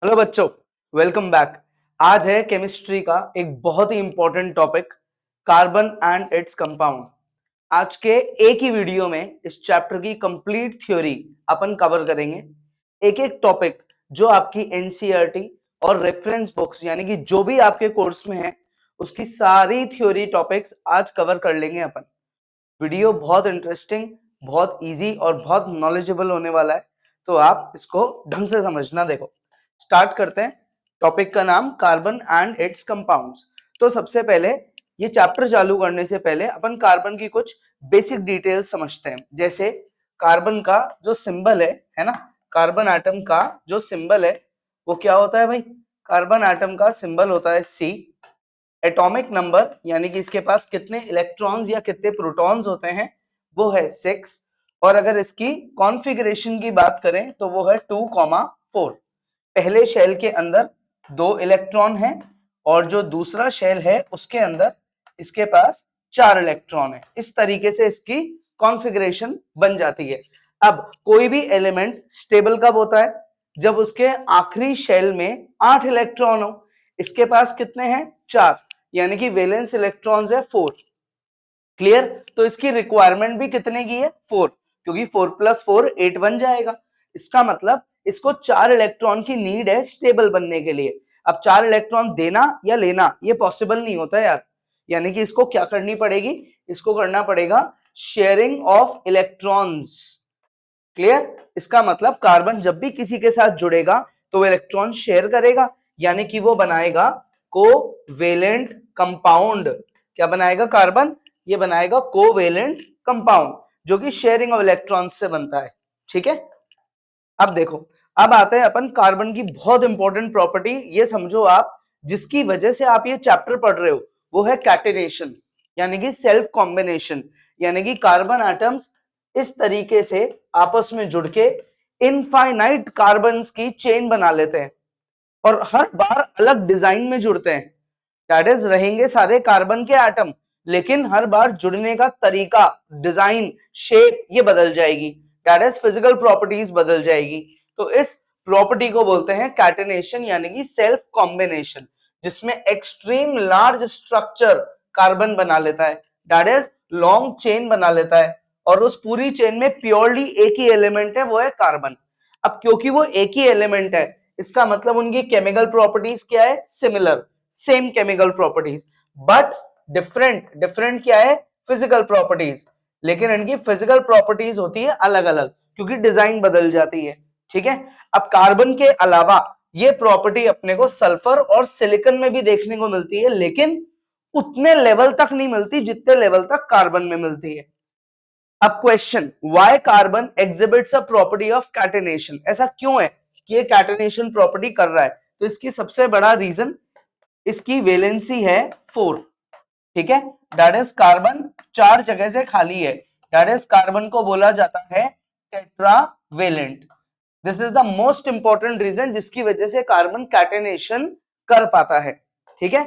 Hello बच्चों, welcome back. आज है केमिस्ट्री का एक बहुत ही important topic, carbon and its compound. आज के एक ही वीडियो में इस चैप्टर की कंप्लीट थ्योरी अपन कवर करेंगे। एक एक टॉपिक जो आपकी एनसीईआरटी और रेफरेंस बुक्स यानी कि जो भी आपके कोर्स में है उसकी सारी थ्योरी टॉपिक्स आज कवर कर लेंगे अपन। वीडियो बहुत इंटरेस्टिंग, बहुत इजी और बहुत नॉलेजेबल होने वाला है, तो आप इसको ढंग से समझना। देखो, स्टार्ट करते हैं। टॉपिक का नाम कार्बन एंड इट्स कंपाउंड्स। तो सबसे पहले ये चैप्टर चालू करने से पहले अपन कार्बन की कुछ बेसिक डिटेल्स समझते हैं। जैसे कार्बन का जो सिंबल है ना, कार्बन एटम का जो सिंबल है वो क्या होता है भाई? कार्बन एटम का सिंबल होता है सी। एटॉमिक नंबर यानी कि इसके पास कितने इलेक्ट्रॉन्स या कितने प्रोटॉन्स होते हैं वो है 6। और अगर इसकी कॉन्फ़िगरेशन की बात करें तो वो है 2,4। पहले शेल के अंदर 2 इलेक्ट्रॉन है और जो दूसरा शेल है उसके अंदर इसके पास 4 इलेक्ट्रॉन है। इस तरीके से इसकी कॉन्फ़िगरेशन बन जाती है। अब कोई भी एलिमेंट स्टेबल कब होता है? जब उसके आखिरी शेल में 8 इलेक्ट्रॉन हो। इसके पास कितने हैं? 4, यानी कि वैलेंस इलेक्ट्रॉन्स है 4। क्लियर? तो इसकी रिक्वायरमेंट भी कितने की है? 4, क्योंकि 4 + 4 8 बन जाएगा। इसका मतलब इसको 4 इलेक्ट्रॉन की नीड है स्टेबल बनने के लिए। अब 4 इलेक्ट्रॉन देना या लेना ये पॉसिबल नहीं होता यार, यानी कि इसको क्या करनी पड़ेगी? इसको करना पड़ेगा शेयरिंग ऑफ इलेक्ट्रॉन्स। क्लियर? इसका मतलब कार्बन जब भी किसी के साथ जुड़ेगा तो वो इलेक्ट्रॉन शेयर करेगा, यानी कि वो बनाएगा कोवेलेंट कंपाउंड। क्या बनाएगा कार्बन? ये बनाएगा कोवेलेंट कंपाउंड जो कि शेयरिंग ऑफ इलेक्ट्रॉन्स से बनता है। ठीक है, अब देखो, अब आते हैं अपन कार्बन की बहुत इंपॉर्टेंट प्रॉपर्टी, ये समझो आप, जिसकी वजह से आप ये चैप्टर पढ़ रहे हो, वो है कैटेनेशन यानी कि सेल्फ कॉम्बिनेशन। यानी कि कार्बन एटम्स इस तरीके से आपस में जुड़ के इनफाइनाइट कार्बन्स की चेन बना लेते हैं और हर बार अलग डिजाइन में जुड़ते हैं। दैट इज, रहेंगे सारे कार्बन के एटम, लेकिन हर बार जुड़ने का तरीका, डिजाइन, शेप ये बदल जाएगी। दैट इज, फिजिकल प्रॉपर्टीज बदल जाएगी। तो इस प्रॉपर्टी को बोलते हैं कैटेनेशन यानी कि सेल्फ कॉम्बिनेशन, जिसमें एक्सट्रीम लार्ज स्ट्रक्चर कार्बन बना लेता है। दैट इज, लॉन्ग चेन बना लेता है और उस पूरी चेन में प्योरली एक ही एलिमेंट है, वो है कार्बन। अब क्योंकि वो एक ही एलिमेंट है, इसका मतलब उनकी केमिकल प्रॉपर्टीज क्या है? Similar, same chemical properties, but different. Different क्या है? Physical properties. लेकिन इनकी फिजिकल प्रॉपर्टीज होती है अलग अलग, क्योंकि डिजाइन बदल जाती है। ठीक है, अब कार्बन के अलावा ये प्रॉपर्टी अपने को सल्फर और सिलिकॉन में भी देखने को मिलती है, लेकिन उतने लेवल तक नहीं मिलती जितने लेवल तक कार्बन में मिलती है। अब question, why carbon exhibits a property of catenation? ऐसा क्यों है कि ये कैटेनेशन प्रॉपर्टी कर रहा है? तो इसकी सबसे बड़ा रीजन इसकी वैलेंसी है 4। ठीक है, दैट इज, कार्बन 4 जगह से खाली है। दैट इज, कार्बन को बोला जाता है tetravalent. This is the most important reason जिसकी वजह से कार्बन कैटेनेशन कर पाता है। ठीक है,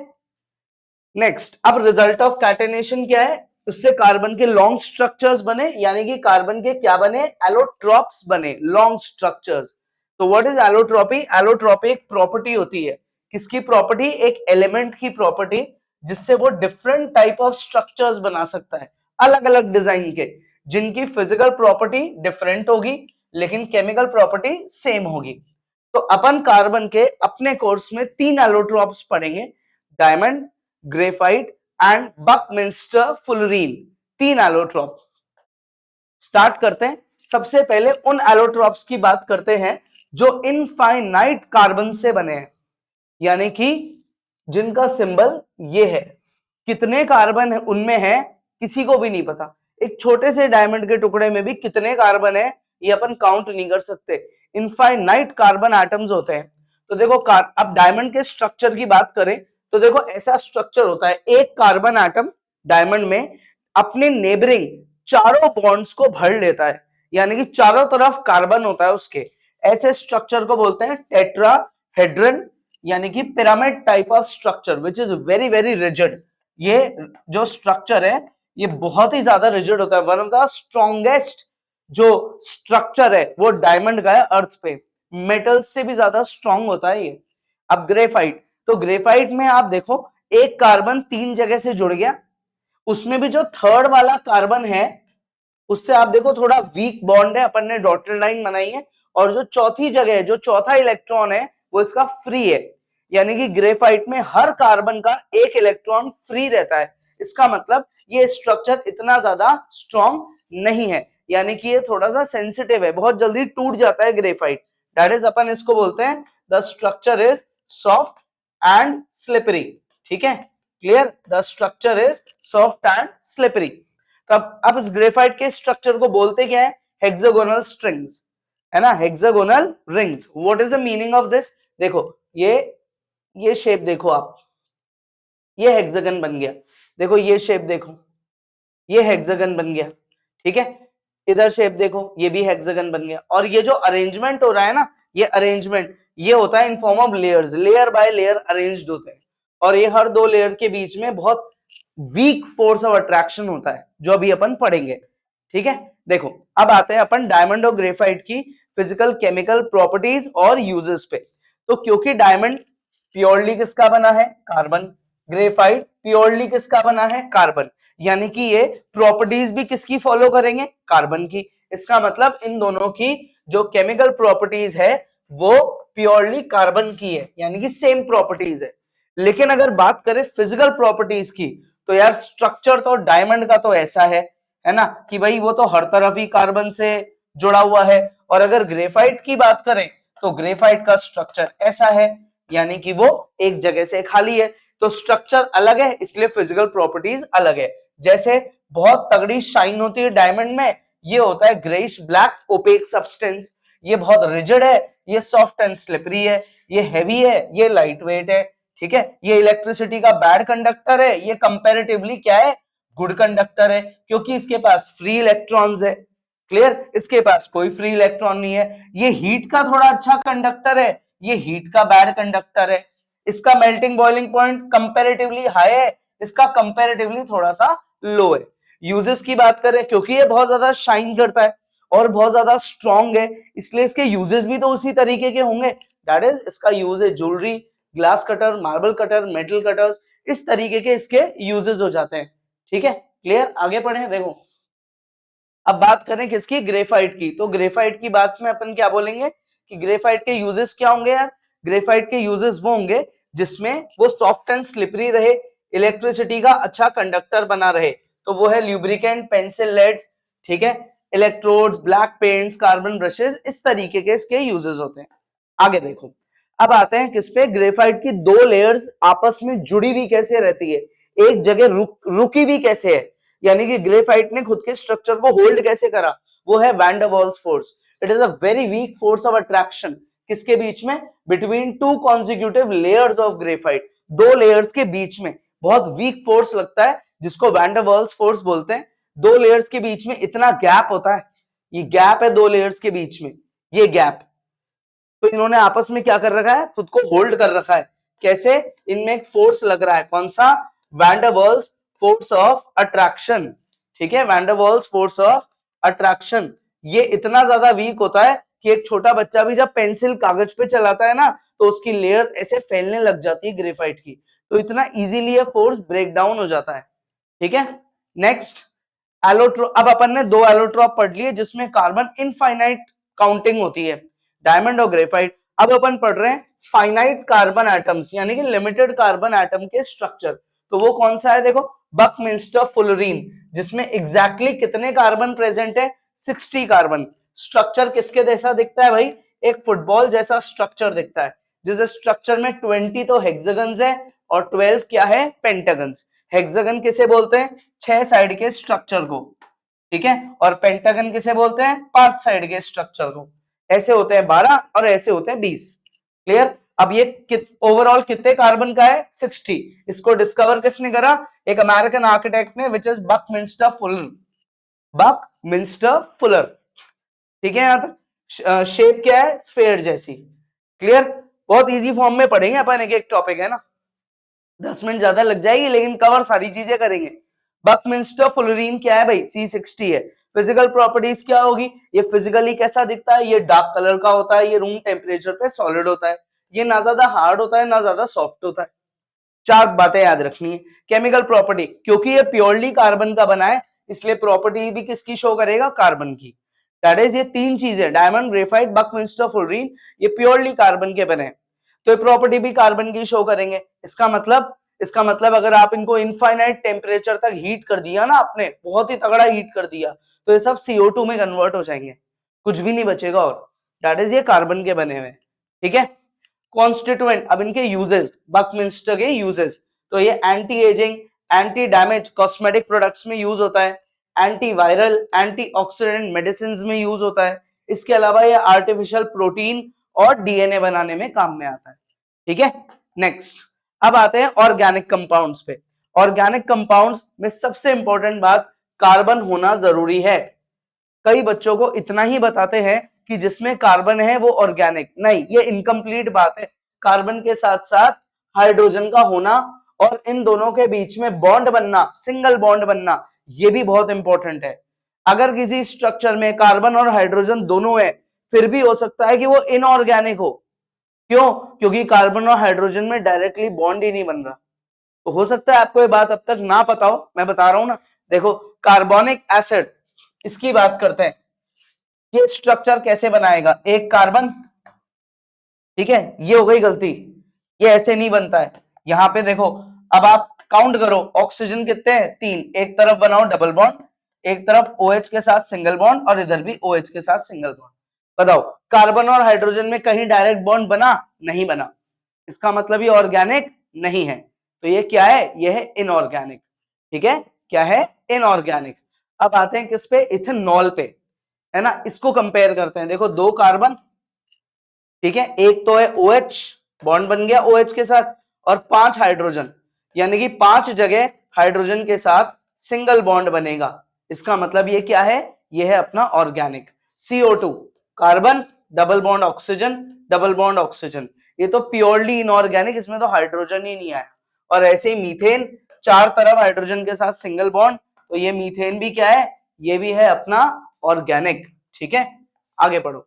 नेक्स्ट, अब रिजल्ट ऑफ कैटेनेशन क्या है? उससे कार्बन के लॉन्ग स्ट्रक्चर्स बने, यानी कि कार्बन के क्या बने? एलोट्रॉप्स बने, लॉन्ग स्ट्रक्चर्स। तो व्हाट इज एलोट्रॉपी? एलोट्रॉपी एक प्रॉपर्टी होती है। किसकी प्रॉपर्टी? एक एलिमेंट की प्रॉपर्टी, जिससे वो डिफरेंट टाइप ऑफ स्ट्रक्चर्स बना सकता है, अलग अलग डिजाइन के, जिनकी फिजिकल प्रॉपर्टी डिफरेंट होगी लेकिन केमिकल प्रॉपर्टी सेम होगी। तो अपन कार्बन के अपने कोर्स में 3 एलोट्रॉप्स पढ़ेंगे, diamond, graphite and Buckminster fullerene. 3 allotrope. Start करते हैं। सबसे पहले उन एलोट्रॉप्स की बात करते हैं जो इनफाइनाइट कार्बन से बने हैं, यानी कि जिनका सिंबल ये है। कितने कार्बन है उनमें है किसी को भी नहीं पता। एक छोटे से डायमंड के टुकड़े में भी कितने कार्बन है ये अपन काउंट नहीं कर सकते। इनफाइनाइट कार्बन एटम्स होते हैं। तो देखो, अब डायमंड के स्ट्रक्चर की बात करें तो देखो ऐसा स्ट्रक्चर होता है, एक कार्बन एटम डायमंड में अपने नेबरिंग चारों बॉन्ड्स को भर लेता है, यानी कि चारों तरफ कार्बन होता है उसके। ऐसे स्ट्रक्चर को बोलते हैं टेट्राहेड्रन, यानी कि pyramid type of structure which is very very rigid. ये जो स्ट्रक्चर है ये बहुत ही ज्यादा रिजिड होता है। वन ऑफ द स्ट्रॉन्गेस्ट जो स्ट्रक्चर है वो डायमंड का है अर्थ पे। मेटल से भी ज्यादा स्ट्रांग होता है ये। अब ग्रेफाइट, तो ग्रेफाइट में आप देखो एक कार्बन 3 जगह से जुड़ गया, उसमें भी जो थर्ड वाला कार्बन है उससे आप देखो थोड़ा वीक बॉन्ड है, अपन ने डॉटेड लाइन बनाई है, और जो चौथी जगह है, जो चौथा इलेक्ट्रॉन है वो इसका फ्री है, यानी कि ग्रेफाइट में हर कार्बन का एक इलेक्ट्रॉन फ्री रहता है। इसका मतलब ये स्ट्रक्चर इतना ज्यादा स्ट्रॉन्ग नहीं है, यानी कि ये थोड़ा सा सेंसिटिव है, बहुत जल्दी टूट जाता है ग्रेफाइट। दैट इज अपन इसको बोलते हैं the structure is soft and slippery. ठीक है, clear, the structure is soft and slippery. तब अब इस ग्रेफाइट के स्ट्रक्चर को बोलते क्या है? हेक्सागोनल स्ट्रिंग्स, है ना, hexagonal rings. What is the meaning of this? देखो ये शेप देखो आप, ये हेक्सागन बन गया, देखो ये शेप देखो, ये हेक्सागन बन गया, ठीक है, इधर शेप देखो, ये भी हेक्सागन बन गया। और ये जो अरेंजमेंट हो रहा है ना, ये अरेंजमेंट ये होता है in form of layers, layer by layer arranged होते हैं, और ये हर दो लेयर के बीच में बहुत वीक फोर्स ऑफ अट्रैक्शन होता है, जो अभी अपन पढ़ेंगे। ठीक है, देखो अब आते हैं अपन डायमंड और ग्रेफाइट की फिजिकल केमिकल प्रॉपर्टीज और यूजेस पे। तो क्योंकि डायमंड प्योरली किसका बना है? कार्बन। ग्रेफाइट प्योरली किसका बना है? कार्बन। यानी कि ये प्रॉपर्टीज भी किसकी फॉलो करेंगे? कार्बन की। इसका मतलब इन दोनों की जो केमिकल प्रॉपर्टीज है वो प्योरली कार्बन की है, यानी कि सेम प्रॉपर्टीज है। लेकिन अगर बात करें फिजिकल प्रॉपर्टीज की, तो यार स्ट्रक्चर तो डायमंड का तो ऐसा है ना, कि भाई वो तो हर तरफ ही कार्बन से जुड़ा हुआ है। और अगर ग्रेफाइट की बात करें तो ग्रेफाइट का स्ट्रक्चर ऐसा है, यानी कि वो एक जगह से खाली है। तो स्ट्रक्चर अलग है, इसलिए फिजिकल प्रॉपर्टीज अलग है। जैसे बहुत तगड़ी शाइन होती है डायमंड में, ये होता है ग्रेइश ब्लैक ओपेक सब्सटेंस। ये बहुत रिजिड है, ये सॉफ्ट एंड स्लिपरी है, ये हैवी है, ये लाइट वेट है। ठीक है, ये इलेक्ट्रिसिटी का बैड कंडक्टर है, ये कंपैरेटिवली क्या है? गुड कंडक्टर है, क्योंकि इसके पास फ्री इलेक्ट्रॉन्स है। क्लियर, इसके पास कोई फ्री इलेक्ट्रॉन नहीं है। ये हीट का थोड़ा अच्छा कंडक्टर है, ये हीट का बैड कंडक्टर है। इसका melting boiling point comparatively high है, इसका कंपैरेटिवली थोड़ा सा लो है। यूजेस की बात करें, क्योंकि ये बहुत ज्यादा शाइन करता है और बहुत ज्यादा स्ट्रॉन्ग है, इसलिए इसके यूजेस भी तो उसी तरीके के होंगे। दैट इज इसका यूज है jewellery, glass cutter, marble cutter, metal cutters, इस तरीके के इसके यूजेस हो जाते हैं। ठीक है, क्लियर, आगे पढ़े। देखो अब बात करें किसकी? ग्रेफाइट की। तो ग्रेफाइट की बात में अपन क्या बोलेंगे कि ग्रेफाइट के यूजेस क्या होंगे यार? ग्रेफाइट के यूजेस वो होंगे जिसमें वो सॉफ्ट एंड स्लिपरी रहे, इलेक्ट्रिसिटी का अच्छा कंडक्टर बना रहे। तो वो है ल्यूब्रिकेंट, पेंसिल लेड्स, ठीक है, electrodes, black paints, carbon brushes, इस तरीके के इसके यूजेस होते हैं। आगे देखो, अब आते हैं किस पे? ग्रेफाइट की दो लेयर्स आपस में जुड़ी हुई कैसे रहती है, एक जगह रुकी हुई कैसे है, यानी कि ग्रेफाइट ने खुद के स्ट्रक्चर को होल्ड कैसे करा? वो है van der Waals force. It is a very weak force of attraction, किसके बीच में? Between two consecutive layers of graphite, दो लेयर्स के बीच में बहुत वीक फोर्स लगता है, जिसको वैन डर वाल्स फोर्स बोलते हैं। दो लेयर्स के बीच में इतना गैप होता है, ये गैप है दो लेयर्स के बीच में, ये गैप। तो इन्होंने आपस में क्या कर रखा है? खुद को होल्ड कर रखा है। कैसे? इनमें एक फोर्स लग रहा है, कौन सा? Van der Waals force of attraction. ठीक है, van der Waals force of attraction. ये इतना ज्यादा वीक होता है कि एक छोटा बच्चा भी जब पेंसिल कागज पे चलाता है ना, तो उसकी लेयर ऐसे फैलने लग जाती है ग्रेफाइट की। तो इतना इजीली ये फोर्स ब्रेक डाउन हो जाता है। ठीक है, नेक्स्ट एलोट्रोप। अब अपन ने दो एलोट्रोप पढ़ लिए जिसमें कार्बन इनफाइनाइट काउंटिंग होती है, डायमंड और ग्रेफाइट। अब अपन पढ़ रहे हैं फाइनाइट कार्बन एटम्स, यानी कि लिमिटेड कार्बन एटम के स्ट्रक्चर। तो वो कौन सा है? देखो, बकमिंस्टर फुलरीन, जिसमें एग्जैक्टली कितने कार्बन प्रेजेंट है? 60 कार्बन। स्ट्रक्चर किसके जैसा दिखता है भाई? एक फुटबॉल जैसा स्ट्रक्चर दिखता है, जिस स्ट्रक्चर में 20 तो हेक्सागन्स है और 12 क्या है? पेंटागन्स। हेक्सागन किसे बोलते हैं? 6 साइड के स्ट्रक्चर को, ठीक है, और पेंटागन किसे बोलते हैं? 5 साइड के स्ट्रक्चर को। ऐसे होते हैं 12 और ऐसे होते हैं 20। क्लियर। अब ये ओवरऑल कितने कार्बन का है? 60। इसको डिस्कवर किसने करा? एक अमेरिकन आर्किटेक्ट ने, which is Buckminster Fuller. Buckminster Fuller, ठीक है। यहां तक शेप क्या है? स्फेयर जैसी। क्लियर, बहुत इजी फॉर्म में पढ़ेंगे अपन, एक एक टॉपिक है ना, 10 मिनट ज्यादा लग जाएगी लेकिन कवर सारी चीजें करेंगे। बकमिंस्टर फुलरीन क्या है भाई? C60 है। फिजिकल प्रॉपर्टीज क्या होगी, ये फिजिकली कैसा दिखता है, ये डार्क कलर का होता है, ये रूम टेम्परेचर पे सॉलिड होता है, ये ना ज्यादा हार्ड होता है ना ज्यादा सॉफ्ट होता है। चार बातें याद रखनी है। केमिकल प्रॉपर्टी, क्योंकि ये प्योरली कार्बन का बना है इसलिए प्रॉपर्टी भी किसकी शो करेगा, कार्बन की। दैट इज ये तीन चीजें, डायमंड, ग्रेफाइट, बकमिंस्टर, फुलरीन, ये प्योरली कार्बन के बने हैं, तो ये प्रॉपर्टी भी कार्बन की शो करेंगे। इसका मतलब अगर आप इनको इनफाइनाइट टेम्परेचर तक हीट कर दिया ना, आपने बहुत ही तगड़ा हीट कर दिया, तो ये सब CO2 में कन्वर्ट हो जाएंगे, कुछ भी नहीं बचेगा। और दैट इज ये कार्बन के बने हुए, ठीक है। कॉन्स्टिट्यूएंट, अब इनके यूजेस, बकमिंस्टर के यूजेस, तो ये anti ageing, anti damage cosmetic products में यूज होता है, anti viral, anti oxidant medicine में यूज होता है। इसके अलावा ये आर्टिफिशियल प्रोटीन और DNA बनाने में काम में आता है, ठीक है। नेक्स्ट, अब आते हैं ऑर्गेनिक कंपाउंड्स पे। ऑर्गेनिक कंपाउंड्स में सबसे इंपॉर्टेंट बात, कार्बन होना जरूरी है। कई बच्चों को इतना ही बताते हैं कि जिसमें कार्बन है वो ऑर्गेनिक, नहीं, ये इनकम्प्लीट बात है। कार्बन के साथ साथ हाइड्रोजन का होना और इन दोनों के बीच में बॉन्ड बनना, सिंगल बॉन्ड बनना, ये भी बहुत इंपॉर्टेंट है। अगर किसी स्ट्रक्चर में कार्बन और हाइड्रोजन दोनों है, फिर भी हो सकता है कि वो इनऑर्गेनिक हो। क्यों? क्योंकि कार्बन और हाइड्रोजन में डायरेक्टली बॉन्ड ही नहीं बन रहा। तो हो सकता है आपको ये बात अब तक ना पता हो, मैं बता रहा हूं ना। देखो, कार्बोनिक एसिड, इसकी बात करते हैं, ये स्ट्रक्चर कैसे बनाएगा, एक कार्बन, ठीक है, ये हो गई गलती, ये ऐसे नहीं बनता है। यहां पे देखो, अब आप काउंट करो, ऑक्सीजन कितने हैं, 3, एक तरफ बनाओ डबल बॉन्ड, एक तरफ OH के साथ सिंगल बॉन्ड और इधर भी OH के साथ सिंगल बॉन्ड। बताओ, कार्बन और हाइड्रोजन में कहीं डायरेक्ट बॉन्ड बना, नहीं बना, इसका मतलब ये ऑर्गेनिक नहीं है। तो ये क्या है, ये है इनऑर्गेनिक, ठीक है, क्या है, इनऑर्गेनिक। अब आते हैं किस पे, इथेनॉल पे, है ना। इसको कंपेयर करते हैं, देखो दो कार्बन, ठीक है, एक तो है OH, बॉन्ड बन गया OH के साथ, और 5 हाइड्रोजन, यानी कि 5 जगह हाइड्रोजन के साथ सिंगल बॉन्ड बनेगा। इसका मतलब ये क्या है, ये है अपना organic. CO2, carbon, double bond oxygen, double bond oxygen, ये तो प्योरली इनऑर्गेनिक, इसमें तो हाइड्रोजन ही नहीं आया। और ऐसे ही मीथेन, 4 तरफ हाइड्रोजन के साथ सिंगल बॉन्ड, तो ये मीथेन भी क्या है, ये भी है अपना ऑर्गेनिक, ठीक है। आगे पढ़ो।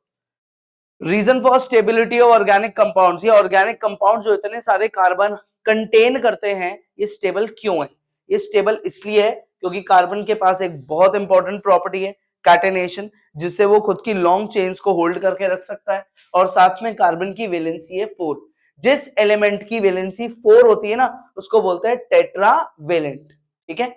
Reason for stability of organic compounds, ये ऑर्गेनिक कंपाउंड जो इतने सारे कार्बन कंटेन करते हैं, ये स्टेबल क्यों है, ये स्टेबल इसलिए है क्योंकि कार्बन के पास एक बहुत इंपॉर्टेंट प्रॉपर्टी है, कैटेनेशन, जिससे वो खुद की लॉन्ग चेन्स को होल्ड करके रख सकता है। और साथ में कार्बन की वैलेंसी है 4, जिस एलिमेंट की वैलेंसी 4 होती है ना, उसको बोलते हैं टेट्रावेलेंट, ठीक है।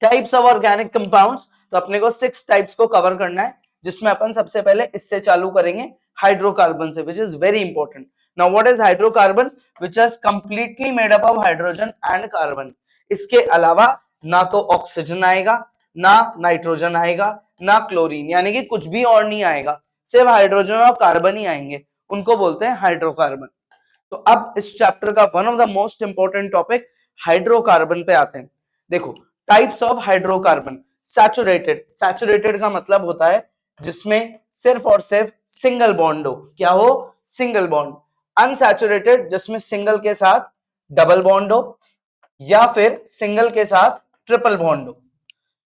टाइप्स ऑफ ऑर्गेनिक कंपाउंड्स, तो अपने को 6 टाइप्स को कवर करना है, जिसमें अपन सबसे पहले इससे चालू करेंगे, हाइड्रोकार्बन से, विच is very important. Now what is hydrocarbon, which is completely made up of hydrogen and carbon. इसके अलावा ना तो ऑक्सीजन आएगा, ना नाइट्रोजन आएगा, ना क्लोरीन, यानी कि कुछ भी और नहीं आएगा, सिर्फ हाइड्रोजन और कार्बन ही आएंगे, उनको बोलते हैं हाइड्रोकार्बन। तो अब इस चैप्टर का one of the most important topic hydrocarbon पे आते हैं। देखो, types of hydrocarbon, saturated, saturated का मतलब होता है जिसमें सिर्फ और सिर्फ सिंगल बॉन्ड हो, क्या हो, सिंगल बॉन्ड। अनसैचुरेटेड, जिसमें सिंगल के साथ डबल बॉन्ड हो, या फिर सिंगल के साथ ट्रिपल बॉन्ड हो,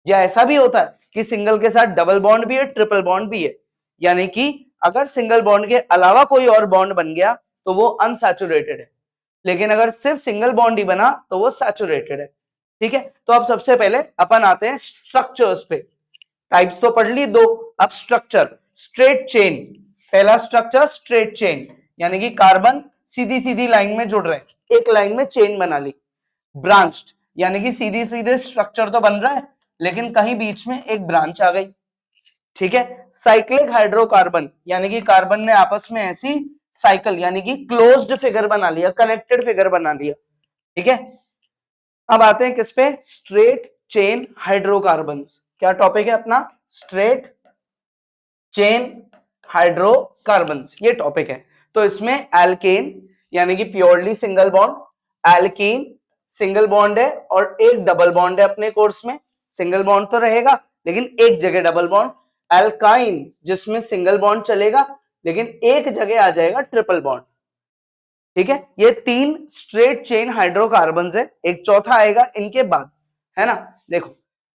या ऐसा भी होता है कि सिंगल के साथ डबल बॉन्ड भी है, ट्रिपल बॉन्ड भी है, यानी कि अगर सिंगल बॉन्ड के अलावा कोई और बॉन्ड बन गया तो वो अनसैचुरेटेड है, लेकिन अगर सिर्फ सिंगल बॉन्ड ही बना तो वो सैचुरेटेड है, ठीक है। तो अब सबसे पहले अपन आते हैं स्ट्रक्चर्स पे। टाइप्स तो पढ़ ली दो, अब स्ट्रक्चर, स्ट्रेट चेन, पहला स्ट्रक्चर स्ट्रेट चेन, यानी कि कार्बन सीधी सीधी लाइन में जुड़ रहे हैं, एक लाइन में चेन बना ली। ब्रांच्ड, यानी कि सीधी सीधे स्ट्रक्चर तो बन रहा है लेकिन कहीं बीच में एक ब्रांच आ गई, ठीक है। साइक्लिक हाइड्रोकार्बन, यानी कि कार्बन ने आपस में ऐसी साइकिल, यानी कि क्लोज्ड फिगर बना लिया, कनेक्टेड फिगर बना लिया, ठीक है। अब आते हैं किस पे, स्ट्रेट चेन हाइड्रोकार्बन्स। क्या टॉपिक है अपना, स्ट्रेट चेन हाइड्रोकार्बन्स, ये टॉपिक है। तो इसमें एल्केन, यानी कि purely single bond, alkene single bond है और एक डबल बॉन्ड है, अपने कोर्स में सिंगल बॉन्ड तो रहेगा लेकिन एक जगह डबल बॉन्ड। एल्काइंस, जिसमें सिंगल बॉन्ड चलेगा लेकिन एक जगह आ जाएगा ट्रिपल बॉन्ड, ठीक है। ये 3 स्ट्रेट चेन हाइड्रोकार्बन है, एक चौथा आएगा इनके बाद, है ना। देखो,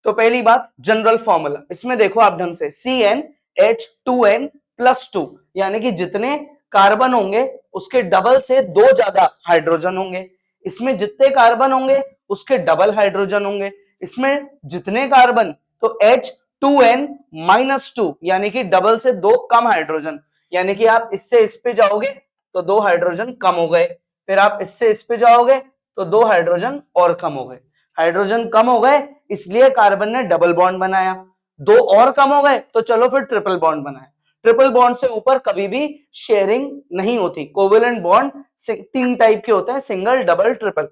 तो पहली बात जनरल फॉर्मूला, इसमें देखो आप ढंग से CnH2n+2, यानी कि जितने कार्बन होंगे उसके डबल से दो ज्यादा हाइड्रोजन होंगे, इसमें जितने कार्बन होंगे उसके डबल हाइड्रोजन होंगे, इसमें जितने कार्बन तो H2n-2 यानी कि डबल से दो कम हाइड्रोजन, यानी कि आप इससे इस पे जाओगे तो दो हाइड्रोजन कम हो गए, फिर आप इससे इस पे जाओगे तो दो हाइड्रोजन और कम हो गए। हाइड्रोजन कम हो गए इसलिए कार्बन ने डबल बॉन्ड बनाया, दो और कम हो गए तो चलो फिर ट्रिपल बॉन्ड बनाया। ट्रिपल बॉन्ड से ऊपर कभी भी शेयरिंग नहीं होती। कोवेलेंट बॉन्ड तीन टाइप के होते हैं, सिंगल, डबल, ट्रिपल।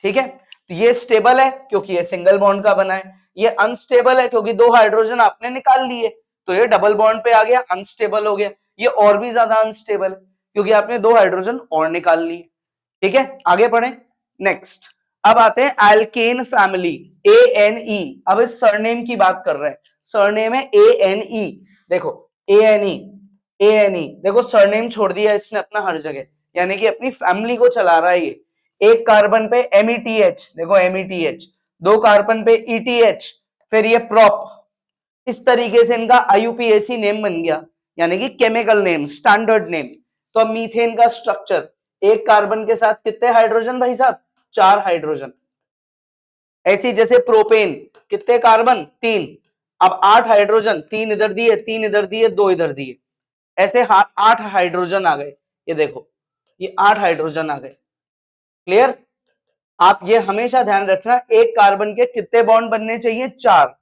ठीक है, तो ये स्टेबल है क्योंकि ये सिंगल बॉन्ड का बना है, ये अनस्टेबल है क्योंकि दो हाइड्रोजन आपने निकाल लिए तो ये डबल बॉन्ड पे आ गया, अनस्टेबल हो गया। ये और भी ज्यादा अनस्टेबल है क्योंकि आपने दो हाइड्रोजन और निकाल लिए। ठीक है, आगे बढ़े नेक्स्ट। अब आते हैं एल्केन फैमिली, ANE। अब इस सरनेम की बात कर रहे हैं, सरनेम है ANE। देखो ANE देखो सरनेम छोड़ दिया इसने अपना हर जगह, यानी कि अपनी फैमिली को चला रहा है ये। एक कार्बन पे METH, देखो METH, दो कार्बन पे ETH, फिर ये प्रोप। इस तरीके से इनका IUPAC नेम बन गया, यानी कि केमिकल नेम, स्टैंडर्ड नेम। तो अब मीथेन का स्ट्रक्चर, एक कार्बन के साथ कितने हाइड्रोजन भाई साहब, 4 हाइड्रोजन। ऐसी जैसे प्रोपेन, कितने कार्बन, 3, अब 8 हाइड्रोजन, 3 इधर दिए, 3 इधर दिए, 2 इधर दिए, ऐसे 8 हाइड्रोजन आ गए। ये देखो ये 8 हाइड्रोजन आ गए। क्लियर? आप ये हमेशा ध्यान रखना, एक कार्बन के कितने बॉन्ड बनने चाहिए, 4,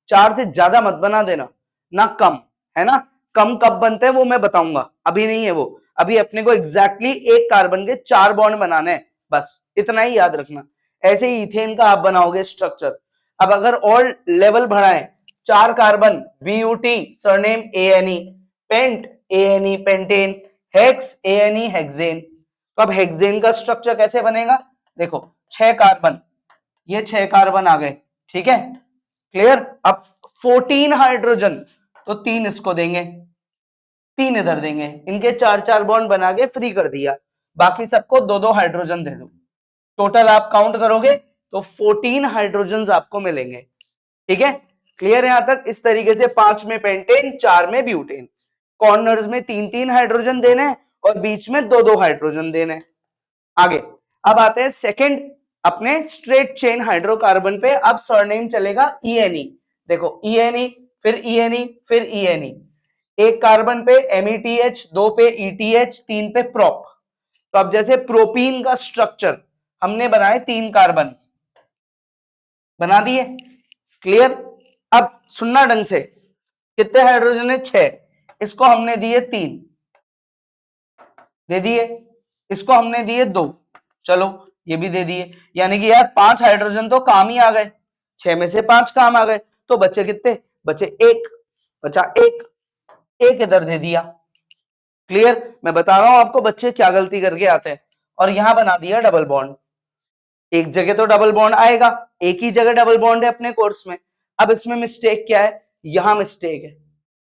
4 से ज्यादा मत बना देना, ना कम, है ना। कम कब बनते हैं वो मैं बताऊंगा, अभी नहीं है वो, अभी अपने को एग्जैक्टली एक कार्बन के 4 बॉन्ड बनाने हैं, बस इतना ही याद रखना। ऐसे ही इथेन का आप बनाओगे स्ट्रक्चर। अब अगर और लेवल बढ़ाएं, 4 carbon BUT, surname ANE, pent ANE pentane, hex ANE hexane. तो अब हेक्सेन का स्ट्रक्चर कैसे बनेगा, देखो 6 कार्बन, ये 6 कार्बन आ गए। ठीक है, क्लियर? अब 14 हाइड्रोजन, तो 3 इसको देंगे, 3 इधर देंगे, इनके 4-4 बॉन्ड बना के फ्री कर दिया, बाकी सबको 2-2 हाइड्रोजन दे दो। टोटल आप काउंट करोगे तो 14 हाइड्रोजन आपको मिलेंगे। ठीक है, क्लियर यहां तक? इस तरीके से 5 में पेंटेन, 4 में ब्यूटेन, कॉर्नर्स में 3-3 हाइड्रोजन देने और बीच में 2-2 हाइड्रोजन देने। आगे अब आते हैं सेकंड अपने स्ट्रेट चेन हाइड्रोकार्बन पे। अब सरनेम चलेगा ENE। देखो ENE, फिर ENE, फिर ENE। एक कार्बन पे METH, दो पे ETH, 3 पे प्रोप। तो अब जैसे प्रोपीन का स्ट्रक्चर हमने बनाए, 3 कार्बन बना दिए। क्लियर? अब सुनना ढंग से, कितने हाइड्रोजन है, 6, इसको हमने दिए 3 दे दिए, इसको हमने दिए 2, चलो ये भी दे दिए, यानी कि यार 5 हाइड्रोजन तो काम ही आ गए, 6 में से 5 काम आ गए, तो बचे कितने, बचे 1, बचा 1, 1 इधर दे दिया। क्लियर? मैं बता रहा हूं आपको बच्चे क्या गलती करके आते हैं। और यहां बना दिया डबल बॉन्ड, एक जगह तो डबल बॉन्ड आएगा, एक ही जगह डबल बॉन्ड है अपने कोर्स में। अब इसमें मिस्टेक क्या है, यहां मिस्टेक है,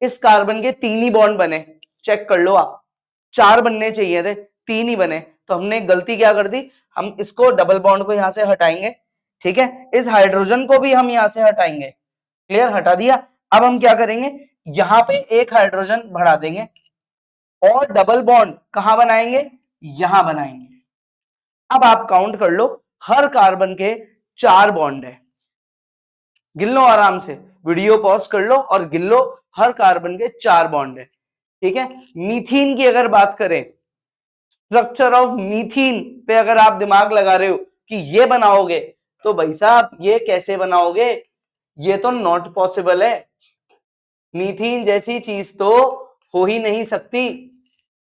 इस कार्बन के 3 ही बॉन्ड बने, चेक कर लो आप, 4 बनने चाहिए थे, 3 ही बने। तो हमने गलती क्या कर दी, हम इसको डबल बॉन्ड को यहां से हटाएंगे। ठीक है, इस हाइड्रोजन को भी हम यहां से हटाएंगे। क्लियर? हटा दिया। अब हम क्या करेंगे, यहां पे एक हाइड्रोजन बढ़ा देंगे और डबल बॉन्ड कहां बनाएंगे, यहां बनाएंगे। अब आप काउंट कर लो, हर कार्बन के 4 बॉन्ड है, गिन लो आराम से, वीडियो पॉज कर लो और गिन लो, हर कार्बन के 4 बॉन्ड है। ठीक है, मीथीन की अगर बात करें, स्ट्रक्चर ऑफ मीथीन पे अगर आप दिमाग लगा रहे हो कि ये बनाओगे, तो भाई साहब ये कैसे बनाओगे, ये तो नॉट पॉसिबल है। मीथीन जैसी चीज तो हो ही नहीं सकती।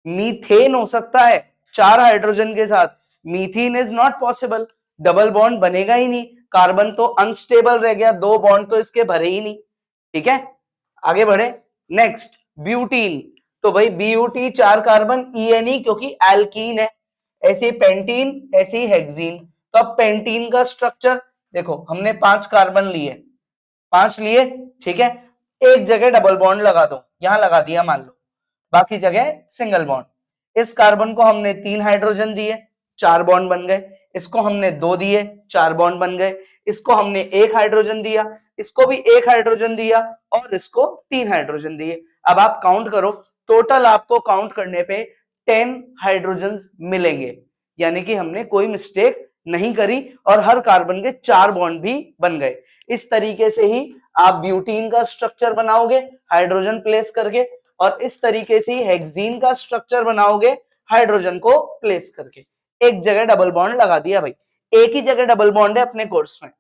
मीथेन हो सकता है 4 हाइड्रोजन के साथ, methane is not possible, double bond बनेगा ही नहीं, कार्बन तो अनस्टेबल रह गया, 2 बॉन्ड तो इसके भरे ही नहीं। ठीक है, आगे बढ़े नेक्स्ट, ब्यूटीन। तो भाई BUT 4 कार्बन, ENE क्योंकि एल्कीन है, ऐसे पेंटीन, ऐसे हेक्सीन। तो अब पेंटीन का स्ट्रक्चर देखो, हमने 5 कार्बन लिए, 5 लिए, ठीक है, एक जगह डबल बॉन्ड लगा दो, यहां लगा दिया मान लो, बाकी जगह सिंगल बॉन्ड। इस कार्बन को हमने 3 हाइड्रोजन दिए, 4 बॉन्ड बन गए, इसको हमने 2 दिए, 4 बॉन्ड बन गए। इसको हमने 1 हाइड्रोजन दिया, इसको भी 1 हाइड्रोजन दिया और इसको 3 हाइड्रोजन दिए। अब आप काउंट करो, टोटल आपको काउंट करने पे 10 हाइड्रोजन मिलेंगे, यानी कि हमने कोई मिस्टेक नहीं करी और हर कार्बन के 4 बॉन्ड भी बन गए। इस तरीके से ही आप ब्यूटीन का स्ट्रक्चर बनाओगे हाइड्रोजन प्लेस करके, और इस तरीके से ही हेक्सीन का स्ट्रक्चर बनाओगे हाइड्रोजन को प्लेस करके। एक जगह डबल बॉन्ड लगा दिया भाई, एक ही जगह डबल बॉन्ड है अपने कोर्स में।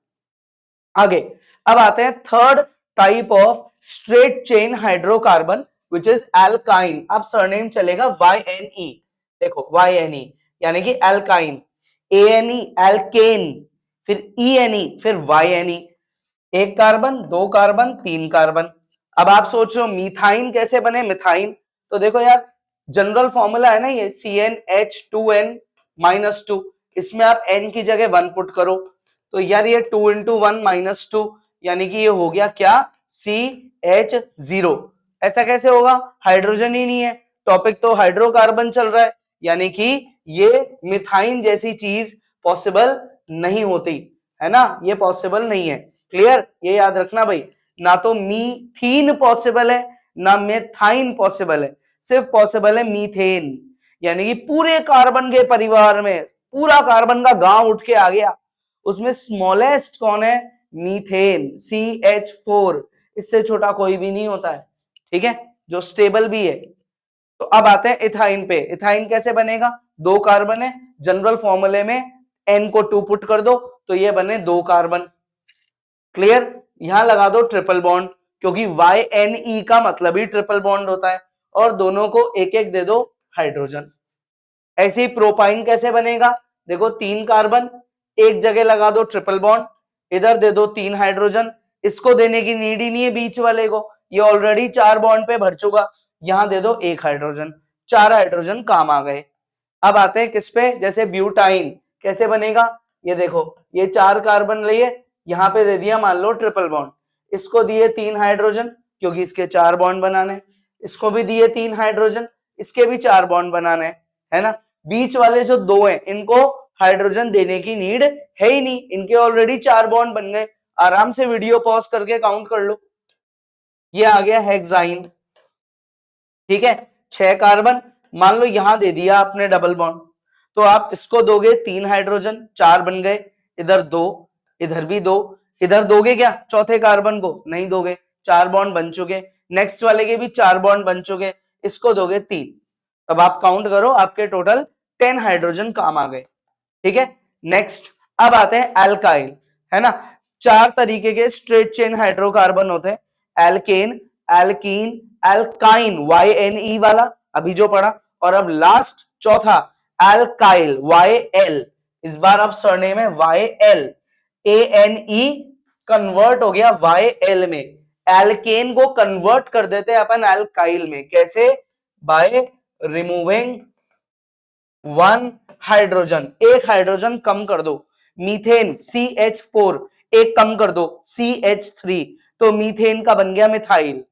आगे अब आते हैं third type of straight chain hydrocarbon which is alkyne. अब सरनेम चलेगा YNE। देखो YNE यानी कि एल्काइन, ANE एल्केन, फिर ENE, फिर YNE। एक कार्बन, दो कार्बन, तीन कार्बन। अब आप सोच रहे हो मीथाइन कैसे बने, मिथाइन। तो देखो यार, जनरल फॉर्मूला है ना ये CnH2n-2, इसमें आप n की जगह 1 पुट करो, तो यार ये 2 × 1 - 2 यानी कि ये हो गया क्या, CH0। ऐसा कैसे होगा, हाइड्रोजन ही नहीं है, टॉपिक तो हाइड्रोकार्बन चल रहा है, यानी कि ये मिथाइन जैसी चीज पॉसिबल नहीं होती है ना, ये पॉसिबल नहीं है। क्लियर, ये याद रखना भाई, ना तो मीथीन पॉसिबल है ना मेथाइन पॉसिबल है, सिर्फ पॉसिबल है मीथेन। यानी कि पूरे कार्बन के परिवार में पूरा कार्बन का गांव उठ के आ गया, उसमें स्मॉलेस्ट कौन है, मीथेन, CH4। इससे छोटा कोई भी नहीं होता है, ठीक है, जो स्टेबल भी है। तो अब आते हैं इथाइन पे। इथाइन कैसे बनेगा, दो कार्बन है, जनरल फॉर्मूले में n को 2 पुट कर दो तो ये बने 2 कार्बन। क्लियर, यहां लगा दो ट्रिपल बॉन्ड, क्योंकि YNE का मतलब ही ट्रिपल बॉन्ड होता है, और दोनों को एक एक दे दो हाइड्रोजन। ऐसे ही प्रोपाइन कैसे बनेगा, देखो 3 कार्बन, एक जगह लगा दो ट्रिपल बॉन्ड, इधर दे दो 3 हाइड्रोजन, इसको देने की नीड ही नहीं है बीच वाले को, ये ऑलरेडी 4 बॉन्ड पे भर चुका, यहां दे दो 1 हाइड्रोजन, 4 हाइड्रोजन काम आ गए। अब आते हैं किस पे, जैसे ब्यूटाइन कैसे बनेगा, ये देखो ये 4 कार्बन लिए, यहां पे दे दिया मान लो ट्रिपल बॉन्ड, इसको दिए 3 हाइड्रोजन क्योंकि इसके 4 बॉन्ड बनाने, इसको भी दिए 3 हाइड्रोजन, इसके भी 4 बॉन्ड बनाने, है ना। बीच वाले जो 2 हैं इनको हाइड्रोजन देने की नीड है ही नहीं, इनके ऑलरेडी 4 बॉन्ड बन गए। आराम से वीडियो पॉज करके काउंट कर लो, ये आ गया हेक्साइन, ठीक है, 6 कार्बन, मान लो यहां दे दिया आपने डबल बॉन्ड, तो आप इसको दोगे 3 हाइड्रोजन, 4 बन गए, इधर 2, इधर भी 2, इधर दोगे क्या चौथे कार्बन को, नहीं दोगे, 4 बॉन्ड बन चुके, नेक्स्ट वाले के भी 4 बॉन्ड बन चुके, इसको दोगे 3। अब आप काउंट करो, आपके टोटल 10 हाइड्रोजन काम आ गए, ठीक है। नेक्स्ट अब आते हैं एल्काइल, है ना। 4 तरीके के स्ट्रेट चेन हाइड्रोकार्बन होते हैं, एल्केन, एल्कीन, एल्काइन, YNE वाला अभी जो पढ़ा, और अब लास्ट चौथा एल्काइल, YL। इस बार अब सरनेम है YL, ANE कन्वर्ट हो गया YL में, एल्केन को कन्वर्ट कर देते हैं अपन एल्काइल में, कैसे, बाय रिमूविंग 1 हाइड्रोजन, एक हाइड्रोजन कम कर दो, मीथेन CH4 एक कम कर दो CH3, तो मीथेन का बन गया मिथाइल।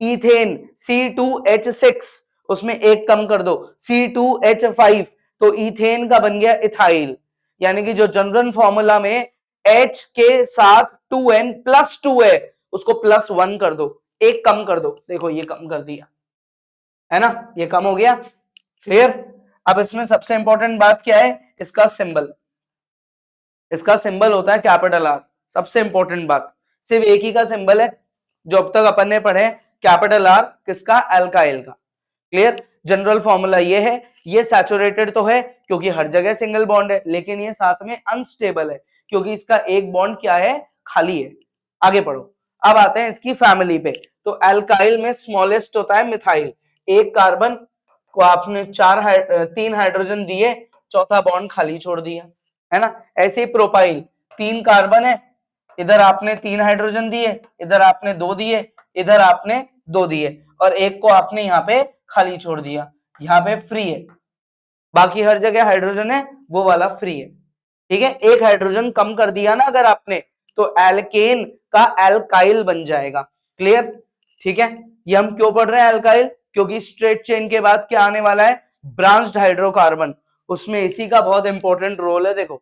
इथेन C2H6 उसमें एक कम कर दो C2H5, तो इथेन का बन गया इथाइल। यानी कि जो जनरल फॉर्मूला में H के साथ 2n+2 है उसको +1 कर दो, एक कम कर दो, देखो ये कम कर दिया, है ना, ये कम हो गया। क्लियर। अब इसमें सबसे इंपॉर्टेंट बात क्या है, इसका सिंबल, इसका सिंबल होता है कैपिटल R। सबसे इंपॉर्टेंट बात, सिर्फ एक ही का सिंबल है जो अब तक अपन ने पढ़े, कैपिटल R, किसका, एल्काइल का। क्लियर, जनरल फॉर्मूला ये है, ये सैचुरेटेड तो है क्योंकि हर जगह सिंगल बॉन्ड है, लेकिन ये साथ में अनस्टेबल है क्योंकि इसका एक बॉन्ड क्या है, खाली है। आगे पढ़ो, अब आते हैं इसकी फैमिली पे। तो एल्काइल में स्मॉलेस्ट होता है मिथाइल, एक कार्बन को आपने 3 हाइड्रोजन दिए, चौथा बॉन्ड खाली छोड़ दिया, है ना। ऐसे ही प्रोपाइल, 3 कार्बन है, इधर आपने 3 हाइड्रोजन दिए, इधर आपने 2 दिए, इधर आपने 2 दिए, और एक को आपने यहाँ पे खाली छोड़ दिया, यहाँ पे फ्री है, बाकी हर जगह हाइड्रोजन है, वो वाला फ्री है, ठीक है। एक हाइड्रोजन कम कर दिया ना अगर आपने, तो एल्केन का एल्काइल बन जाएगा। क्लियर, ठीक है। ये हम क्यों पढ़ रहे हैं एल्काइल, क्योंकि स्ट्रेट चेन के बाद क्या आने वाला है, ब्रांच्ड हाइड्रोकार्बन, उसमें इसी का बहुत इंपॉर्टेंट रोल है। देखो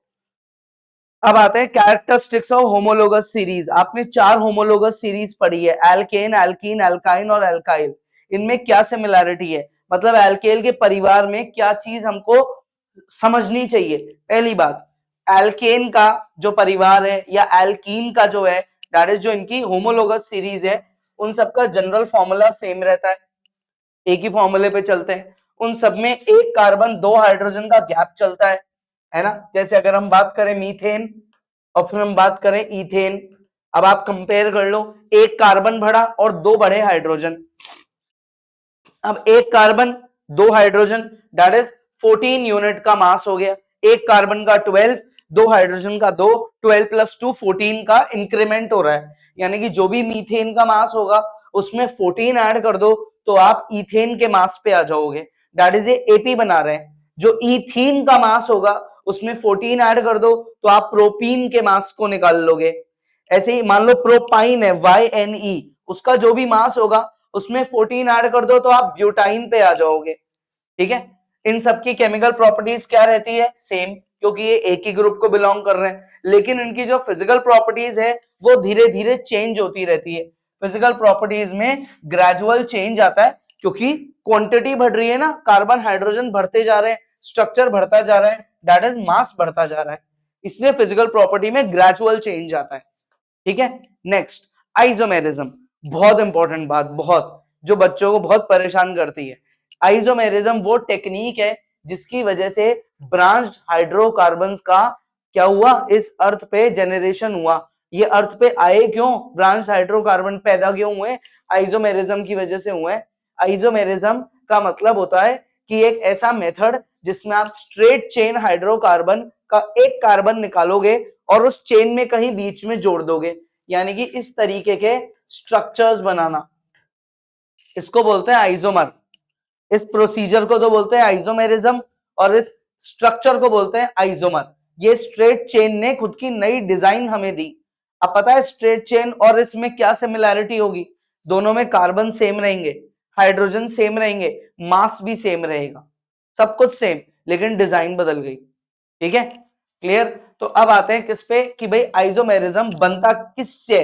अब आते हैं कैरेक्टरिस्टिक्स ऑफ होमोलोगस सीरीज। आपने 4 होमोलोगस सीरीज पढ़ी है, एल्केन, एल्कीन, एल्काइन और एल्काइल। इनमें क्या सिमिलैरिटी है, मतलब एल्केल के परिवार में क्या चीज हमको समझनी चाहिए। पहली बात, एल्केन का जो परिवार है या एल्कीन का जो है, दैट इज जो इनकी होमोलोगस सीरीज है, उन सबका जनरल फॉर्मूला सेम रहता है, एक ही फॉर्मूले पे चलते हैं। उन सब में एक कार्बन 2 हाइड्रोजन का गैप चलता है ना। जैसे अगर हम बात करें मीथेन और फिर हम बात करें इथेन, अब आप कंपेयर कर लो, एक कार्बन बढ़ा और 2 बढ़े हाइड्रोजन। अब एक carbon 2 hydrogen, that is 14 unit का मास हो गया। एक कार्बन का 12, 2 हाइड्रोजन का 2, 12 प्लस 2 14 का इंक्रीमेंट हो रहा है। यानी कि जो भी मीथेन का मास होगा उसमें 14 ऐड कर दो तो आप इथेन के मास पे आ जाओगे, दैट इज ये एपी बना रहे हैं। जो इथीन का मास होगा उसमें 14 ऐड कर दो तो आप प्रोपीन के मास को निकाल लोगे। ऐसे ही मान लो प्रोपाइन है, YNE, उसका जो भी मास होगा उसमें 14 ऐड कर दो तो आप ब्यूटाइन पे आ जाओगे। ठीक है, इन सब की केमिकल प्रॉपर्टीज क्या रहती है, सेम, क्योंकि ये एक ही ग्रुप को बिलोंग कर रहे हैं। लेकिन इनकी जो फिजिकल प्रॉपर्टीज है वो धीरे धीरे चेंज होती रहती है। फिजिकल प्रॉपर्टीज में ग्रेजुअल चेंज आता है क्योंकि क्वांटिटी बढ़ रही है ना, कार्बन हाइड्रोजन बढ़ते जा रहे हैं, स्ट्रक्चर बढ़ता जा रहा है, दैट इज मास बढ़ता जा रहा है, इसलिए फिजिकल प्रॉपर्टी में ग्रेजुअल चेंज आता है। ठीक है, नेक्स्ट आइसोमेरिज्म, बहुत इंपॉर्टेंट बात, बहुत, जो बच्चों को बहुत परेशान करती है। आइसोमेरिज्म वो टेक्निक है जिसकी वजह से ब्रांच्ड हाइड्रोकार्बन्स का क्या हुआ, इस अर्थ पे जनरेशन हुआ। ये अर्थ पे आए क्यों, ब्रांच्ड हाइड्रोकार्बन पैदा क्यों हुए, आइसोमेरिज्म की वजह से हुए। आइसोमेरिज्म का मतलब होता है कि एक ऐसा मेथड जिसमें आप स्ट्रेट चेन हाइड्रोकार्बन का एक कार्बन निकालोगे और उस चेन में कहीं बीच में जोड़ दोगे, यानी कि इस तरीके के स्ट्रक्चर्स बनाना, इसको बोलते हैं आइसोमर। इस प्रोसीजर को तो बोलते हैं आइसोमेरिज्म और इस स्ट्रक्चर को बोलते हैं आइसोमर। ये स्ट्रेट चेन ने खुद की नई डिजाइन हमें दी। अब पता है स्ट्रेट चेन और इसमें क्या सिमिलैरिटी होगी, दोनों में कार्बन सेम रहेंगे, हाइड्रोजन सेम रहेंगे, मास भी सेम रहेगा, सब कुछ सेम, लेकिन डिजाइन बदल गई। ठीक है, क्लियर। तो अब आते हैं किस पे कि भाई आइसोमेरिज्म बनता किससे,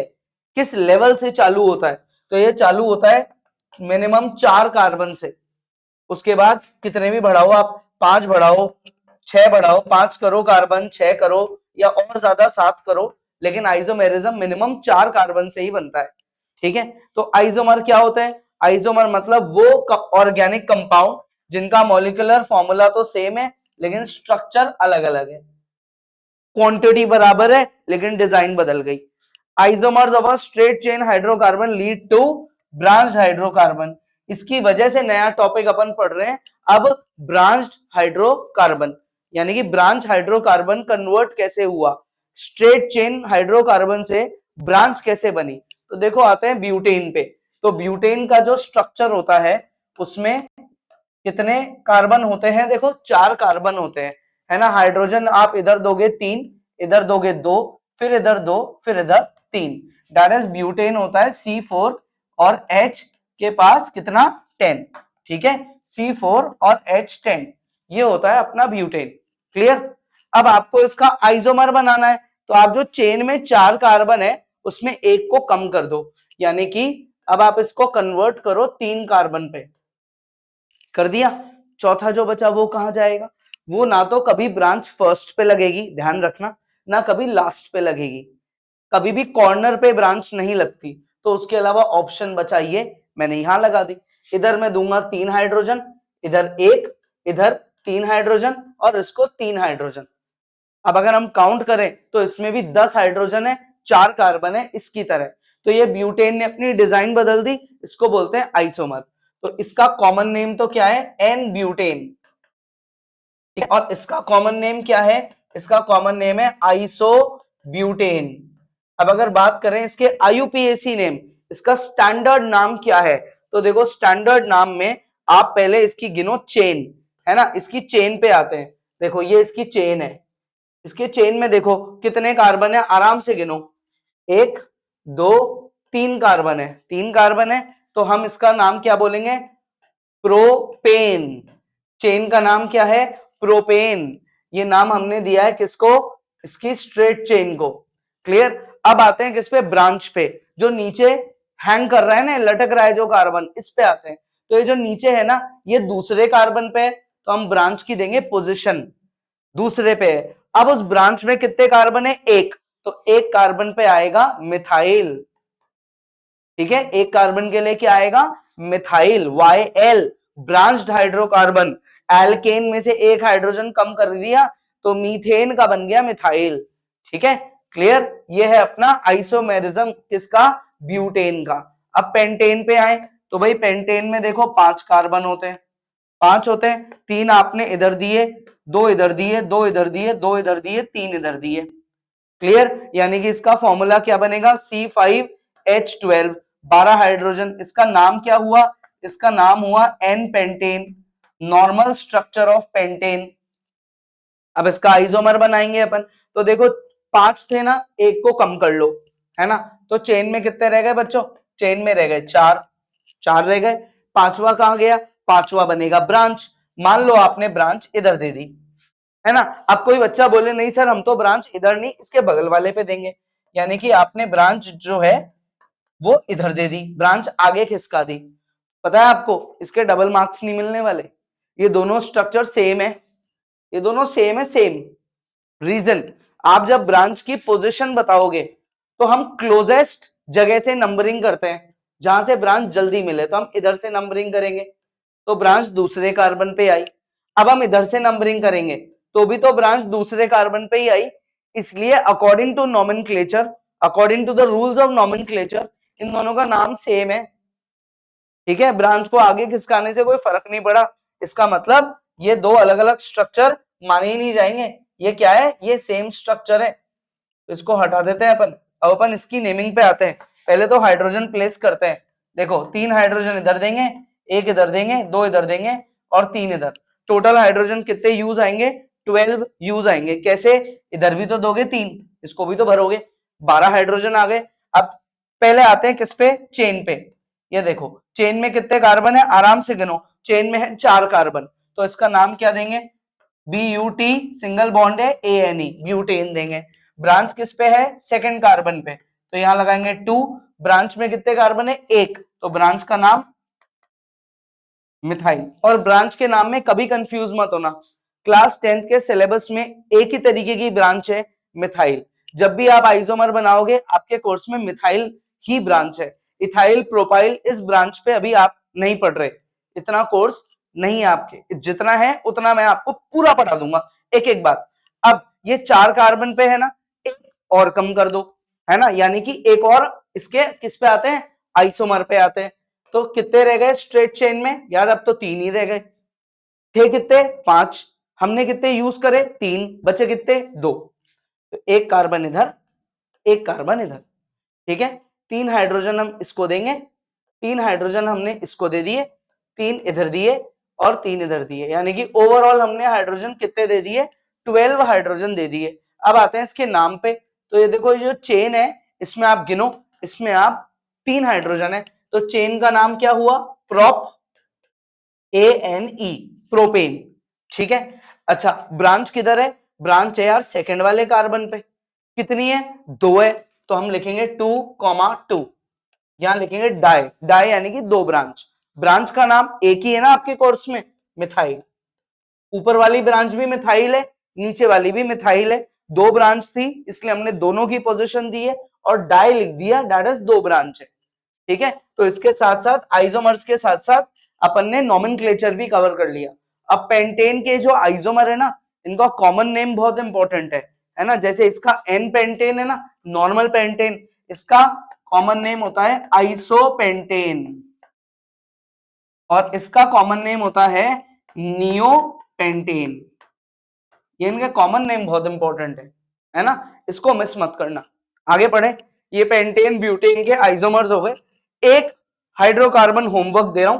किस लेवल से चालू होता है। तो ये चालू होता है मिनिमम 4 कार्बन से, उसके बाद कितने भी बढ़ाओ आप, 5 बढ़ाओ, 6 बढ़ाओ, 5 करो कार्बन, 6 करो या और ज्यादा 7 करो, लेकिन आइसोमेरिज्म मिनिमम 4 कार्बन से ही बनता है। ठीक है, तो आइसोमर क्या होता है, आइसोमर मतलब वो ऑर्गेनिक कंपाउंड जिनका मॉलिक्यूलर फॉर्मूला तो सेम है लेकिन स्ट्रक्चर अलग अलग है, क्वांटिटी बराबर है लेकिन डिजाइन बदल गई। Isomers of a straight chain hydrocarbon lead to branched hydrocarbon. इसकी वजह से नया टॉपिक अपन पढ़ रहे हैं अब, ब्रांच्ड हाइड्रोकार्बन, यानी कि ब्रांच हाइड्रोकार्बन कन्वर्ट कैसे हुआ, स्ट्रेट चेन हाइड्रोकार्बन से ब्रांच कैसे बनी। तो देखो आते हैं ब्यूटेन पे। तो ब्यूटेन का जो स्ट्रक्चर होता है उसमें कितने कार्बन होते हैं, देखो 4 कार्बन होते हैं, है ना। हाइड्रोजन आप इधर दोगे 3, इधर दोगे 2, फिर इधर 2, फिर इधर 3, दैट इज ब्यूटेन होता है C4 और H के पास कितना 10। ठीक है, C4 और H10, ये होता है अपना ब्यूटेन। क्लियर। अब आपको इसका आइसोमर बनाना है तो आप जो चेन में 4 कार्बन है उसमें एक को कम कर दो, यानी कि अब आप इसको कन्वर्ट करो 3 कार्बन पे, कर दिया। चौथा जो बचा वो कहां जाएगा, वो ना तो कभी ब्रांच फर्स्ट पे लगेगी, ध्यान रखना, ना कभी लास्ट पे लगेगी, कभी भी कॉर्नर पे ब्रांच नहीं लगती। तो उसके अलावा ऑप्शन बचा ये, मैंने यहां लगा दी। इधर मैं दूंगा 3 हाइड्रोजन, इधर 1, इधर 3 हाइड्रोजन और इसको 3 हाइड्रोजन। अब अगर हम काउंट करें तो इसमें भी 10 हाइड्रोजन है, 4 कार्बन है इसकी तरह। तो ये ब्यूटेन ने अपनी डिजाइन बदल दी, इसको बोलते हैं आइसोमर। तो इसका कॉमन नेम तो क्या है, एन ब्यूटेन, और इसका कॉमन नेम क्या है, इसका कॉमन नेम है आइसो ब्यूटेन। अब अगर बात करें इसके आईयूपीएसी नेम, इसका स्टैंडर्ड नाम क्या है, तो देखो स्टैंडर्ड नाम में आप पहले इसकी गिनो चेन, है ना, इसकी चेन पे आते हैं। देखो ये इसकी चेन है, इसके चेन में देखो कितने कार्बन है, आराम से गिनो, 1 2 3 कार्बन है, 3 कार्बन है, तो हम इसका नाम क्या बोलेंगे, प्रोपेन। चेन का नाम क्या है, प्रोपेन। ये नाम हमने दिया है किसको, इसकी स्ट्रेट चेन को। क्लियर। अब आते हैं किस पे, ब्रांच पे, जो नीचे हैंग कर रहा है ना, लटक रहा है जो कार्बन, इस पे आते हैं। तो ये जो नीचे है ना, ये दूसरे कार्बन पे है, तो हम ब्रांच की देंगे पोजीशन, दूसरे पे है। अब उस ब्रांच में कितने कार्बन है, एक, तो एक कार्बन पे आएगा मिथाइल। ठीक है, एक कार्बन के लिए क्या आएगा, methyl, YL, branched hydrocarbon. Alkane में से एक हाइड्रोजन कम कर दिया तो मीथेन का बन गया मिथाइल। ठीक है, क्लियर। ये है अपना आइसोमेरिज्म किसका, ब्यूटेन का। अब पेंटेन पे आए तो भाई पेंटेन में देखो 5 कार्बन होते हैं, 5 होते हैं, 3 आपने इधर दिए, 2 इधर दिए, 2 इधर दिए, 2 इधर दिए, 3 इधर दिए। क्लियर, यानी कि इसका फॉर्मूला क्या बनेगा, C5H12, 12 हाइड्रोजन। इसका नाम क्या हुआ, इसका नाम हुआ n pentane, normal structure of pentane. अब इसका आइसोमर बनाएंगे अपन, तो देखो 5 थे ना, एक को कम कर लो, है ना, तो चेन में कितने रह गए बच्चों, चेन में रह गए 4, 4 रह गए, पांचवा कहां गया, पांचवा बनेगा ब्रांच। मान लो आपने ब्रांच इधर दे दी, है ना। अब कोई बच्चा बोले नहीं सर हम तो ब्रांच इधर नहीं इसके बगल वाले पे देंगे, यानी कि आपने ब्रांच जो है वो इधर दे दी, ब्रांच आगे खिसका दी। पता है आपको इसके डबल मार्क्स नहीं मिलने वाले, ये दोनों स्ट्रक्चर सेम है, ये दोनों सेम है, सेम। रीजन, आप जब ब्रांच की पोजीशन बताओगे तो हम क्लोजेस्ट जगह से नंबरिंग करते हैं, जहां से ब्रांच जल्दी मिले तो हम इधर से नंबरिंग करेंगे, तो ब्रांच दूसरे कार्बन पे आई। अब हम इधर से नंबरिंग करेंगे तो भी तो ब्रांच दूसरे कार्बन पे ही आई। इसलिए according to nomenclature, according to the rules of nomenclature, इन दोनों का नाम सेम है। ठीक है, ब्रांच को आगे खिसकाने से कोई फर्क नहीं पड़ा, इसका मतलब ये दो अलग अलग स्ट्रक्चर माने ही नहीं जाएंगे। ये क्या है, ये सेम स्ट्रक्चर है, तो इसको हटा देते हैं अपन। अब अपन इसकी नेमिंग पे आते हैं, पहले तो हाइड्रोजन प्लेस करते हैं। देखो 3 हाइड्रोजन इधर देंगे, एक इधर देंगे, 2 इधर देंगे और 3 इधर। टोटल हाइड्रोजन कितने यूज आएंगे, 12 यूज आएंगे। कैसे, इधर भी तो दोगे 3, इसको भी तो भरोगे, 12 हाइड्रोजन आ गए। अब पहले आते हैं किस पे, चेन पे। ये देखो चेन में कितने कार्बन है, आराम से गिनो, चेन में है 4 कार्बन, तो इसका नाम क्या देंगे, BUT, सिंगल बॉन्ड है ANE, ब्यूटेन देंगे। ब्रांच किस पे है, सेकंड कार्बन पे, तो यहां लगाएंगे 2। ब्रांच में कितने कार्बन है, एक, तो ब्रांच का नाम मिथाइल। और ब्रांच के नाम में कभी कंफ्यूज मत होना, क्लास 10th के सिलेबस में एक ही तरीके की ब्रांच है, मिथाइल। जब भी आप आइसोमर बनाओगे आपके कोर्स में मिथाइल ही ब्रांच है, इथाइल प्रोपाइल इस ब्रांच पे अभी आप नहीं पढ़ रहे, इतना कोर्स नहीं है आपके, जितना है उतना मैं आपको पूरा पढ़ा दूंगा एक एक बात। अब ये 4 कार्बन पे है ना, एक और कम कर दो, है ना, यानी कि एक और इसके किस पे आते हैं, आइसोमर पे आते हैं। तो कितने रह गए स्ट्रेट चेन में यार, अब तो 3 ही रह गए, थे कितने 5, हमने कितने यूज करे 3, बचे कितने 2, तो एक कार्बन इधर, एक कार्बन इधर। ठीक है, 3 हाइड्रोजन हम इसको देंगे, 3 हाइड्रोजन हमने इसको दे दिए, 3 इधर दिए और 3 इधर दिए, यानी कि ओवरऑल हमने हाइड्रोजन कितने दे दिए, 12 हाइड्रोजन दे दिए। अब आते हैं इसके नाम पे, तो ये देखो ये जो चेन है इसमें आप गिनो, इसमें आप 3 हाइड्रोजन है, तो चेन का नाम क्या हुआ, प्रोप, ANE, प्रोपेन। ठीक है, अच्छा ब्रांच किधर है, ब्रांच है यार सेकंड वाले कार्बन पे, कितनी है, 2 है, तो हम लिखेंगे 2,2, यहां लिखेंगे डाई, डाई यानी कि 2 ब्रांच। ब्रांच का नाम एक ही है ना आपके कोर्स में, मिथाइल। ऊपर वाली ब्रांच भी मिथाइल है, नीचे वाली भी मिथाइल है, 2 ब्रांच थी इसलिए हमने दोनों की पोजीशन दी है और डाई लिख दिया, दैट इज 2 ब्रांच है। ठीक है, तो इसके साथ साथ आइसोमर्स के साथ साथ अपन ने नॉमेनक्लेचर भी कवर कर लिया। अब पेंटेन के जो आइसोमर है ना, इनका कॉमन नेम बहुत इंपॉर्टेंट है ना, जैसे इसका एन पेंटेन है ना, नॉर्मल पेंटेन, इसका कॉमन नेम होता है आइसोपेंटेन और इसका कॉमन नेम होता है नियोपेंटेन। ये इनके कॉमन नेम बहुत इंपॉर्टेंट है ना, इसको मिस मत करना। आगे पढ़े, ये पेंटेन ब्यूटेन के आइसोमर्स हो गए। एक हाइड्रोकार्बन होमवर्क दे रहा हूं,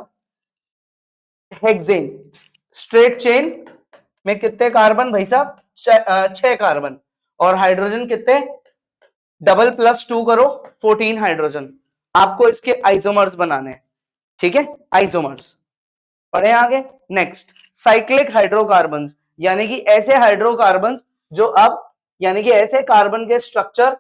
हेक्सेन, स्ट्रेट चेन में कितने कार्बन भाई साहब, 6 कार्बन, और हाइड्रोजन कितने, डबल प्लस 2 करो 14 हाइड्रोजन। आपको इसके आइसोमर्स बनाने हैं, ठीक है, आइसोमर्स पढ़े आगे। नेक्स्ट साइक्लिक हाइड्रोकार्बन्स, यानी कि ऐसे हाइड्रोकार्बन्स जो अब यानी कि ऐसे कार्बन के स्ट्रक्चर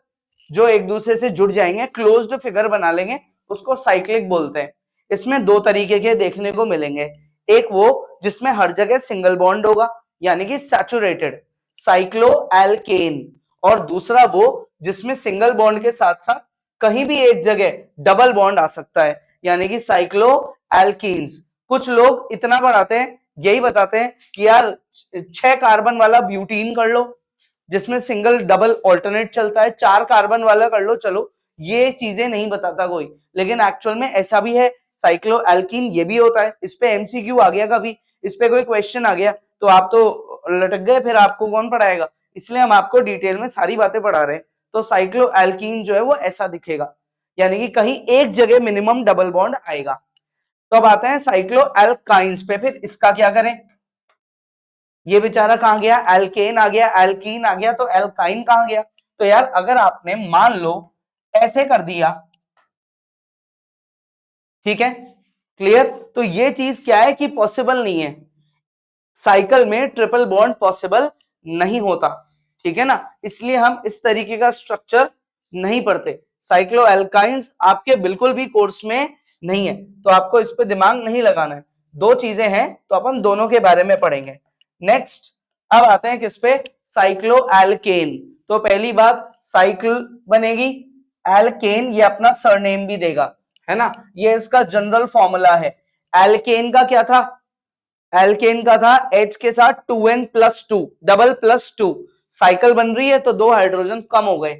जो एक दूसरे से जुड़ जाएंगे, क्लोज्ड फिगर बना लेंगे, उसको साइक्लिक बोलते हैं। इसमें दो तरीके के देखने को मिलेंगे, एक वो जिसमें हर जगह सिंगल बॉन्ड होगा यानी कि सैचुरेटेड साइक्लोएल्केन, और दूसरा वो जिसमें सिंगल बॉन्ड के साथ साथ कहीं भी एक जगह डबल बॉन्ड आ सकता है यानी कि साइक्लोएल्कीन्स। कुछ लोग इतना बढ़ाते हैं, यही बताते हैं कि यार 6 कार्बन वाला ब्यूटीन कर लो जिसमें सिंगल डबल ऑल्टरनेट चलता है, 4 कार्बन वाला कर लो। चलो ये चीजें नहीं बताता कोई, लेकिन एक्चुअल में ऐसा भी है, साइक्लोएल्कीन ये भी होता है। इस पे एमसीक्यू आ गया, कभी इस पे कोई क्वेश्चन आ गया तो आप तो लटक गए, फिर आपको कौन पढ़ाएगा, इसलिए हम आपको डिटेल में सारी बातें पढ़ा रहे हैं। तो साइक्लोएल्कीन जो है वो ऐसा दिखेगा, यानी कि कहीं एक जगह मिनिमम डबल बॉन्ड आएगा। तो अब आते हैं साइक्लोएल्काइंस पे, फिर इसका क्या करें, ये बेचारा कहां गया, एल्केन आ गया, एल्कीन आ गया, तो एल्काइन कहां गया। तो यार अगर आपने मान लो ऐसे कर दिया, ठीक है, क्लियर, तो ये चीज क्या है कि पॉसिबल नहीं है, साइकिल में ट्रिपल बॉन्ड पॉसिबल नहीं होता, ठीक है ना, इसलिए हम इस तरीके का स्ट्रक्चर नहीं पढ़ते। साइक्लोएल्काइंस आपके बिल्कुल भी कोर्स में नहीं है, तो आपको इस पे दिमाग नहीं लगाना है। दो चीजें हैं तो अपन दोनों के बारे में पढ़ेंगे। नेक्स्ट अब आते हैं किस पे, साइक्लोएल्केन। तो पहली बात साइकिल बनेगी, एल्केन ये अपना सरनेम भी देगा, है ना, ये इसका जनरल फॉर्मूला है। एल्केन का क्या था, एल्केन का था H के साथ 2n+2 डबल +2, साइकिल बन रही है तो 2 हाइड्रोजन कम हो गए,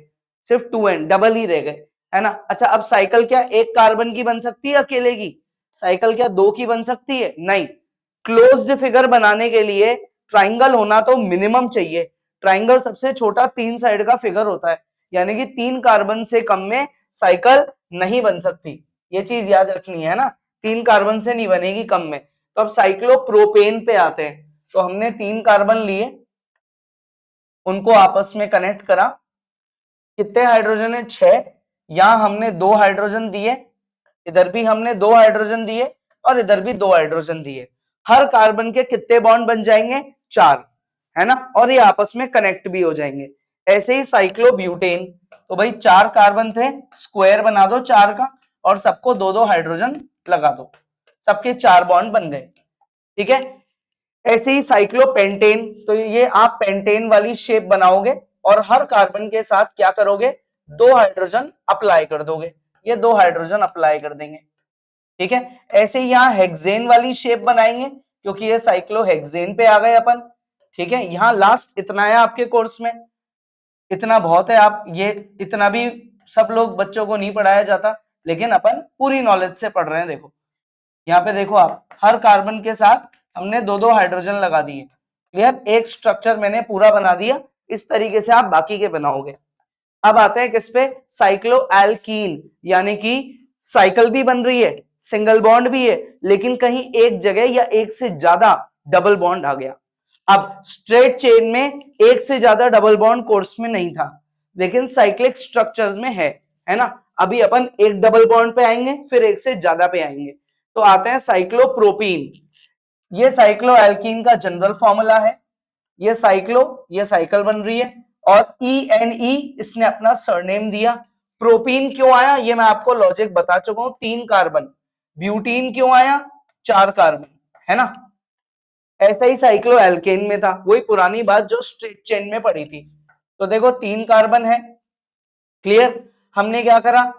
सिर्फ 2n डबल ही रह गए, है ना। अच्छा अब साइकिल क्या एक कार्बन की बन सकती है अकेले की, साइकिल क्या दो की बन सकती है, नहीं। क्लोज्ड फिगर बनाने के लिए ट्राइंगल होना तो मिनिमम चाहिए, ट्राइंगल सबसे छोटा 3 साइड का फिगर होता है, यानी कि 3 कार्बन से कम में साइकिल नहीं बन सकती, ये चीज याद रखनी है ना, 3 कार्बन से नहीं बनेगी कम में। तो अब साइक्लोप्रोपेन पे आते हैं, तो हमने 3 कार्बन लिए, उनको आपस में कनेक्ट करा, कितने हाइड्रोजन है 6, यहां हमने 2 हाइड्रोजन दिए, इधर भी हमने 2 हाइड्रोजन दिए और इधर भी 2 हाइड्रोजन दिए, हर कार्बन के कितने बॉन्ड बन जाएंगे 4, है ना, और ये आपस में कनेक्ट भी हो जाएंगे। ऐसे ही साइक्लोब्यूटेन, तो भाई 4 कार्बन थे, स्क्वायर बना दो 4 का और सबको 2-2 हाइड्रोजन लगा दो, सबके 4 बॉन्ड बन गए, ठीक है। ऐसे ही साइक्लोपेंटेन, तो ये आप पेंटेन वाली शेप बनाओगे और हर कार्बन के साथ क्या करोगे, 2 हाइड्रोजन अप्लाई कर दोगे, ये 2 हाइड्रोजन अप्लाई कर देंगे, ठीक है। ऐसे ही यहाँ हेक्सेन वाली शेप बनाएंगे क्योंकि ये साइक्लोहेक्सेन पे आ गए अपन, ठीक है। यहाँ लास्ट इतना है आपके कोर्स में, इतना बहुत है, आप ये इतना भी सब लोग बच्चों को नहीं पढ़ाया जाता, लेकिन अपन पूरी नॉलेज से पढ़ रहे हैं। देखो यहाँ पे देखो आप, हर कार्बन के साथ हमने 2-2 हाइड्रोजन लगा दिए, क्लियर, एक स्ट्रक्चर मैंने पूरा बना दिया, इस तरीके से आप बाकी के बनाओगे। अब आते हैं किस पे, साइक्लोएल्कीन, यानी कि साइकिल भी बन रही है, सिंगल बॉन्ड भी है, लेकिन कहीं एक जगह या एक से ज्यादा डबल बॉन्ड आ गया। अब स्ट्रेट चेन में एक से ज्यादा डबल बॉन्ड कोर्स में नहीं था, लेकिन साइक्लिक स्ट्रक्चर्स में है ना। अभी अपन एक डबल बॉन्ड पे आएंगे, फिर एक से ज्यादा पे आएंगे। तो आते हैं साइक्लोप्रोपीन, ये साइक्लोएल्कीन का जनरल फॉर्मूला है, ये साइकिल बन रही है, और ENE इसने अपना सरनेम दिया। प्रोपीन क्यों आया ये मैं आपको लॉजिक बता चुका हूं, 3 कार्बन, ब्यूटीन क्यों आया 4 कार्बन, है ना। ऐसा ही साइक्लोएल्केन में था, वही पुरानी बात जो स्ट्रेट चेन में पड़ी थी। तो देखो 3 कार्बन है, क्लियर, हमने क्या करा,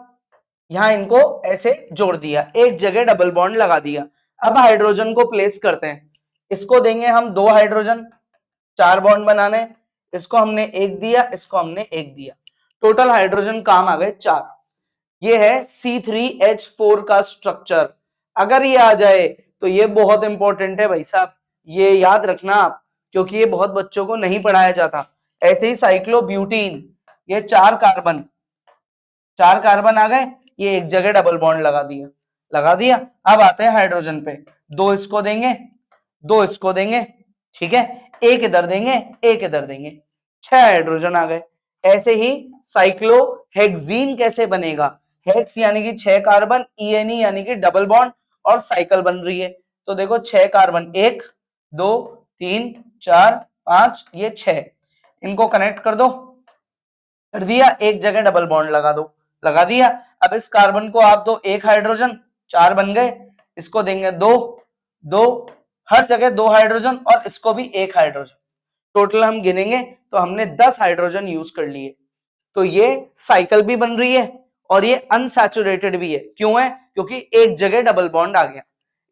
यहां इनको ऐसे जोड़ दिया, एक जगह डबल बॉन्ड लगा दिया। अब हाइड्रोजन को प्लेस करते हैं, इसको देंगे हम 2 हाइड्रोजन, 4 बॉन्ड बनाने, इसको हमने 1 दिया, इसको हमने 1 दिया, टोटल हाइड्रोजन काम आ गए 4। ये है C3H4 का स्ट्रक्चर। अगर ये आ जाए तो ये बहुत इंपॉर्टेंट है भाई साहब, ये याद रखना आप, क्योंकि ये बहुत बच्चों को नहीं पढ़ाया जाता। ऐसे ही साइक्लोब्यूटीन, ये 4 कार्बन आ गए, ये एक जगह डबल बॉन्ड लगा दिया। अब आते हैं हाइड्रोजन पे, 2 इसको देंगे, 2 इसको देंगे, ठीक है, एक इधर देंगे, एक इधर देंगे, 6 हाइड्रोजन आ गए। ऐसे ही साइक्लोहेक्सीन कैसे बनेगा, हेक्स यानी कि 6 कार्बन, ENE यानी कि डबल बॉन्ड, और साइकिल बन रही है। तो देखो 6 कार्बन, 1 2 3 4 5, ये 6, इनको कनेक्ट कर दो, कर दिया, एक जगह डबल बॉन्ड लगा दो, लगा दिया। अब इस कार्बन को आप दो एक हाइड्रोजन, 4 बन गए, इसको देंगे 2 2, हर जगह 2 हाइड्रोजन और इसको भी 1 हाइड्रोजन, टोटल हम गिनेंगे तो हमने 10 हाइड्रोजन यूज कर लिए। तो ये साइकिल भी बन रही है और ये अनसैचुरेटेड भी है। क्यों है? क्योंकि एक जगह डबल बॉन्ड आ गया।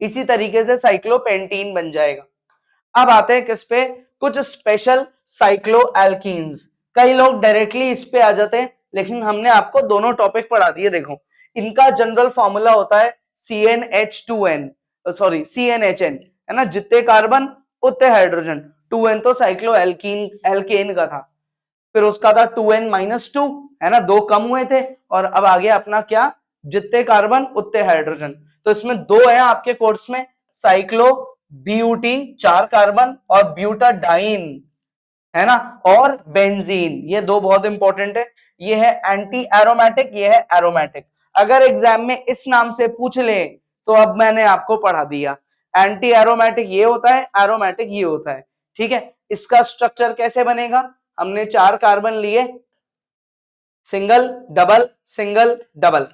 इसी तरीके से साइक्लोपेंटीन बन जाएगा। अब आते हैं किस पे? कुछ स्पेशल साइक्लोएल्कीन्स। कई लोग डायरेक्टली इस पे आ जाते हैं, लेकिन हमने आपको दोनों टॉपिक पढ़ा दिए। देखो, इनका जनरल फॉर्मूला होता है CnH2n, सॉरी CnHn, है ना, जितने कार्बन उतने हाइड्रोजन। 2n तो साइक्लोएल्कीन एल्केन का था, फिर उसका था 2n-2, है ना, 2 कम हुए थे, और अब आ गया अपना क्या? जितने कार्बन उतने हाइड्रोजन। तो इसमें 2 है आपके कोर्स में, साइक्लो ब्यूटी 4 कार्बन और ब्यूटाडाइन, है ना, और बेंजीन, ये 2 बहुत इंपॉर्टेंट है। ये है एंटी एरोमेटिक, ये है एरोमेटिक। अगर एग्जाम में इस नाम से पूछ ले तो अब मैंने आपको पढ़ा दिया। एंटी एरोमेटिक ये होता है, एरोमेटिक ये होता है। ठीक है, इसका स्ट्रक्चर कैसे बनेगा? हमने 4 कार्बन लिए, single double single double,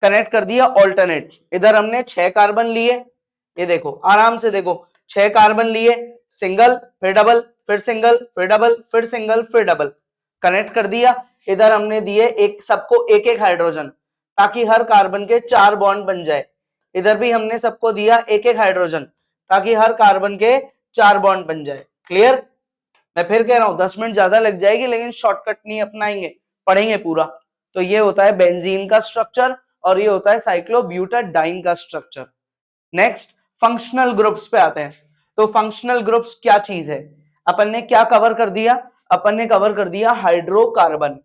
connect कर दिया ऑल्टरनेट। इधर हमने 6 कार्बन लिए, ये देखो आराम से देखो, 6 कार्बन लिए, सिंगल फिर डबल फिर सिंगल फिर डबल फिर सिंगल फिर डबल, कनेक्ट कर दिया। इधर हमने दिए एक सबको एक एक हाइड्रोजन, ताकि हर कार्बन के 4 बॉन्ड बन जाए। इधर भी हमने सबको दिया एक एक हाइड्रोजन, ताकि हर कार्बन के 4 बॉन्ड बन जाए। क्लियर? मैं फिर कह रहा हूं 10 मिनट ज्यादा लग जाएगी, लेकिन शॉर्टकट नहीं अपनाएंगे, पढ़ेंगे पूरा। तो ये होता है बेंजीन का स्ट्रक्चर और ये होता है साइक्लोब्यूटाडाइन का स्ट्रक्चर। नेक्स्ट फंक्शनल ग्रुप्स पे आते हैं। तो फंक्शनल ग्रुप्स क्या चीज है? अपन ने क्या कवर कर दिया? अपन ने कवर कर दिया हाइड्रोकार्बन।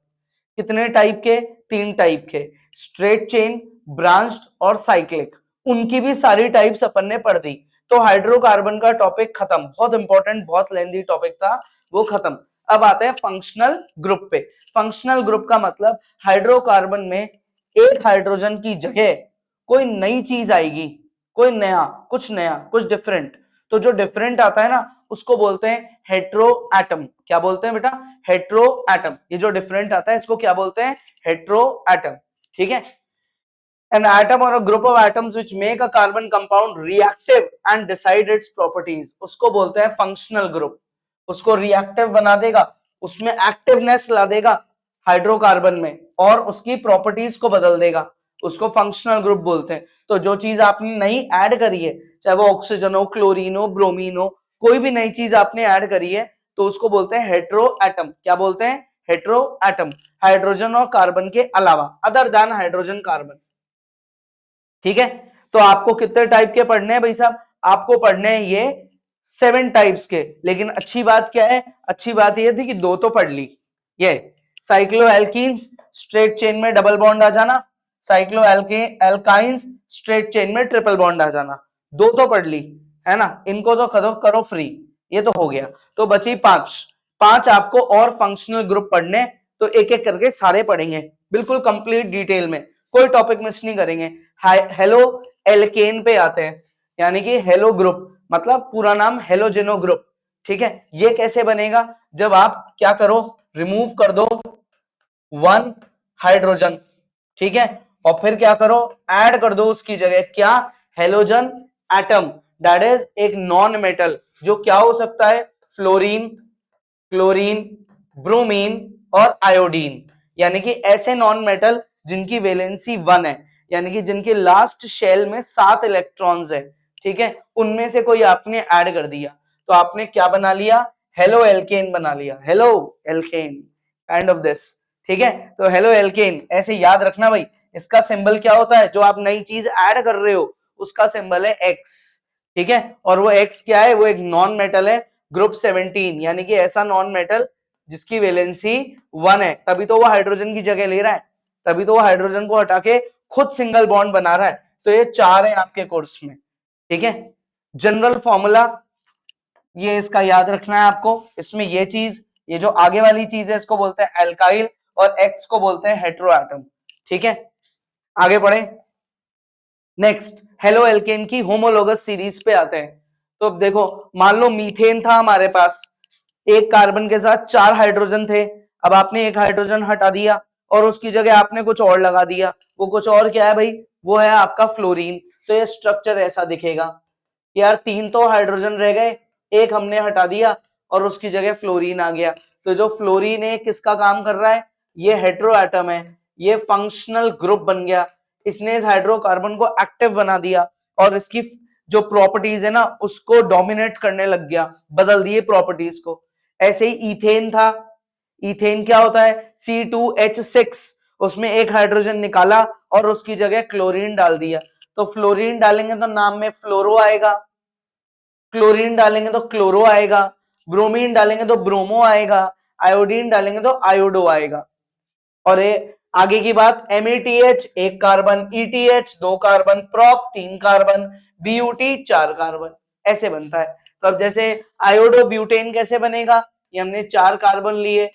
कितने टाइप के? 3 टाइप के, स्ट्रेट चेन, ब्रांच्ड और साइक्लिक। उनकी भी सारी टाइप्स अपन ने पढ़ दी। तो हाइड्रोकार्बन का टॉपिक खत्म, बहुत इंपॉर्टेंट बहुत लेंथी टॉपिक था, वो खत्म। अब आते हैं फंक्शनल ग्रुप पे। फंक्शनल ग्रुप का मतलब हाइड्रोकार्बन में एक हाइड्रोजन की जगह कोई नई चीज आएगी, कोई नया, कुछ डिफरेंट। तो जो डिफरेंट आता है ना, उसको बोलते हैं हेट्रो एटम। क्या बोलते हैं बेटा? Hetero atom. ये जो डिफरेंट आता है इसको क्या बोलते हैं? Hetero atom. ठीक है, an atom or a group of atoms which make a carbon compound reactive and decide its properties, उसको बोलते हैं फंक्शनल ग्रुप। उसको रिएक्टिव बना देगा, उसमें एक्टिवनेस ला देगा हाइड्रोकार्बन में, और उसकी प्रॉपर्टीज को बदल देगा, उसको फंक्शनल ग्रुप बोलते हैं। तो जो चीज आपने नई ऐड करी है, चाहे वो ऑक्सीजन हो, क्लोरीन हो, ब्रोमीन हो, कोई भी नई चीज आपने ऐड करी है, तो उसको बोलते हैं हेट्रो एटम। क्या बोलते हैं? Hetero atom. हाइड्रोजन और कार्बन के अलावा, अदर देन हाइड्रोजन कार्बन। ठीक है, तो आपको कितने टाइप के पढ़ने हैं भाई साहब? आपको पढ़ने हैं ये 7 टाइप्स के। लेकिन अच्छी बात क्या है? अच्छी बात ये थी कि 2 तो पढ़ ली। ये साइक्लोएल्कीन्स स्ट्रेट चेन में डबल बॉन्ड आ जाना, साइक्लोएल्काइंस स्ट्रेट चेन में ट्रिपल बॉन्ड आ जाना, 2 तो पढ़ ली, है ना। इनको तो करो फ्री, ये तो हो गया। तो बची 5 आपको और फंक्शनल ग्रुप पढ़ने, तो एक एक करके सारे पढ़ेंगे बिल्कुल कंप्लीट डिटेल में, कोई टॉपिक मिस नहीं करेंगे। हेलो एल्केन पे आते हैं, यानी कि हेलो ग्रुप मतलब पूरा नाम हेलोजेनो ग्रुप। ठीक है, ये कैसे बनेगा? जब आप क्या करो, रिमूव कर दो 1 हाइड्रोजन, ठीक है, और फिर क्या करो, ऐड कर दो उसकी जगह क्या? हेलोजन एटम, दैट इज एक नॉन मेटल, जो क्या हो सकता है? फ्लोरीन, क्लोरीन, ब्रोमीन और आयोडीन। यानी कि ऐसे नॉन मेटल जिनकी वैलेंसी 1 है, यानी कि जिनके लास्ट शेल में 7 इलेक्ट्रॉन्स है। ठीक है, उनमें से कोई आपने ऐड कर दिया, तो आपने क्या बना लिया? हेलो एल्केन बना लिया, halo alkane, kind of this. ठीक है, तो हेलो एल्केन ऐसे याद रखना भाई। इसका सिंबल क्या होता है? जो आप नई चीज ऐड कर रहे हो उसका सिंबल है एक्स। ठीक है, और वो एक्स क्या है? वो एक नॉन मेटल है, ग्रुप 17, यानी कि ऐसा नॉन मेटल जिसकी वैलेंसी 1 है, तभी तो वो हाइड्रोजन की जगह ले रहा है, तभी तो वो हाइड्रोजन को हटा के खुद सिंगल बॉन्ड बना रहा है। तो ये 4 है आपके कोर्स में। ठीक है, जनरल फॉर्मूला ये इसका याद रखना है आपको। इसमें ये चीज, ये जो आगे वाली चीज है इसको बोलते हैं एल्काइल और एक्स को बोलते हैं हेट्रोएटम। ठीक है, आगे बढ़े। नेक्स्ट हेलो एल्केन की होमोलोगस सीरीज पे आते हैं। तो अब देखो, मान लो मीथेन था हमारे पास, एक कार्बन के साथ 4 हाइड्रोजन थे, अब आपने एक हाइड्रोजन हटा दिया और उसकी जगह आपने कुछ और लगा दिया, वो कुछ और क्या है भाई, वो है आपका फ्लोरीन। तो ये स्ट्रक्चर ऐसा दिखेगा कि यार 3 तो हाइड्रोजन रह गए, एक हमने हटा दिया और उसकी जगह फ्लोरीन आ गया। तो जो फ्लोरीन है किसका काम कर रहा है, ये हेटेरो एटम है, ये फंक्शनल ग्रुप बन गया, इसने इस हाइड्रोकार्बन को एक्टिव बना दिया और इसकी जो प्रॉपर्टीज है ना उसको डोमिनेट करने लग गया, बदल दिए प्रॉपर्टीज को। ऐसे ही इथेन था, इथेन क्या होता है, C2H6, उसमें एक हाइड्रोजन निकाला और उसकी जगह क्लोरीन डाल दिया। तो फ्लोरीन डालेंगे तो नाम में फ्लोरो आएगा, क्लोरीन डालेंगे तो क्लोरो आएगा, ब्रोमीन डालेंगे तो ब्रोमो आएगा, आयोडीन डालेंगे तो आयोडो आएगा। और ये आगे की बात, METH एक कार्बन, ETH दो carbon, prop 3 carbon, BUT 4 carbon, ऐसे बनता है। तो अब जैसे आयोडो ब्यूटेन कैसे बनेगा, ये हमने 4 कार्बन लिए,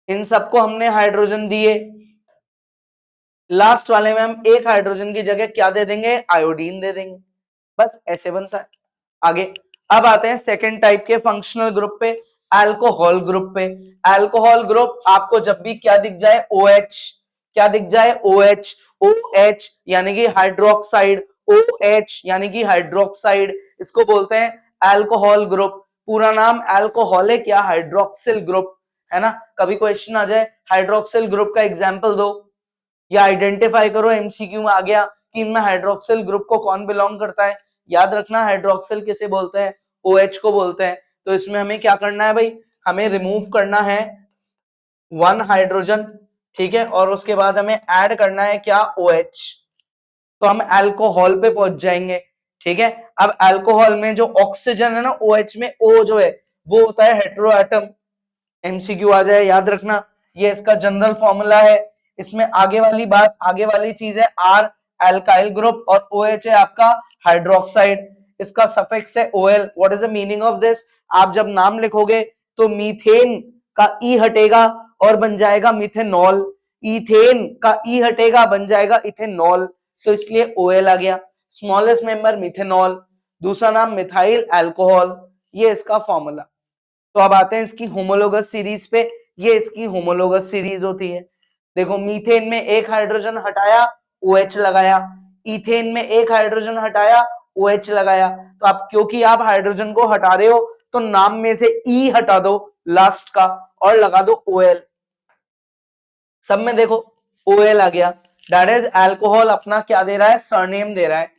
इन सबको हमने हाइड्रोजन दिए, लास्ट वाले में हम एक हाइड्रोजन की जगह क्या दे देंगे, आयोडीन दे देंगे, बस ऐसे बनता है। आगे अब आते हैं सेकेंड टाइप के फंक्शनल ग्रुप पे, अल्कोहल ग्रुप पे। अल्कोहल ग्रुप आपको जब भी क्या दिख जाए, OH, क्या दिख जाए, OH, OH यानी कि हाइड्रोक्साइड, OH यानी कि हाइड्रोक्साइड, इसको बोलते हैं अल्कोहल ग्रुप। पूरा नाम अल्कोहलिक या हाइड्रोक्सिल ग्रुप है ना। कभी क्वेश्चन आ जाए हाइड्रोक्सिल ग्रुप का एग्जाम्पल दो या आइडेंटिफाई करो, MCQ में आ गया कि इनमें हाइड्रोक्सिल ग्रुप को कौन बिलोंग करता है, याद रखना हाइड्रोक्सिल किसे बोलते हैं, OH को बोलते हैं। तो इसमें हमें क्या करना है भाई, हमें रिमूव करना है 1 हाइड्रोजन, ठीक है, और उसके बाद हमें ऐड करना है क्या, OH। तो हम अल्कोहल पे पहुंच जाएंगे, ठीक है। अब अल्कोहल में जो ऑक्सीजन है ना, OH में O जो है वो होता है हेटेरो एटम, MCQ आ जाए, याद रखना ये इसका जनरल फॉर्मूला है। इसमें आगे वाली बात, आगे वाली चीज है R अल्काइल ग्रुप और OH है आपका हाइड्रोक्साइड, इसका सफिक्स है OL। What is the meaning of this, आप जब नाम लिखोगे तो मीथेन का E हटेगा और बन जाएगा मिथेनॉल, इथेन का E हटेगा बन जाएगा इथेनॉल, तो इसलिए OL आ गया। स्मॉलेस्ट मेंबर मिथेनॉल, दूसरा नाम मिथाइल अल्कोहल, ये इसका फॉर्मूला। तो अब आते हैं इसकी होमोलोगस सीरीज पे, ये इसकी होमोलोगस सीरीज होती है। देखो मीथेन में एक हाइड्रोजन हटाया, OH लगाया, इथेन में एक हाइड्रोजन हटाया, OH लगाया। तो आप क्योंकि आप हाइड्रोजन को हटा रहे हो तो नाम में से E हटा दो लास्ट का और लगा दो OL, सब में देखो OL आ गया। दैट इज अल्कोहल अपना क्या दे रहा है, सरनेम दे रहा है,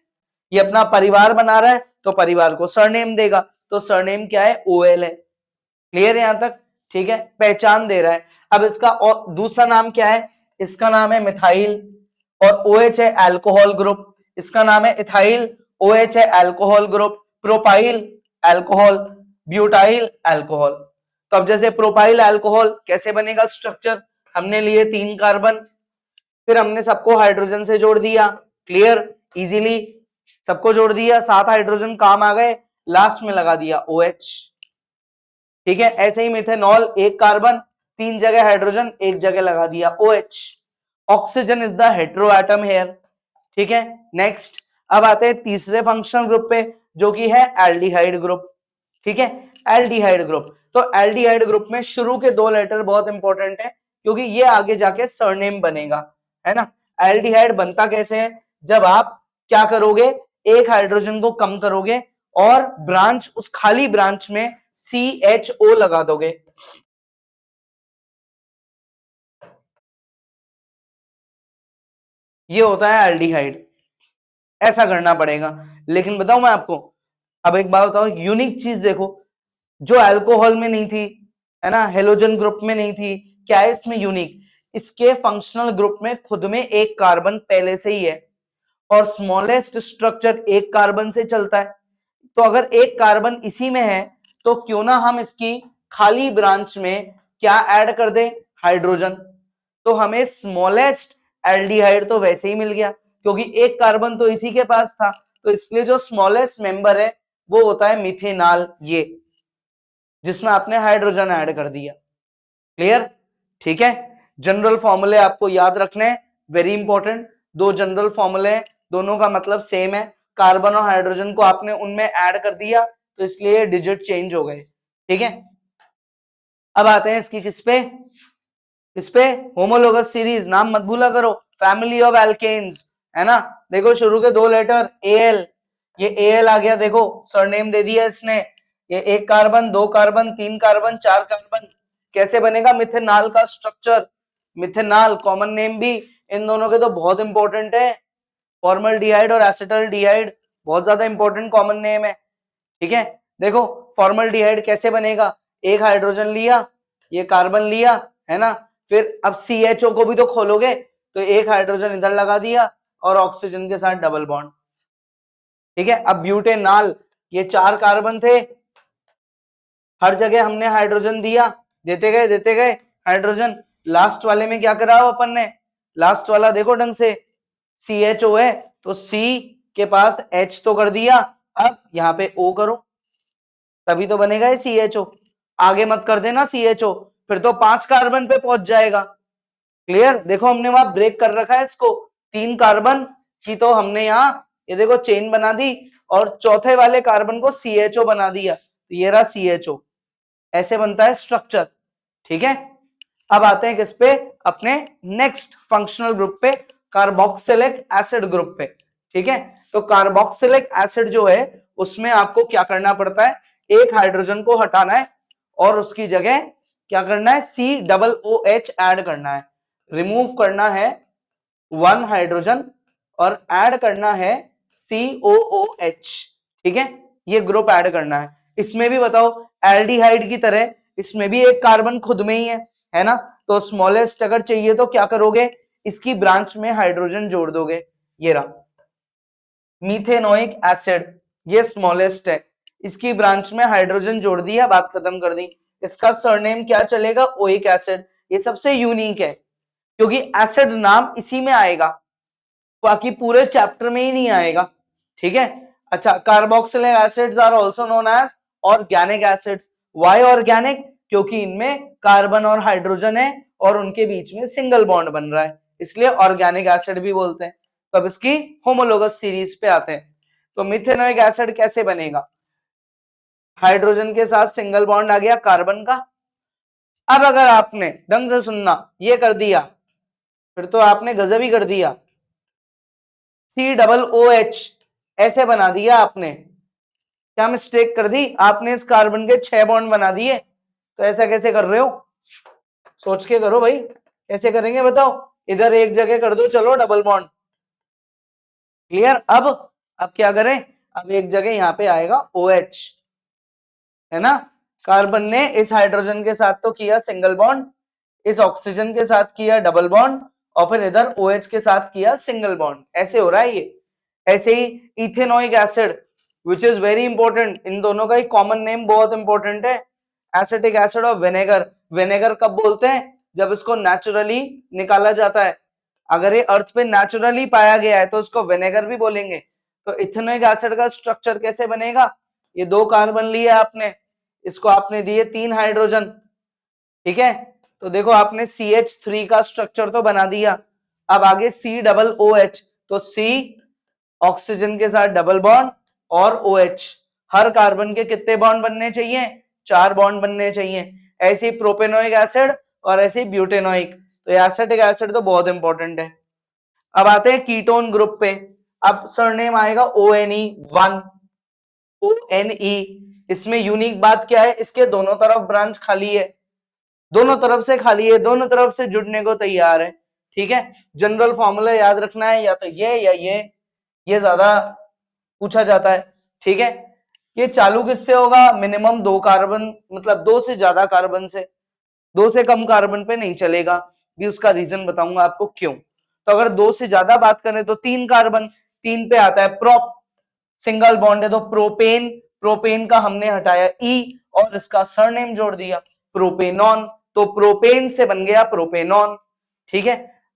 ये अपना परिवार बना रहा है तो परिवार को सरनेम देगा, तो सरनेम क्या है, OL है। क्लियर है यहां तक, ठीक है, पहचान दे रहा है। अब इसका और दूसरा नाम क्या है, इसका नाम है मिथाइल और OH है अल्कोहल ग्रुप, इसका नाम है इथाइल, OH है alcohol group, propyl alcohol, butyl alcohol. तो अब जैसे प्रोपाइल अल्कोहल कैसे बनेगा स्ट्रक्चर, हमने लिए 3 कार्बन, फिर हमने सबको हाइड्रोजन से जोड़ दिया, क्लियर, इजीली सबको जोड़ दिया, 7 हाइड्रोजन काम आ गए, लास्ट में लगा दिया OH, ठीक है। ऐसे ही मिथेनॉल एक कार्बन, 3 जगह हाइड्रोजन, एक जगह लगा दिया OH। Oxygen is the hetero atom here, ठीक है। नेक्स्ट अब आते हैं तीसरे फंक्शनल ग्रुप पे जो कि है एल्डिहाइड ग्रुप, ठीक है, एल्डिहाइड ग्रुप। तो एल्डिहाइड ग्रुप में शुरू के 2 लेटर बहुत इंपॉर्टेंट है क्योंकि ये आगे जाके सरनेम बनेगा, है ना। एल्डिहाइड बनता कैसे है, जब आप क्या करोगे, एक हाइड्रोजन को कम करोगे और ब्रांच, उस खाली ब्रांच में CHO लगा दोगे, ये होता है एल्डिहाइड, ऐसा करना पड़ेगा। लेकिन बताऊं मैं आपको, अब एक बात बताओ, यूनिक चीज देखो जो अल्कोहल में नहीं थी, है ना, हेलोजन ग्रुप में नहीं थी, क्या है इसमें यूनिक, इसके फंक्शनल ग्रुप में खुद में एक कार्बन पहले से ही है और स्मॉलेस्ट स्ट्रक्चर एक कार्बन से चलता है। तो अगर एक कार्बन इसी में है तो क्यों ना हम इसकी खाली ब्रांच में क्या ऐड कर दें, हाइड्रोजन। तो हमें स्मॉलेस्ट एल्डिहाइड तो वैसे ही मिल गया क्योंकि एक कार्बन तो इसी के पास था, तो इसके लिए जो स्मॉलेस्ट मेंबर है वो होता है मिथेनॉल, ये जिसमें आपने हाइड्रोजन ऐड कर दिया, क्लियर, ठीक है। जनरल फॉर्मूले आपको याद रखने हैं, वेरी इंपॉर्टेंट, 2 जनरल फॉर्मूले हैं, दोनों का मतलब सेम है, कार्बन और हाइड्रोजन को आपने उनमें ऐड कर दिया तो इसलिए डिजिट चेंज हो गए, ठीक है। अब आते हैं इसकी किस पे, होमोलोगस सीरीज, नाम मत भूला करो, फैमिली ऑफ एल्केन्स, है ना। देखो शुरू के दो लेटर एल, ये एल आ गया, देखो सरनेम दे दिया इसने, ये एक कार्बन, दो कार्बन, तीन कार्बन, चार कार्बन, कैसे बनेगा मिथेनॉल का स्ट्रक्चर। मिथेनॉल कॉमन नेम भी इन दोनों के तो बहुत इंपॉर्टेंट है, फॉर्मल्डिहाइड और एसिटल्डिहाइड, बहुत ज्यादा इंपॉर्टेंट कॉमन नेम है, ठीक है। देखो फॉर्मल्डिहाइड कैसे बनेगा, एक हाइड्रोजन लिया, ये कार्बन लिया, है ना, फिर अब CHO को भी तो खोलोगे, तो एक हाइड्रोजन इधर लगा दिया और ऑक्सीजन के साथ डबल बॉन्ड, ठीक है। अब ब्यूटेनॉल, ये चार कार्बन थे, हर जगह हमने हाइड्रोजन दिया, देते गए हाइड्रोजन, लास्ट वाले में क्या करा अपन ने, लास्ट वाला देखो ढंग से CHO है, तो C के पास H तो कर दिया, अब यहाँ पे O करो, तभी तो बनेगा ये CHO, आगे मत कर देना CHO, फिर तो 5 कार्बन पे पहुंच जाएगा। क्लियर, देखो हमने वहां ब्रेक कर रखा है इसको, 3 कार्बन की तो हमने यहाँ ये देखो चेन बना दी और चौथे वाले कार्बन को CHO बना दिया, तो ये रहा CHO, ऐसे बनता है स्ट्रक्चर, ठीक है। अब आते हैं किस पे, अपने नेक्स्ट फंक्शनल ग्रुप पे, कार्बोक्सिलिक एसिड ग्रुप पे, ठीक है। तो कार्बोक्सिलिक एसिड जो है उसमें आपको क्या करना पड़ता है, एक हाइड्रोजन को हटाना है और उसकी जगह क्या करना है, COOH ऐड करना है, रिमूव करना है 1 हाइड्रोजन और ऐड करना है COOH, ठीक है, ये ग्रुप ऐड करना है। इसमें भी बताओ एल्डिहाइड की तरह इसमें भी एक कार्बन खुद में ही है ना, तो स्मॉलेस्ट अगर चाहिए तो क्या करोगे, इसकी ब्रांच में हाइड्रोजन जोड़ दोगे, ये रहा मीथेनोइक एसिड, ये स्मॉलेस्ट है, इसकी ब्रांच में हाइड्रोजन जोड़ दिया, बात खत्म कर दी। इसका सरनेम क्या चलेगा, ओइक एसिड, ये सबसे यूनिक है क्योंकि एसिड नाम इसी में आएगा, बाकी पूरे चैप्टर में ही नहीं आएगा, ठीक है। अच्छा, carboxylic acids are also known as organic acids, why organic, क्योंकि इनमें कार्बन और हाइड्रोजन है और उनके बीच में सिंगल बॉन्ड बन रहा है, इसलिए ऑर्गेनिक एसिड भी बोलते हैं। तो अब इसकी होमोलोगस सीरीज पे आते हैं, तो मिथेनोइक एसिड कैसे बनेगा, हाइड्रोजन के साथ सिंगल बॉन्ड आ गया कार्बन का, अब अगर आपने ढंग से सुनना ये कर दिया फिर तो आपने गजब ही कर दिया, COOH ऐसे बना दिया आपने, क्या मिस्टेक कर दी आपने, इस कार्बन के 6 बॉन्ड बना दिए, तो ऐसा कैसे कर रहे हो, सोच के करो भाई, कैसे करेंगे बताओ, इधर एक जगह कर दो चलो डबल बॉन्ड, क्लियर। अब क्या करें, अब एक जगह यहाँ पे आएगा OH, है ना, कार्बन ने इस हाइड्रोजन के साथ तो किया सिंगल बॉन्ड, इस ऑक्सीजन के साथ किया डबल बॉन्ड और फिर इधर OH के साथ किया सिंगल बॉन्ड, ऐसे हो रहा है ये। ऐसे ही ethanoic acid which is very important, इन दोनों का ही कॉमन नेम बहुत इंपॉर्टेंट है, एसिटिक एसिड और विनेगर। विनेगर कब बोलते हैं, जब इसको नेचुरली निकाला जाता है, अगर ये अर्थ पे नेचुरली पाया गया है तो उसको विनेगर भी बोलेंगे। तो इथेनोइक एसिड का स्ट्रक्चर कैसे बनेगा, ये 2 कार्बन लिए आपने, इसको आपने दिए 3 हाइड्रोजन, ठीक है, तो देखो आपने CH3 का स्ट्रक्चर तो बना दिया, अब आगे COOH, तो C ऑक्सीजन के साथ डबल बॉन्ड और OH, हर कार्बन के कितने बॉन्ड बनने चाहिए, 4 बॉन्ड बनने चाहिए। ऐसे ही प्रोपेनोइक एसिड और ऐसे ही ब्यूटेनोइक, तो एसिटिक एसिड तो बहुत इंपॉर्टेंट है। अब आते हैं कीटोन ग्रुप पे, अब सरनेम आएगा ONE1, ONE, इसमें यूनिक बात क्या है, इसके दोनों तरफ ब्रांच खाली है, दोनों तरफ से खाली है, दोनों तरफ से जुड़ने को तैयार है, ठीक है। जनरल फॉर्मूला याद रखना है, या तो ये या ये ज्यादा पूछा जाता है, ठीक है। ये चालू किससे होगा, मिनिमम 2 कार्बन, मतलब 2 से ज्यादा कार्बन से, 2 से कम कार्बन पे नहीं चलेगा, भी उसका रीजन बताऊंगा आपको क्यों। तो अगर 2 से ज्यादा बात करें तो 3 कार्बन, 3 पे आता है प्रोप, सिंगल बॉन्ड है तो प्रोपेन, प्रोपेन का हमने हटाया ई और इसका सरनेम जोड़ दिया प्रोपेनॉन, तो प्रोपेन से बन गया प्रोपेनॉन, ठीक है।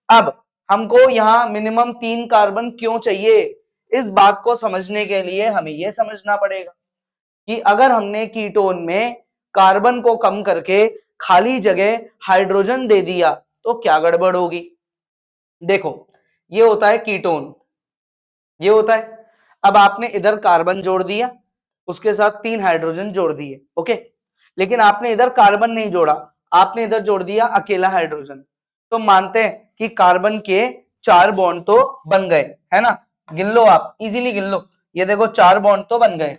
अब हमको यहां मिनिमम 3 कार्बन क्यों चाहिए, इस बात को समझने के लिए हमें यह समझना पड़ेगा कि अगर हमने कीटोन में कार्बन को कम करके खाली जगह हाइड्रोजन दे दिया तो क्या गड़बड़ होगी। देखो ये होता है कीटोन, ये होता है, अब आपने इधर कार्बन जोड़ दिया, उसके साथ 3 हाइड्रोजन जोड़ दिए, ओके। लेकिन आपने इधर कार्बन नहीं जोड़ा, आपने इधर जोड़ दिया अकेला हाइड्रोजन, तो मानते हैं कि कार्बन के 4 बॉन्ड तो बन गए, है ना। गिन लो, आप इजीली गिन लो, ये देखो 4 बॉन्ड तो बन गए,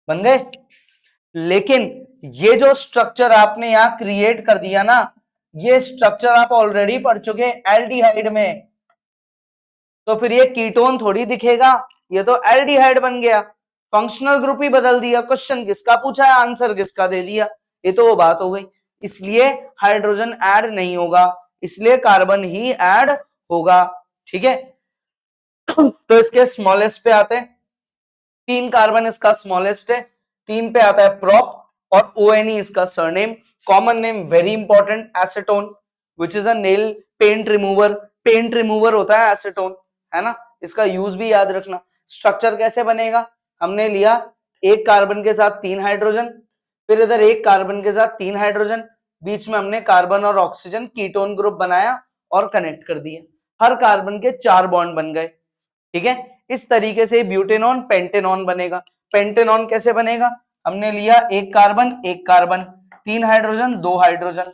बन गए। लेकिन ये जो स्ट्रक्चर आपने यहां क्रिएट कर दिया ना, ये स्ट्रक्चर आप ऑलरेडी पढ़ चुके एल्डिहाइड में, तो फिर ये कीटोन थोड़ी दिखेगा, ये तो एल्डिहाइड बन गया, फंक्शनल ग्रुप ही बदल दिया। क्वेश्चन किसका पूछा है, आंसर किसका दे दिया, ये तो वो बात हो गई। इसलिए हाइड्रोजन ऐड नहीं होगा, इसलिए कार्बन ही ऐड होगा, ठीक है। तो इसके स्मॉलेस्ट पे आते हैं, 3 कार्बन इसका स्मॉलेस्ट है, 3 पे आता है प्रोप, और ONE इसका surname. Common name very important, acetone, which is a nail paint remover, paint remover होता है एसीटोन, है ना, इसका यूज भी याद रखना। स्ट्रक्चर कैसे बनेगा, हमने लिया एक कार्बन के साथ 3 हाइड्रोजन, फिर इधर एक कार्बन के साथ 3 हाइड्रोजन, बीच में हमने कार्बन और ऑक्सीजन कीटोन ग्रुप बनाया और कनेक्ट कर दिया, हर कार्बन के 4 बॉन्ड बन गए, ठीक है। इस तरीके से ब्यूटेनॉन पेंटेनॉन बनेगा। पेंटेनॉन कैसे बनेगा, हमने लिया एक कार्बन 3 हाइड्रोजन 2 हाइड्रोजन,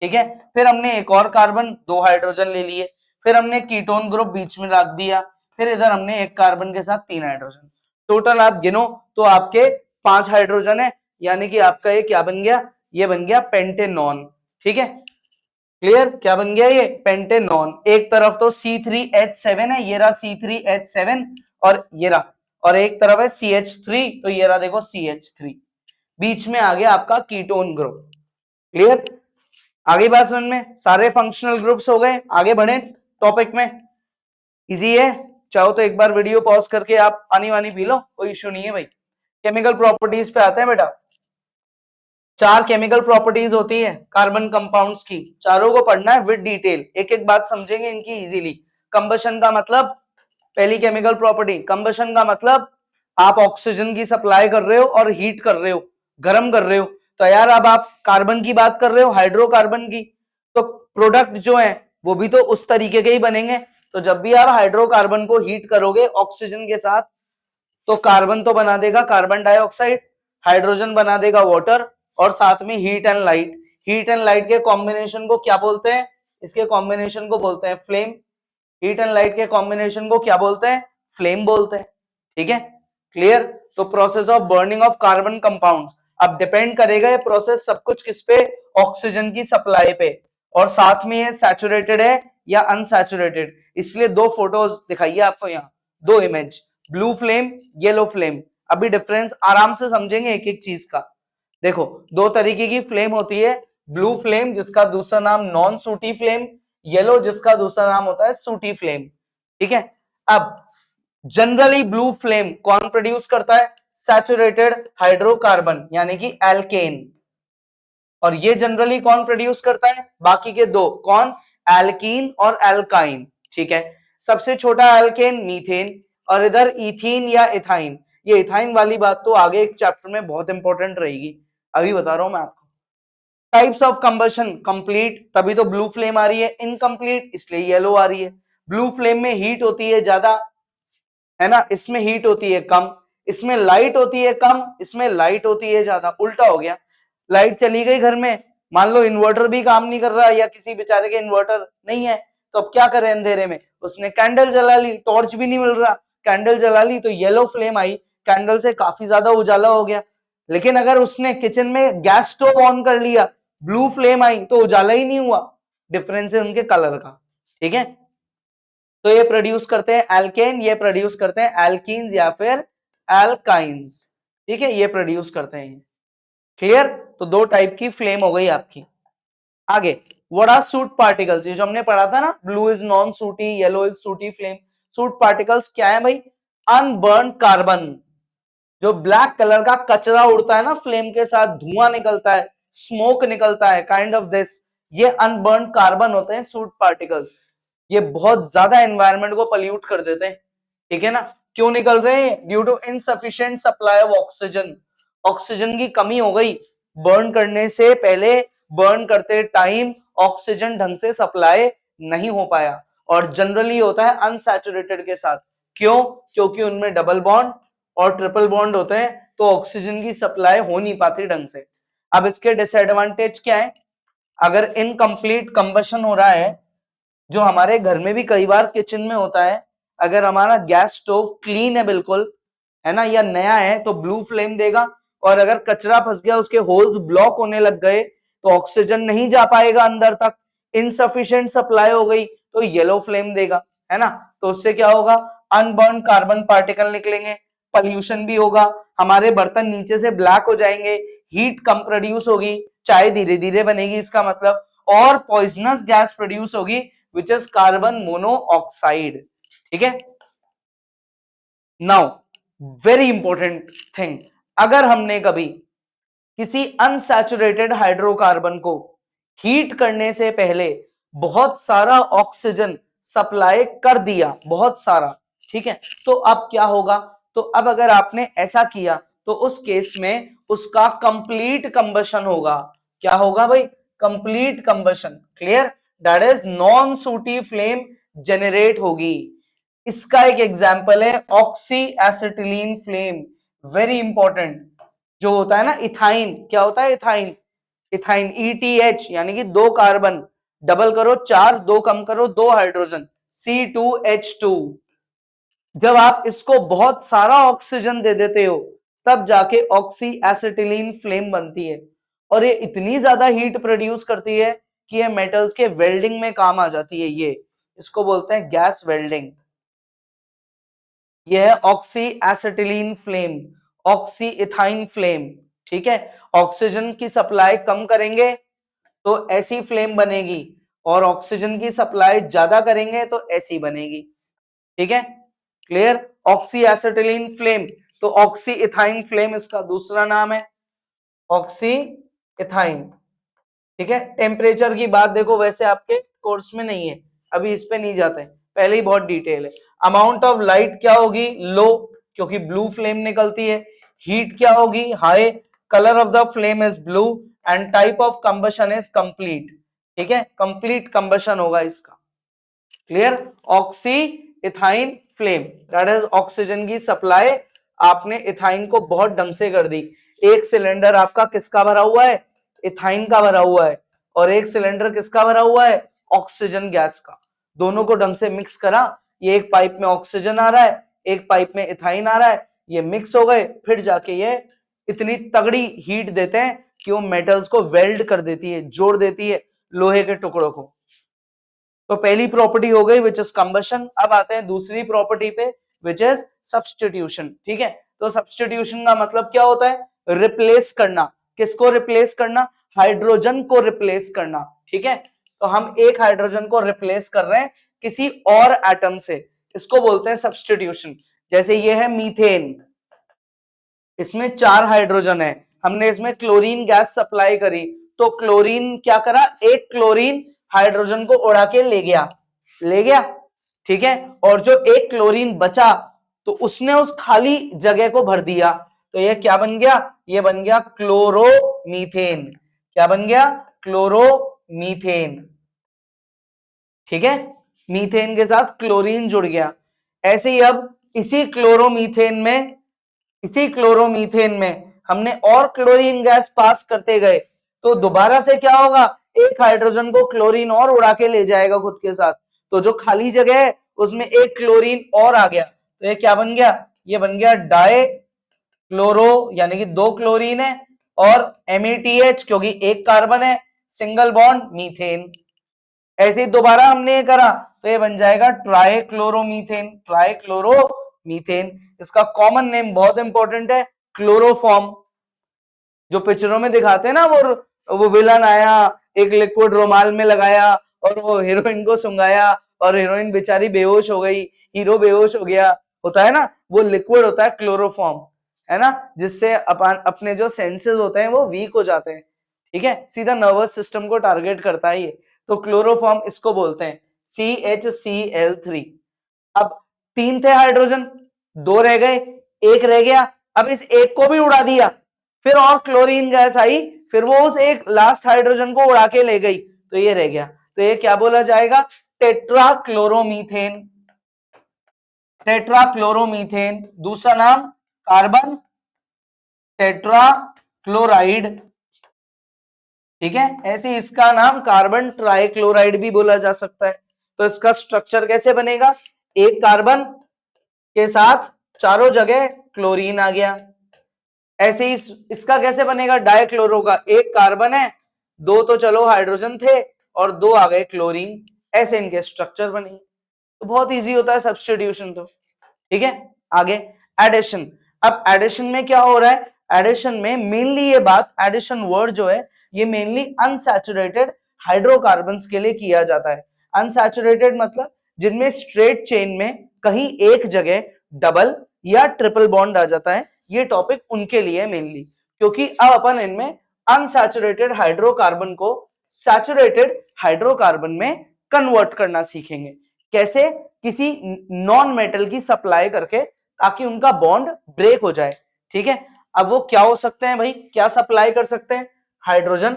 ठीक है, फिर हमने एक और कार्बन 2 हाइड्रोजन ले लिए, फिर हमने कीटोन ग्रुप बीच में रख दिया, फिर इधर हमने एक कार्बन के साथ 3 हाइड्रोजन, टोटल आप गिनो तो आपके 5 हाइड्रोजन है, यानी कि आपका ये क्या बन गया, ये बन गया पेंटेनॉन, ठीक है। क्लियर, क्या बन गया ये पेंटेनॉन। एक तरफ तो C3H7 है, ये रहा C3H7, और ये रहा, और एक तरफ है CH3, तो ये रहा देखो CH3, बीच में आ गया आपका कीटोन ग्रुप। क्लियर, आगे बात समझ में, सारे फंक्शनल ग्रुप्स हो गए, आगे बढ़े टॉपिक में। इजी है, चाहो तो एक बार वीडियो पॉज करके आप पानी वानी पी लो, कोई इश्यू नहीं है भाई। केमिकल प्रॉपर्टीज पे आते हैं बेटा। 4 केमिकल प्रॉपर्टीज होती है कार्बन कंपाउंड्स की, चारों को पढ़ना है विद डिटेल, एक एक बात समझेंगे इनकी इजीली। कंबशन का मतलब, पहली केमिकल प्रॉपर्टी कंबशन का मतलब, आप ऑक्सीजन की सप्लाई कर रहे हो और हीट कर रहे हो, गर्म कर रहे हो, तो यार अब आप कार्बन की बात कर रहे हो, हाइड्रोकार्बन की, तो प्रोडक्ट जो है वो भी तो उस तरीके के ही बनेंगे। तो जब भी आप हाइड्रोकार्बन को हीट करोगे ऑक्सीजन के साथ, तो कार्बन तो बना देगा कार्बन डाइऑक्साइड, हाइड्रोजन बना देगा वाटर, और साथ में heat and light. Heat and light के कॉम्बिनेशन को क्या बोलते हैं, इसके कॉम्बिनेशन को बोलते हैं फ्लेम। हीट एंड लाइट के कॉम्बिनेशन को क्या बोलते हैं, फ्लेम बोलते हैं, ठीक है। क्लियर, तो process of burning of carbon compounds, अब डिपेंड करेगा ये प्रोसेस सब कुछ किस पे, ऑक्सीजन की सप्लाई पे, और साथ में ये सैचुरेटेड है या अनसैचुरेटेड, इसलिए 2 फोटोज दिखाइए आपको यहाँ, 2 image, blue flame yellow flame. अभी डिफरेंस आराम से समझेंगे एक एक चीज का। देखो 2 तरीके की फ्लेम होती है, ब्लू फ्लेम जिसका दूसरा नाम नॉन सूटी फ्लेम, येलो जिसका दूसरा नाम होता है सूटी फ्लेम, ठीक है। अब जनरली ब्लू फ्लेम कौन प्रोड्यूस करता है, सैचुरेटेड हाइड्रोकार्बन यानी कि एल्केन, और ये जनरली कौन प्रोड्यूस करता है, बाकी के 2 कौन, एल्कीन और एल्काइन, ठीक है। सबसे छोटा एल्केन मीथेन, और इधर इथीन या इथाइन, ये इथाइन वाली बात तो आगे एक चैप्टर में बहुत इंपॉर्टेंट रहेगी, अभी बता रहा हूं मैं आपको। टाइप्स ऑफ कंबशन, कंप्लीट तभी तो ब्लू फ्लेम आ रही है, इनकम्प्लीट इसलिए येलो आ रही है। ब्लू फ्लेम में हीट होती है ज्यादा, है ना, इसमें हीट होती है कम, इसमें लाइट होती है कम, इसमें लाइट होती है ज्यादा, उल्टा हो गया। लाइट चली गई घर में, मान लो इन्वर्टर भी काम नहीं कर रहा है या किसी बेचारे के इन्वर्टर नहीं है, तो अब क्या करें अंधेरे में, उसने कैंडल जला ली, टॉर्च भी नहीं मिल रहा, कैंडल जला ली तो येलो फ्लेम आई, कैंडल से काफी ज्यादा उजाला हो गया। लेकिन अगर उसने किचन में गैस स्टोव ऑन कर लिया, ब्लू फ्लेम आई तो उजाला ही नहीं हुआ, डिफरेंस है उनके कलर का, ठीक है। तो ये प्रोड्यूस करते हैं एल्केन, ये प्रोड्यूस करते हैं एल्कीन्स या फिर एल्काइंस, ठीक है, ये प्रोड्यूस करते हैं। क्लियर, तो 2 टाइप की फ्लेम हो गई आपकी। आगे व्हाट आर सूट पार्टिकल्स, ये जो हमने पढ़ा था ना, ब्लू इज नॉन सूटी येलो इज सूटी फ्लेम, सूट पार्टिकल्स क्या है भाई, अनबर्न कार्बन, जो ब्लैक कलर का कचरा उड़ता है ना फ्लेम के साथ, धुआं निकलता है, स्मोक निकलता है, काइंड ऑफ दिस, ये अनबर्न कार्बन होते हैं सूट पार्टिकल्स। ये बहुत ज्यादा एनवायरनमेंट को पॉल्यूट कर देते हैं, ठीक है ना। क्यों निकल रहे हैं, due to insufficient supply of oxygen, oxygen की कमी हो गई, बर्न करने से पहले, बर्न करते टाइम ऑक्सीजन ढंग से सप्लाई नहीं हो पाया, और जनरली होता है अनसैचुरेटेड के साथ। क्यों, क्योंकि उनमें डबल बॉन्ड और ट्रिपल बॉन्ड होते हैं, तो ऑक्सीजन की सप्लाई हो नहीं पाती ढंग से। अब इसके डिसएडवांटेज क्या है? अगर इनकम्प्लीट कंबशन हो रहा है, जो हमारे घर में भी कई बार किचन में होता है, अगर हमारा गैस स्टोव क्लीन है बिल्कुल, है ना, या नया है, तो ब्लू फ्लेम देगा, और अगर कचरा फंस गया, उसके होल्स ब्लॉक होने लग गए, तो ऑक्सीजन नहीं जा पाएगा अंदर तक, इनसफिशिएंट सप्लाई हो गई, तो येलो फ्लेम देगा, है ना। तो उससे क्या होगा? अनबर्न कार्बन पार्टिकल निकलेंगे, पॉल्यूशन भी होगा, हमारे बर्तन नीचे से ब्लैक हो जाएंगे, हीट कम प्रोड्यूस होगी, चाय धीरे धीरे बनेगी इसका मतलब, और पॉइजनस गैस प्रोड्यूस होगी विच इज कार्बन मोनोऑक्साइड। ठीक है। नाउ वेरी इंपॉर्टेंट थिंग, अगर हमने कभी किसी अनसैचुरेटेड हाइड्रोकार्बन को हीट करने से पहले बहुत सारा ऑक्सीजन सप्लाई कर दिया, बहुत सारा, ठीक है, तो अब क्या होगा? तो अब अगर आपने ऐसा किया, तो उस केस में उसका कंप्लीट कंबशन होगा। क्या होगा भाई? Complete combustion. Clear? That is non सूटी फ्लेम जनरेट होगी। इसका एक एग्जांपल है oxy acetylene flame, very important. जो होता है ना इथाइन, क्या होता है इथाइन? इथाइन ETH, यानी कि 2 कार्बन, डबल करो 4, 2 कम करो 2 हाइड्रोजन, C2H2। जब आप इसको बहुत सारा ऑक्सीजन दे देते हो, तब जाके ऑक्सी एसिटिलीन फ्लेम बनती है, और ये इतनी ज्यादा हीट प्रोड्यूस करती है कि ये मेटल्स के वेल्डिंग में काम आ जाती है। ये इसको बोलते हैं गैस वेल्डिंग। यह है oxy acetylene flame, oxy ethyne flame. ठीक है। ऑक्सीजन की सप्लाई कम करेंगे तो ऐसी फ्लेम बनेगी, और ऑक्सीजन की सप्लाई ज्यादा करेंगे तो ऐसी बनेगी। ठीक है। क्लियर? ऑक्सी एसिटिलीन फ्लेम, तो ऑक्सी इथाइन फ्लेम इसका दूसरा नाम है, ऑक्सी इथाइन। ठीक है। टेम्परेचर की बात देखो, वैसे आपके कोर्स में नहीं है, अभी इस पे नहीं जाते, पहले ही बहुत डिटेल है। अमाउंट ऑफ लाइट क्या होगी? लो, क्योंकि ब्लू फ्लेम निकलती है। हीट क्या होगी? High. Colour of the flame is blue, and type of combustion is complete. ठीक है, कंप्लीट कंबशन होगा इसका। Clear? Oxy ethyne flame, that is oxygen की सप्लाई आपने इथाइन को बहुत ढंग से कर दी। एक सिलेंडर आपका किसका भरा हुआ है? इथाइन का भरा हुआ है, और एक सिलेंडर किसका भरा हुआ है? ऑक्सीजन गैस का। दोनों को ढंग से मिक्स करा, ये एक पाइप में ऑक्सीजन आ रहा है, एक पाइप में इथाइन आ रहा है, ये मिक्स हो गए, फिर जाके ये इतनी तगड़ी हीट देते हैं कि वो मेटल्स को वेल्ड कर देती है, जोड़ देती है लोहे के टुकड़ों को। तो पहली प्रॉपर्टी हो गई विच इज कंबशन। अब आते हैं दूसरी प्रॉपर्टी पे विच इज सब्स्टिट्यूशन। ठीक है। तो सब्स्टिट्यूशन का मतलब क्या होता है? रिप्लेस करना। किसको रिप्लेस करना? हाइड्रोजन को रिप्लेस करना। ठीक है। तो हम एक हाइड्रोजन को रिप्लेस कर रहे हैं किसी और एटम से, इसको बोलते हैं सब्स्टिट्यूशन। जैसे ये है मीथेन, इसमें 4 हाइड्रोजन है, हमने इसमें क्लोरीन गैस सप्लाई करी, तो क्लोरीन क्या करा? एक क्लोरीन हाइड्रोजन को उड़ा के ले गया, ले गया। ठीक है। और जो एक क्लोरीन बचा, तो उसने उस खाली जगह को भर दिया, तो ये क्या बन गया? ये बन गया क्लोरोमीथेन। क्या बन गया? क्लोरोमीथेन। ठीक है। मीथेन के साथ क्लोरीन जुड़ गया। ऐसे ही अब इसी क्लोरोमीथेन में, इसी क्लोरोमीथेन में हमने और क्लोरीन गैस पास करते गए, तो दोबारा से क्या होगा? एक हाइड्रोजन को क्लोरीन और उड़ा के ले जाएगा खुद के साथ, तो जो खाली जगह है उसमें एक क्लोरीन और आ गया, तो ये क्या बन गया? ये बन गया डाई क्लोरो, यानी कि 2 क्लोरीन है, और METH क्योंकि एक कार्बन है, सिंगल बॉन्ड मीथेन। ऐसे ही दोबारा हमने ये करा, तो ये बन जाएगा ट्राइक्लोरोमीथेन, ट्राइक्लोरोमीथेन। इसका कॉमन नेम बहुत इंपॉर्टेंट है, क्लोरोफॉर्म। जो पिक्चरों में दिखाते हैं ना, वो विलन आया, एक लिक्विड रुमाल में लगाया और वो हीरोइन को सुंघाया, और हीरोइन बेचारी बेहोश हो गई, हीरो बेहोश हो गया, होता है ना, वो लिक्विड होता है क्लोरोफॉर्म, है ना, जिससे अपन अपने जो सेंसेस होते हैं वो वीक हो जाते हैं। ठीक है। सीधा नर्वस सिस्टम को टारगेट करता है ये, तो क्लोरोफॉर्म इसको बोलते हैं, CHCl3। अब 3 थे हाइड्रोजन, 2 रह गए, एक रह गया, अब इस एक को भी उड़ा दिया, फिर और क्लोरीन गैस आई, फिर वो उस एक लास्ट हाइड्रोजन को उड़ा के ले गई, तो ये रह गया, तो ये क्या बोला जाएगा? टेट्राक्लोरोमीथेन। टेट्राक्लोरोमीथेन, दूसरा नाम कार्बन टेट्राक्लोराइड। ठीक है, ऐसे इसका नाम कार्बन ट्राइक्लोराइड भी बोला जा सकता है। तो इसका स्ट्रक्चर कैसे बनेगा, एक कार्बन के साथ चारों जगह क्लोरीन आ गया। ऐसे ही इसका कैसे बनेगा, डाइक्लोरो का एक कार्बन है, दो तो चलो हाइड्रोजन थे और दो आ गए क्लोरीन, ऐसे इनके स्ट्रक्चर बनेंगे। तो बहुत इजी होता है सब्स्टिट्यूशन तो। ठीक है, आगे एडिशन। अब एडिशन में क्या हो रहा है, एडिशन में मेनली ये बात, एडिशन वर्ड जो है ये मेनली अनसैचुरेटेड हाइड्रोकार्बन्स के लिए किया जाता है। अनसैचुरेटेड मतलब जिनमें स्ट्रेट चेन में कहीं एक जगह डबल या ट्रिपल बॉन्ड आ जाता है, ये टॉपिक उनके लिए मेनली, क्योंकि अब अपन इनमें अनसैचुरेटेड हाइड्रोकार्बन को सैचुरेटेड हाइड्रोकार्बन में कन्वर्ट करना सीखेंगे। कैसे, किसी नॉन मेटल की सप्लाई करके, ताकि उनका बॉन्ड ब्रेक हो जाए। ठीक है, अब वो क्या हो सकते हैं भाई, क्या सप्लाई कर सकते हैं, हाइड्रोजन,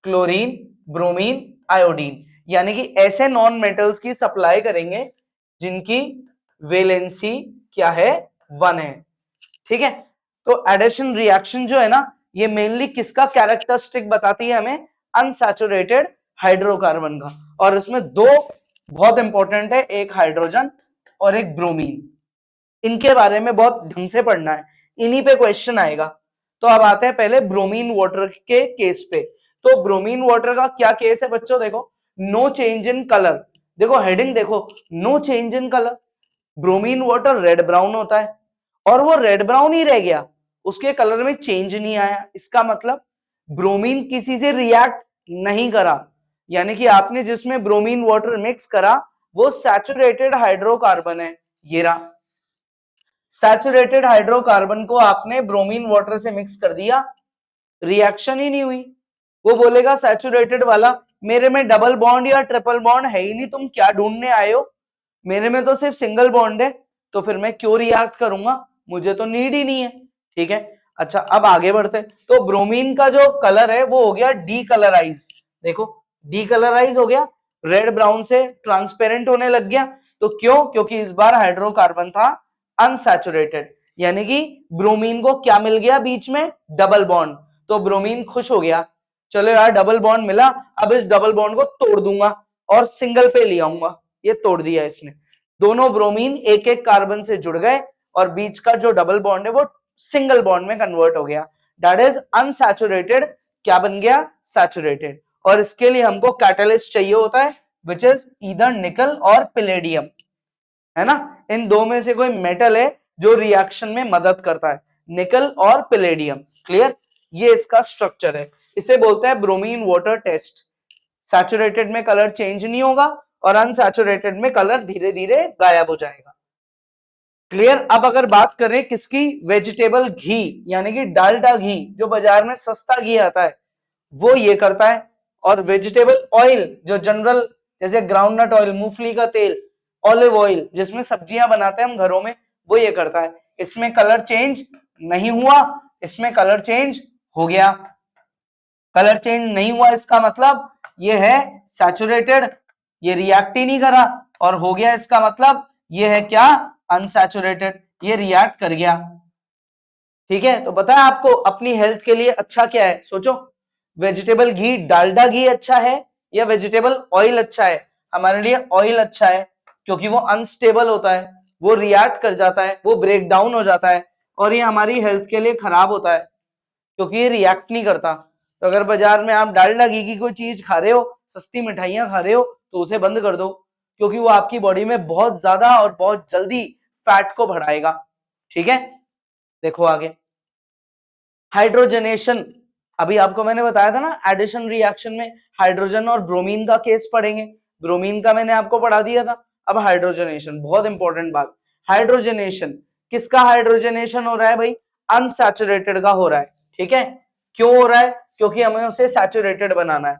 क्लोरीन, ब्रोमीन, आयोडीन, यानी कि ऐसे नॉन मेटल्स की सप्लाई करेंगे जिनकी वेलेंसी क्या है, 1 है। ठीक है, तो एडिशन रिएक्शन जो है ना, ये मेनली किसका कैरेक्टरिस्टिक बताती है हमें, अनसैचुरेटेड हाइड्रोकार्बन का। और इसमें दो बहुत इंपॉर्टेंट है, एक हाइड्रोजन और एक ब्रोमीन, इनके बारे में बहुत ढंग से पढ़ना है, इन्हीं पे क्वेश्चन आएगा। तो अब आते हैं पहले ब्रोमीन वाटर के केस पे। तो ब्रोमीन वाटर का क्या केस है बच्चों, देखो नो चेंज इन कलर, देखो हेडिंग देखो, no change in colour. Bromine water red brown होता है और वो रेड ब्राउन ही रह गया, उसके कलर में चेंज नहीं आया, इसका मतलब ब्रोमीन किसी से रिएक्ट नहीं करा, यानी कि आपने जिसमें ब्रोमीन वाटर मिक्स करा वो सैचुरेटेड हाइड्रोकार्बन है, ये रहा सैचुरेटेड हाइड्रोकार्बन को आपने ब्रोमीन वाटर से मिक्स कर दिया, रिएक्शन ही नहीं हुई। वो बोलेगा सैचुरेटेड वाला, मेरे में डबल बॉन्ड या ट्रिपल बॉन्ड है ही नहीं, तुम क्या ढूंढने आए हो, मेरे में तो सिर्फ सिंगल बॉन्ड है, तो फिर मैं क्यों रिएक्ट करूंगा, मुझे तो नीड ही नहीं है। ठीक है, अच्छा अब आगे बढ़ते, तो ब्रोमीन का जो कलर है वो हो गया डी कलराइज, देखो डी कलराइज हो गया, रेड ब्राउन से ट्रांसपेरेंट होने लग गया। तो क्यों, क्योंकि इस बार हाइड्रोकार्बन था अनसैचुरेटेड, यानी कि ब्रोमीन को क्या मिल गया बीच में, डबल बॉन्ड, तो ब्रोमीन खुश हो गया, चलो यार डबल बॉन्ड मिला, अब इस डबल बॉन्ड को तोड़ दूंगा और सिंगल पे ले आऊंगा, ये तोड़ दिया इसने, दोनों ब्रोमीन एक एक कार्बन से जुड़ गए और बीच का जो डबल बॉन्ड है वो सिंगल बॉन्ड में कन्वर्ट हो गया, दैट इज अनसैचुरेटेड क्या बन गया, सैचुरेटेड। और इसके लिए हमको कैटलिस्ट चाहिए होता है विच इज ईदर निकल और पिलेडियम, है ना, इन दो में से कोई मेटल है जो रिएक्शन में मदद करता है, निकल और पिलेडियम। क्लियर, ये इसका स्ट्रक्चर है, इसे बोलते हैं ब्रोमीन वाटर टेस्ट। सैचुरेटेड में कलर चेंज नहीं होगा और अनसैचुरेटेड में कलर धीरे धीरे गायब हो जाएगा। क्लियर, अब अगर बात करें किसकी, वेजिटेबल घी यानी कि डालडा घी, जो बाजार में सस्ता घी आता है वो ये करता है, और वेजिटेबल ऑयल जो जनरल, जैसे ग्राउंडनट ऑयल, मूंगफली का तेल, ऑलिव ऑयल जिसमें सब्जियां बनाते हैं हम घरों में, वो ये करता है। इसमें कलर चेंज नहीं हुआ, इसमें कलर चेंज हो गया। कलर चेंज नहीं हुआ इसका मतलब ये है सैचुरेटेड, ये रिएक्ट ही नहीं करा, और हो गया इसका मतलब ये है क्या, अनसैचुरेटेड, ये रिएक्ट कर गया। ठीक है, तो बताया आपको अपनी हेल्थ के लिए अच्छा क्या है, सोचो वेजिटेबल घी, डालडा घी अच्छा है या वेजिटेबल ऑयल अच्छा है, हमारे लिए ऑयल अच्छा है, क्योंकि वो अनस्टेबल होता है, वो रिएक्ट कर जाता है, वो ब्रेक डाउन हो जाता है, और ये हमारी हेल्थ के लिए खराब होता है क्योंकि ये रिएक्ट नहीं करता। तो अगर बाजार में आप डालडा घी की कोई चीज खा रहे हो, सस्ती मिठाइयां खा रहे हो, तो उसे बंद कर दो, क्योंकि वो आपकी बॉडी में बहुत ज्यादा और बहुत जल्दी फैट को बढ़ाएगा। ठीक है, देखो आगे हाइड्रोजनेशन, अभी आपको मैंने बताया था ना एडिशन रिएक्शन में हाइड्रोजन और ब्रोमीन का केस पढ़ेंगे, ब्रोमीन का मैंने आपको पढ़ा दिया था। अब हाइड्रोजनेशन, बहुत इंपॉर्टेंट बात, हाइड्रोजनेशन किसका हाइड्रोजनेशन हो रहा है भाई, अनसैचुरेटेड का हो रहा है। ठीक है, क्यों हो रहा है, क्योंकि हमें उसे सैचुरेटेड बनाना है।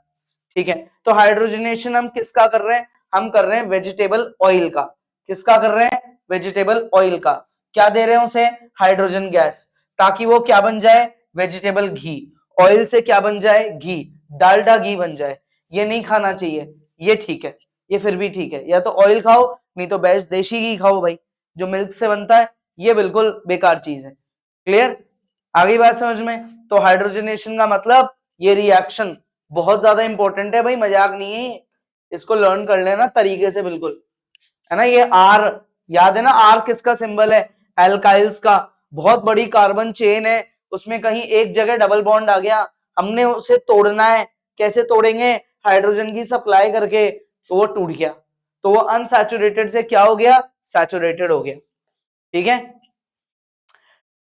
ठीक है, तो हाइड्रोजनेशन हम किसका कर रहे हैं, हम कर रहे हैं वेजिटेबल ऑयल का। किसका कर रहे हैं, वेजिटेबल ऑयल का। क्या दे रहे हैं उसे, हाइड्रोजन गैस, ताकि वो क्या बन जाए, वेजिटेबल घी। ऑयल से क्या बन जाए, घी, डालडा घी बन जाए। ये नहीं खाना चाहिए, ये ठीक है, ये फिर भी ठीक है, या तो ऑयल खाओ नहीं तो बेस्ट देशी घी खाओ भाई, जो मिल्क से बनता है, ये बिल्कुल बेकार चीज है। क्लियर, आगे बात समझ में। तो हाइड्रोजनेशन का मतलब ये रिएक्शन बहुत ज्यादा इंपॉर्टेंट है भाई, मजाक नहीं है, इसको लर्न कर लेना तरीके से बिल्कुल, है ना। ये आर याद है ना, आर किसका सिंबल है, एल्काइल्स का। बहुत बड़ी कार्बन चेन है, उसमें कहीं एक जगह डबल बॉन्ड आ गया, हमने उसे तोड़ना है, कैसे तोड़ेंगे, हाइड्रोजन की सप्लाई करके, तो वो टूट गया, तो वो अनसैचुरेटेड से क्या हो गया, सैचुरेटेड हो गया। ठीक है,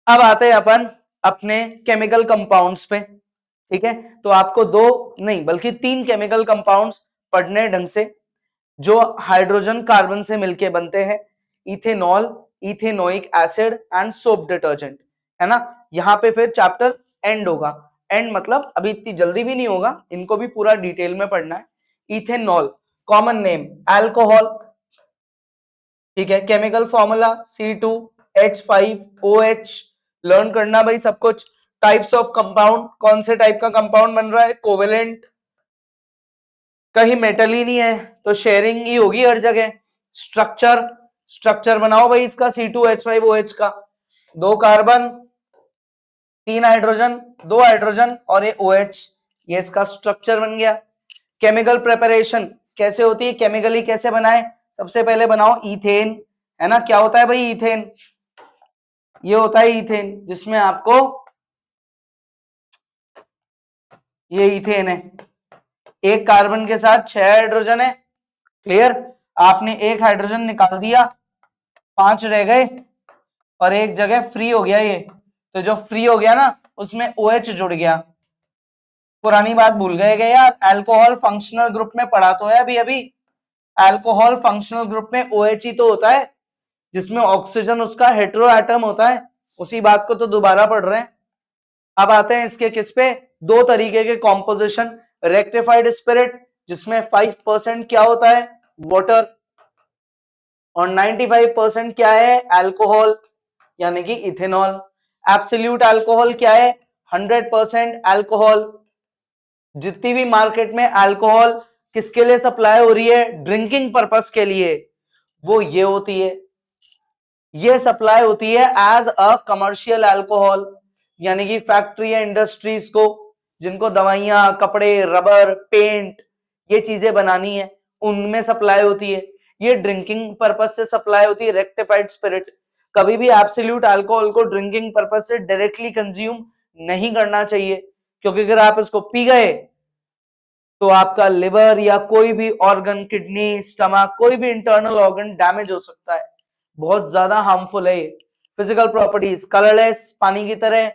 अब आते हैं अपन अपने केमिकल कंपाउंड्स पे। ठीक है, तो आपको दो नहीं बल्कि तीन केमिकल कंपाउंड्स पढ़ने ढंग से, जो हाइड्रोजन कार्बन से मिलके बनते हैं, ethanol, ethanoic acid and soap detergent, है ना। यहां पे फिर चैप्टर एंड होगा, एंड मतलब अभी इतनी जल्दी भी नहीं होगा, इनको भी पूरा डिटेल में पढ़ना है। इथेनॉल कॉमन नेम अल्कोहल, ठीक है, केमिकल फॉर्मूला C2H5OH, लर्न करना भाई सब कुछ। टाइप्स ऑफ कंपाउंड, कौन से टाइप का कंपाउंड बन रहा है, कोवेलेंट, कहीं मेटल ही नहीं है तो शेयरिंग ही होगी हर जगह। स्ट्रक्चर, स्ट्रक्चर बनाओ भाई इसका C2H5OH का, दो कार्बन, तीन हाइड्रोजन, दो हाइड्रोजन और ये OH, ये इसका स्ट्रक्चर बन गया। केमिकल प्रिपरेशन कैसे होती है, केमिकली कैसे बनाए, सबसे पहले बनाओ इथेन, है ना। क्या होता है भाई इथेन, ये होता है इथेन, जिसमें आपको ये इथेन है, एक कार्बन के साथ 6 हाइड्रोजन है, क्लियर। आपने एक हाइड्रोजन निकाल दिया, 5 रह गए और एक जगह फ्री हो गया ये, तो जो फ्री हो गया ना उसमें OH जुड़ गया। पुरानी बात भूल गए क्या यार, अल्कोहल फंक्शनल ग्रुप में पढ़ा तो है अभी अभी, अल्कोहल फंक्शनल ग्रुप में OH ही तो होता है, जिसमें ऑक्सीजन उसका हेटेरो एटम होता है, उसी बात को तो दोबारा पढ़ रहे हैं। अब आते हैं इसके किस पे, दो तरीके के कॉम्पोजिशन, रेक्टिफाइड स्पिरिट जिसमें 5% क्या होता है, वाटर, और 95% क्या है, अल्कोहल यानी कि इथेनॉल। एब्सोल्यूट अल्कोहल क्या है, 100% अल्कोहल। जितनी भी मार्केट में अल्कोहल किसके लिए सप्लाई हो रही है, ड्रिंकिंग पर्पस के लिए, वो ये होती है, ये सप्लाई होती है एज अ कमर्शियल अल्कोहल, यानी कि फैक्ट्री या इंडस्ट्रीज को, जिनको दवाइयां, कपड़े, रबर, पेंट, ये चीजें बनानी है, उनमें सप्लाई होती है। ये ड्रिंकिंग पर्पस से सप्लाई होती है रेक्टिफाइड स्पिरिट। कभी भी एब्सोल्यूट अल्कोहल को ड्रिंकिंग पर्पस से डायरेक्टली कंज्यूम नहीं करना चाहिए, क्योंकि अगर आप इसको पी गए तो आपका लिवर या कोई भी ऑर्गन, किडनी, स्टमक, कोई भी इंटरनल ऑर्गन डैमेज हो सकता है, बहुत ज्यादा हार्मफुल है ये। फिजिकल प्रॉपर्टीज, कलरलेस पानी की तरह,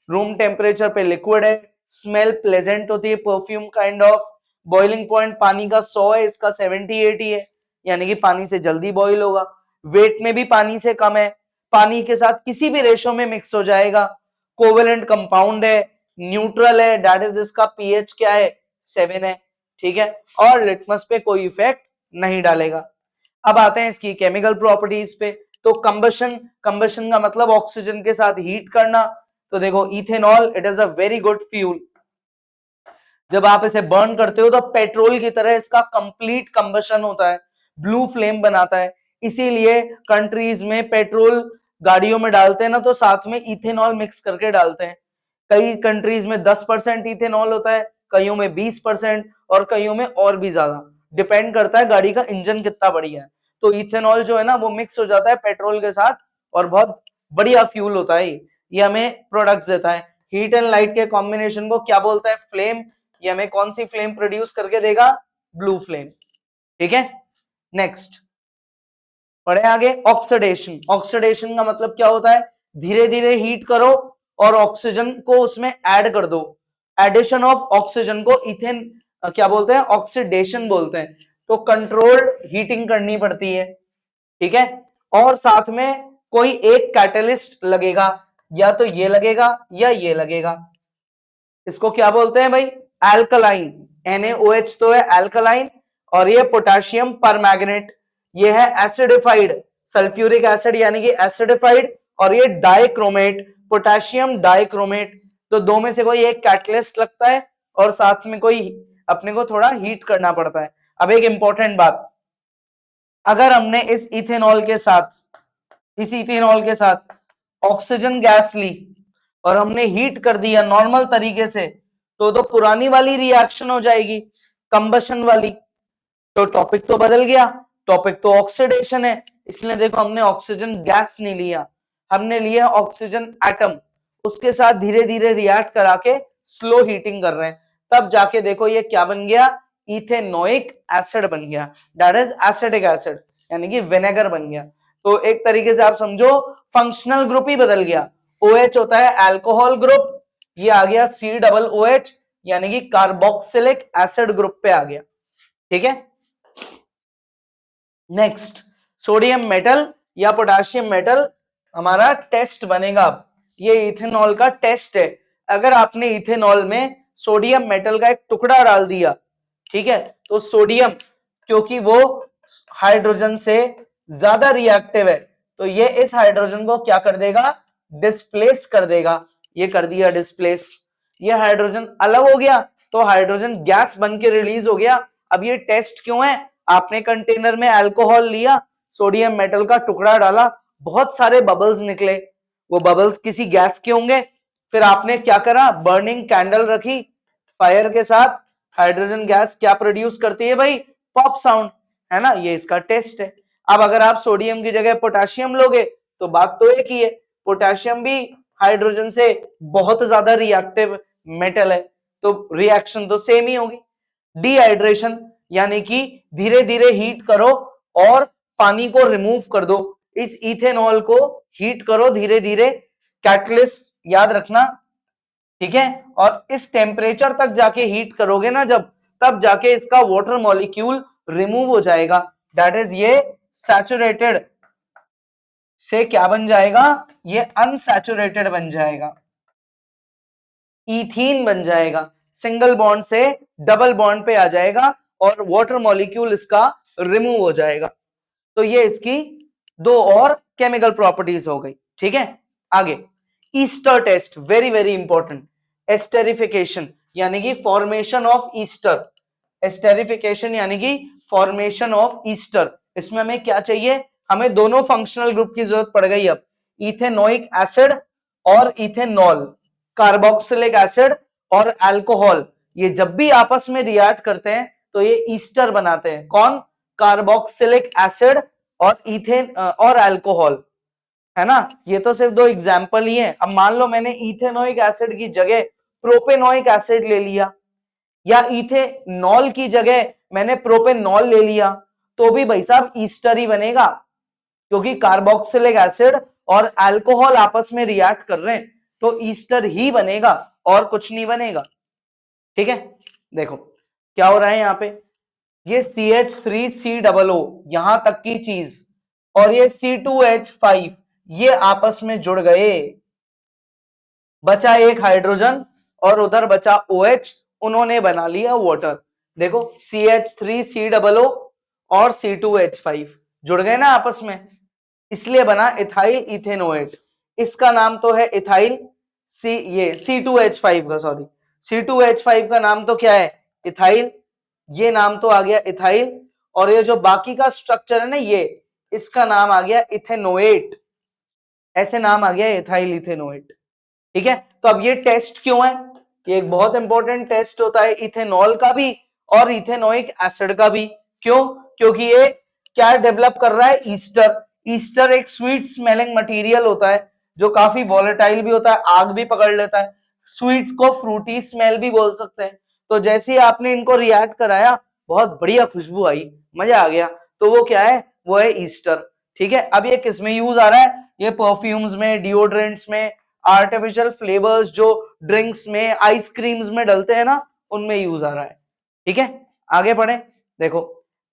रूम टेम्परेचर पे लिक्विड है, स्मेल प्लेजेंट होती है, perfume kind of, boiling point पानी का 100 है, इसका 70-80 है, यानी कि पानी से जल्दी बॉइल होगा। वेट में भी पानी से कम है, पानी के साथ किसी भी रेशो में मिक्स हो जाएगा, कोवेलेंट कंपाउंड है, न्यूट्रल है, दैट इज इसका पीएच क्या है, 7 है, ठीक है, और लिटमस पे कोई इफेक्ट नहीं डालेगा। अब आते हैं इसकी केमिकल प्रॉपर्टीज पे। तो कंबशन, कंबशन का मतलब ऑक्सीजन के साथ हीट करना। तो देखो ethanol it is a very good fuel, जब आप इसे बर्न करते हो तो पेट्रोल की तरह इसका कंप्लीट कंबशन होता है, ब्लू फ्लेम बनाता है। इसीलिए कंट्रीज में पेट्रोल गाड़ियों में डालते हैं ना, तो साथ में इथेनॉल मिक्स करके डालते हैं। कई कंट्रीज में 10% इथेनॉल होता है, कईयों में 20% और कईयों में और भी ज्यादा, डिपेंड करता है गाड़ी का इंजन कितना बढ़िया है। तो इथेनॉल जो है ना वो मिक्स हो जाता है पेट्रोल के साथ, और बहुत बढ़िया फ्यूल होता है ये हमें प्रोडक्ट्स देता है। हीट एंड लाइट के कॉम्बिनेशन को क्या बोलता है, फ्लेम। ये हमें कौन सी फ्लेम प्रोड्यूस करके देगा, ब्लू फ्लेम, ठीक है। नेक्स्ट पढ़े आगे, ऑक्सीडेशन। ऑक्सीडेशन का मतलब क्या होता है, धीरे धीरे हीट करो और ऑक्सीजन को उसमें ऐड कर दो। एडिशन ऑफ ऑक्सीजन को इथेन क्या बोलते हैं, ऑक्सीडेशन बोलते हैं। तो कंट्रोल्ड हीटिंग करनी पड़ती है, ठीक है। और साथ में कोई एक कैटलिस्ट लगेगा, या तो ये लगेगा या ये लगेगा। इसको क्या बोलते हैं भाई, एल्कलाइन। NaOH तो है एल्कलाइन, और ये पोटेशियम परमैंगनेट, ये है एसिडिफाइड सल्फ्यूरिक एसिड यानी कि एसिडिफाइड, और ये डाइक्रोमेट, पोटेशियम डाइक्रोमेट। तो दो में से कोई एक कैटलिस्ट लगता है और साथ में कोई अपने को थोड़ा हीट करना पड़ता है। अब एक इंपॉर्टेंट बात, अगर हमने इस इथेनॉल के साथ, इस इथेनॉल के साथ ऑक्सीजन गैस ली और हमने हीट कर दिया नॉर्मल तरीके से, तो पुरानी वाली रिएक्शन हो जाएगी, कंबशन वाली। तो टॉपिक तो बदल गया, टॉपिक तो ऑक्सीडेशन है, इसलिए देखो हमने ऑक्सीजन गैस नहीं लिया, हमने लिया ऑक्सीजन एटम, उसके साथ धीरे धीरे रिएक्ट करा के स्लो हीटिंग कर रहे हैं, तब जाके देखो ये क्या बन गया, इथेनोइक एसिड बन गया, दैट इज एसिटिक एसिड, यानी कि विनेगर बन गया। तो एक तरीके से आप समझो फंक्शनल ग्रुप ही बदल गया, OH होता है अल्कोहल ग्रुप, ये आ गया COOH, यानी कि कार्बोक्सिलिक एसिड ग्रुप पे आ गया। ठीक है, नेक्स्ट सोडियम मेटल या पोटेशियम मेटल हमारा टेस्ट बनेगा। अब ये इथेनॉल का टेस्ट है, अगर आपने इथेनॉल में सोडियम मेटल का एक टुकड़ा डाल दिया, ठीक है, तो सोडियम क्योंकि वो हाइड्रोजन से ज्यादा रिएक्टिव है, तो ये इस हाइड्रोजन को क्या कर देगा, डिस्प्लेस कर देगा, ये कर दिया डिस्प्लेस, ये हाइड्रोजन अलग हो गया, तो हाइड्रोजन गैस बन के रिलीज हो गया। अब ये टेस्ट क्यों है, आपने कंटेनर में अल्कोहल लिया, सोडियम मेटल का टुकड़ा डाला, बहुत सारे बबल्स निकले, वो बबल्स किसी गैस के होंगे, फिर आपने क्या करा, बर्निंग कैंडल रखी, फायर के साथ हाइड्रोजन गैस क्या प्रोड्यूस करती है भाई, पॉप साउंड, है ना, ये इसका टेस्ट है। अब अगर आप सोडियम की जगह पोटेशियम लोगे तो बात तो एक ही है, पोटेशियम भी हाइड्रोजन से बहुत ज्यादा रिएक्टिव मेटल है, तो रिएक्शन तो सेम ही होगी। डिहाइड्रेशन यानी कि धीरे धीरे हीट करो और पानी को रिमूव कर दो, इस इथेनॉल को हीट करो धीरे धीरे, कैटलिस्ट याद रखना, ठीक है, और इस टेम्परेचर तक जाके हीट करोगे ना जब, तब जाके इसका वाटर मॉलिक्यूल रिमूव हो जाएगा, दैट इज ये सैचुरेटेड से क्या बन जाएगा, ये अनसैचुरेटेड बन जाएगा, इथीन बन जाएगा, सिंगल बॉन्ड से डबल बॉन्ड पे आ जाएगा और वाटर मॉलिक्यूल इसका रिमूव हो जाएगा। तो ये इसकी दो और केमिकल प्रॉपर्टीज हो गई। ठीक है, आगे ester test, very very important, esterification यानी कि फॉर्मेशन ऑफ ईस्टर, एस्टेरिफिकेशन यानी कि फॉर्मेशन ऑफ ईस्टर, इसमें हमें क्या चाहिए, हमें दोनों फंक्शनल ग्रुप की जरूरत पड़ गई। अब इथेनोइक एसिड और इथेनॉल, कार्बोक्सिलिक एसिड और अल्कोहल, ये जब भी आपस में रिएक्ट करते हैं तो ये ईस्टर बनाते हैं, कौन, कार्बोक्सिलिक एसिड और इथेन और अल्कोहल, है ना। ये तो सिर्फ दो एग्जाम्पल ही हैं। अब मान लो मैंने इथेनोइक एसिड की जगह प्रोपेनोइक एसिड ले लिया, या इथेनॉल की जगह मैंने प्रोपेनॉल ले लिया, तो भी भाई साहब ईस्टर ही बनेगा, क्योंकि कार्बोक्सिलिक एसिड और अल्कोहल आपस में रिएक्ट कर रहे हैं, तो ईस्टर ही बनेगा और कुछ नहीं बनेगा। ठीक है, देखो क्या हो रहा है यहाँ पे, ये CH3COO यहां तक की चीज और ये C2H5 ये आपस में जुड़ गए, बचा एक हाइड्रोजन और उधर बचा OH, उन्होंने बना लिया वाटर। देखो CH3COO और C2H5 जुड़ गए ना आपस में, इसलिए बना इथाइल इथेनोएट, इसका नाम तो है इथाइल, ये C2H5 का, सॉरी C2H5 का नाम तो क्या है, इथाइल, ये नाम तो आ गया इथाइल, और ये जो बाकी का स्ट्रक्चर है ना ये, इसका नाम आ गया इथेनोएट, ऐसे नाम आ गया इथाइल इथेनोएट। ठीक है, तो अब ये टेस्ट क्यों है, ये एक बहुत इंपॉर्टेंट टेस्ट होता है इथेनॉल का भी और इथेनोइक एसिड का भी। क्यों, क्योंकि ये क्या डेवलप कर रहा है, ईस्टर। ईस्टर एक स्वीट स्मेलिंग मटेरियल होता है जो काफी वॉलेटाइल भी होता है, आग भी पकड़ लेता है, स्वीट्स को फ्रूटी स्मेल भी बोल सकते हैं। तो जैसे ही आपने इनको रिएक्ट कराया, बहुत बढ़िया खुशबू आई, मजा आ गया, तो वो क्या है, वो है ईस्टर। ठीक है, अब ये किस में यूज आ रहा है, ये परफ्यूम्स में, डिओड्रेंट्स में, आर्टिफिशियल फ्लेवर्स जो ड्रिंक्स में, आइसक्रीम्स में डलते हैं ना, उनमें यूज आ रहा है। ठीक है, आगे बढ़े, देखो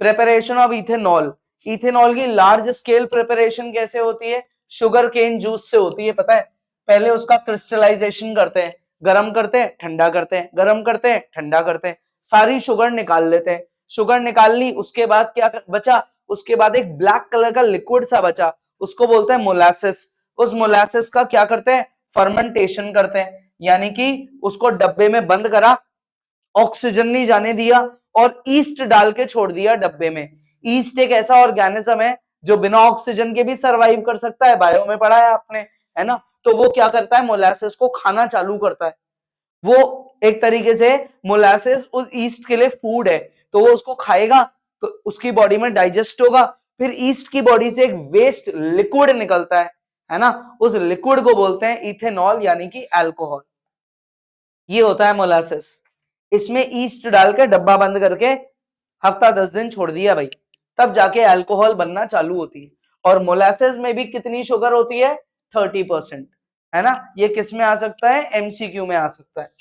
प्रिपरेशन ऑफ इथेनॉल, इथेनॉल की लार्ज स्केल प्रिपरेशन कैसे होती है, शुगर केन जूस से होती है, पता है, पहले उसका क्रिस्टलाइजेशन करते हैं, गरम करते हैं, ठंडा करते हैं, गरम करते हैं, ठंडा करते हैं, सारी शुगर निकाल लेते हैं, शुगर निकाल ली, उसके बाद क्या बचा, उसके बाद एक ब्लैक कलर का लिक्विड सा बचा, उसको बोलते हैं मोलासिस, उस मोलासिस का क्या करते हैं, फर्मेंटेशन करते हैं, यानी कि उसको डब्बे में बंद करा, ऑक्सीजन नहीं जाने दिया और ईस्ट डाल के छोड़ दिया डब्बे में। ईस्ट एक ऐसा ऑर्गेनिज्म है जो बिना ऑक्सीजन के भी सरवाइव कर सकता है, बायो में पढ़ा है आपने, है ना। तो वो क्या करता है, मोलासिस को खाना चालू करता है, वो एक तरीके से मोलासेस उस ईस्ट के लिए फूड है, तो वो उसको खाएगा तो उसकी बॉडी में डाइजेस्ट होगा, फिर ईस्ट की बॉडी से एक वेस्ट लिक्विड निकलता है ना, उस लिक्विड को बोलते हैं इथेनॉल यानी कि अल्कोहल। ये होता है मोलासेस। इसमें ईस्ट डाल के डब्बा बंद करके हफ्ता 10 दिन छोड़ दिया भाई, तब जाके अल्कोहल बनना चालू होती है। और मोलासेस में भी कितनी शुगर होती है? 30%, है ना। ये किस में आ सकता है? एमसीक्यू में आ सकता है।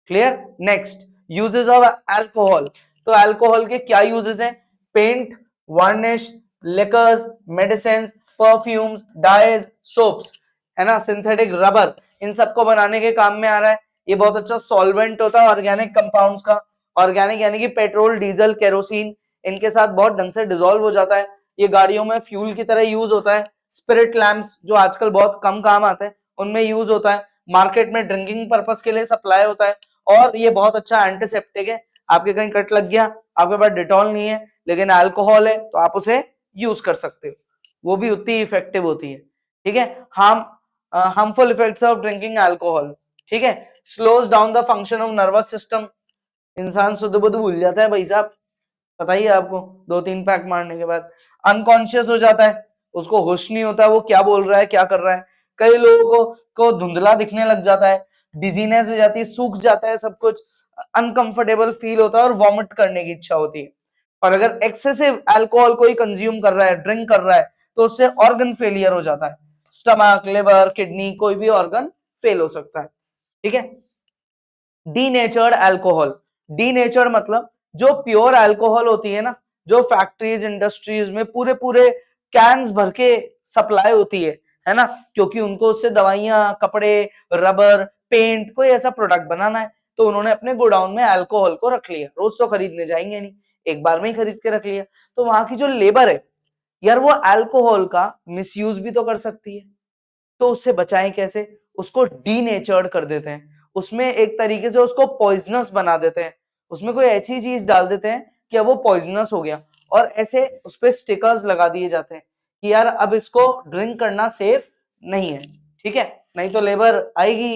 Clear. Next, uses of alcohol. तो अल्कोहल के क्या यूजेस हैं? Paint, varnish, liquors, medicine, perfumes, dyes, soaps, है ना, सिंथेटिक रबर, इन सबको बनाने के काम में आ रहा है। ये बहुत अच्छा सॉल्वेंट होता है ऑर्गेनिक कंपाउंड्स का। ऑर्गेनिक यानी कि पेट्रोल, डीजल, केरोसिन, इनके साथ बहुत ढंग से डिसॉल्व हो जाता है। ये गाड़ियों में फ्यूल की तरह यूज होता है। स्पिरिट लैंप्स जो आजकल बहुत कम काम आते हैं उनमें यूज होता है। मार्केट में ड्रिंकिंग पर्पस के लिए सप्लाई होता है। और ये बहुत अच्छा एंटीसेप्टिक है। आपके कहीं कट लग गया, आपके पास डिटॉल नहीं है लेकिन अल्कोहल है, तो आप उसे यूज कर सकते हो, वो भी उतनी इफेक्टिव होती है। ठीक है। Harmful effects of drinking alcohol. ठीक है। Slows down the function of nervous system. इंसान शुद्ध बुद्ध भूल जाता है भाई साहब, पता ही है आपको, 2-3 पैक मारने के बाद अनकॉन्शियस हो जाता है, उसको होश नहीं होता वो क्या बोल रहा है क्या कर रहा है। कई लोगों को धुंधला दिखने लग जाता है, डिजीनेस हो जाती है, सूख जाता है सब कुछ, अनकंफर्टेबल फील होता है और वॉमिट करने की इच्छा होती है। और अगर एक्सेसिव अल्कोहल कोई कंज्यूम कर रहा है, ड्रिंक कर रहा है, तो उससे ऑर्गन फेलियर हो जाता है। स्टमक, लिवर, किडनी, कोई भी ऑर्गन फेल हो सकता है। ठीक है। Denatured alcohol. डीनेचर्ड मतलब जो प्योर अल्कोहल होती है ना, जो फैक्ट्रीज इंडस्ट्रीज में पूरे पूरे कैंस भर के सप्लाई होती है ना, क्योंकि उनको उससे दवाइयां, कपड़े, रबर, पेंट, कोई ऐसा प्रोडक्ट बनाना है, तो उन्होंने अपने गोडाउन में अल्कोहल को रख लिया। रोज तो खरीदने जाएंगे नहीं, एक बार में ही खरीद के रख लिया। तो वहां की जो लेबर है यार, वो अल्कोहल का मिसयूज भी तो कर सकती है, तो उससे बचाएं कैसे? उसको डीनेचर्ड कर देते हैं, उसमें एक तरीके से उसको पॉइजनस बना देते हैं, उसमें कोई ऐसी चीज डाल देते हैं कि अब वो पॉइजनस हो गया, और ऐसे उस पर स्टिकर्स लगा दिए जाते हैं कि यार अब इसको ड्रिंक करना सेफ नहीं है। ठीक है। नहीं तो लेबर आएगी,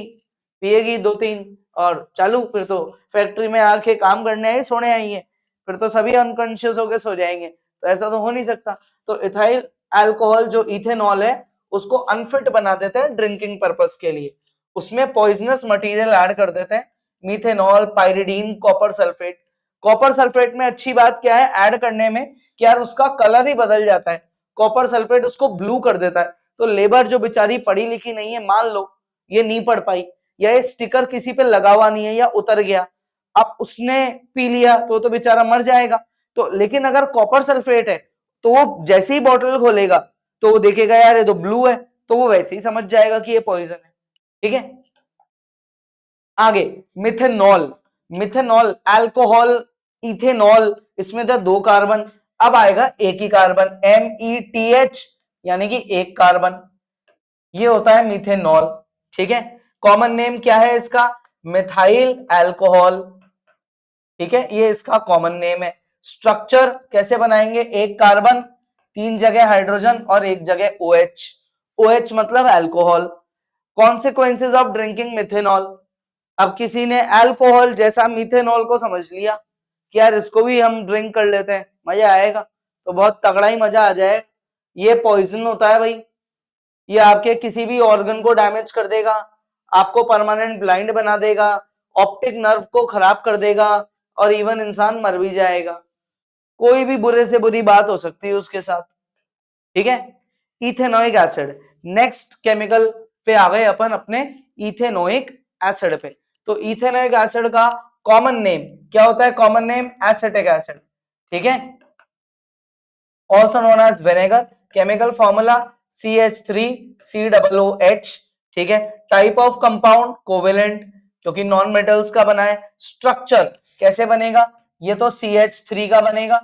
पिएगी 2-3 और चालू, फिर तो फैक्ट्री में आके काम करने आई, सोने आई है, फिर तो सभी अनकॉन्शियस होके सो जाएंगे, तो ऐसा तो हो नहीं सकता। तो इथाइल अल्कोहल जो इथेनॉल है उसको अनफिट बना देते हैं ड्रिंकिंग पर्पस के लिए, उसमें पॉइजनस मटेरियल ऐड कर देते हैं, methanol, pyridine, copper sulphate. Copper sulphate में अच्छी बात क्या है ऐड करने में कि यार उसका कलर ही बदल जाता है, कॉपर सल्फेट उसको ब्लू कर देता है। तो लेबर जो बेचारी पढ़ी लिखी नहीं है, मान लो ये नहीं पढ़ पाई, या ये स्टिकर किसी पे लगा हुआ नहीं है या उतर गया, अब उसने पी लिया तो बेचारा मर जाएगा। तो लेकिन अगर कॉपर सल्फेट है तो वो जैसे ही बॉटल खोलेगा तो वो देखेगा यार ये तो ब्लू है, तो वो वैसे ही समझ जाएगा कि ये पॉइजन है। ठीक है। आगे मिथेनॉल। मिथेनॉल अल्कोहल, इथेनॉल, इसमें था 2 कार्बन, अब आएगा एक ही कार्बन, METH, यानी कि एक कार्बन, ये होता है मिथेनॉल। ठीक है। कॉमन नेम क्या है इसका? Methyl alcohol. ठीक है, ये इसका कॉमन नेम है। स्ट्रक्चर कैसे बनाएंगे? एक कार्बन, 3 जगह हाइड्रोजन और एक जगह OH। OH मतलब alcohol. Consequences of drinking methanol. अब किसी ने अल्कोहल जैसा मिथेनॉल को समझ लिया कि यार इसको भी हम ड्रिंक कर लेते हैं, मजा आएगा, तो बहुत तगड़ा ही मजा आ जाए। ये पॉइजन होता है भाई, ये आपके किसी भी ऑर्गन को डैमेज कर देगा, आपको परमानेंट ब्लाइंड बना देगा, ऑप्टिक नर्व को खराब कर देगा, और इवन इंसान मर भी जाएगा, कोई भी बुरे से बुरी बात हो सकती है उसके साथ। ठीक है। Ethanoic acid. नेक्स्ट केमिकल पे आ गए अपन अपने इथेनोइक एसिड पे। तो इथेनोइक एसिड का कॉमन नेम क्या होता है? Common name acetic acid. ठीक है। also known as vinegar। Chemical formula CH3COOH। ठीक है। टाइप ऑफ कंपाउंड कोवेलेंट, क्योंकि नॉन मेटल्स का बना है। स्ट्रक्चर कैसे बनेगा? ये तो CH3 का बनेगा,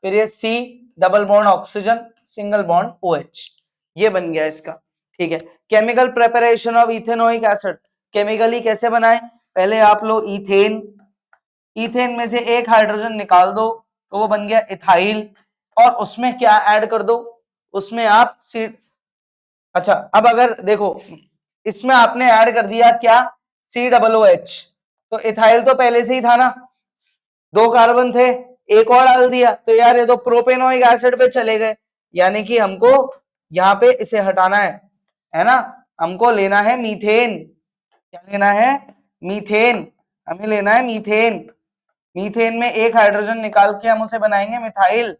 फिर ये C double bond oxygen single bond OH, ये बन गया इसका। ठीक है। Chemical preparation of ethanoic acid. Chemically कैसे बनाए? पहले आप लो इथेन, इथेन में से एक हाइड्रोजन निकाल दो तो वो बन गया इथाइल, और उसमें क्या ऐड कर दो? उसमें आप सी, अच्छा अब अगर देखो इसमें आपने ऐड कर दिया क्या? COOH, तो इथाइल तो पहले से ही था ना, 2 कार्बन थे, एक और डाल दिया, तो यार ये तो प्रोपेनोइक एसिड पे चले गए, यानी कि हमको यहाँ पे इसे हटाना है ना, हमको लेना है मीथेन। क्या लेना है? मीथेन। हमें लेना है मीथेन। मीथेन में एक हाइड्रोजन निकाल के हम उसे बनाएंगे मिथाइल,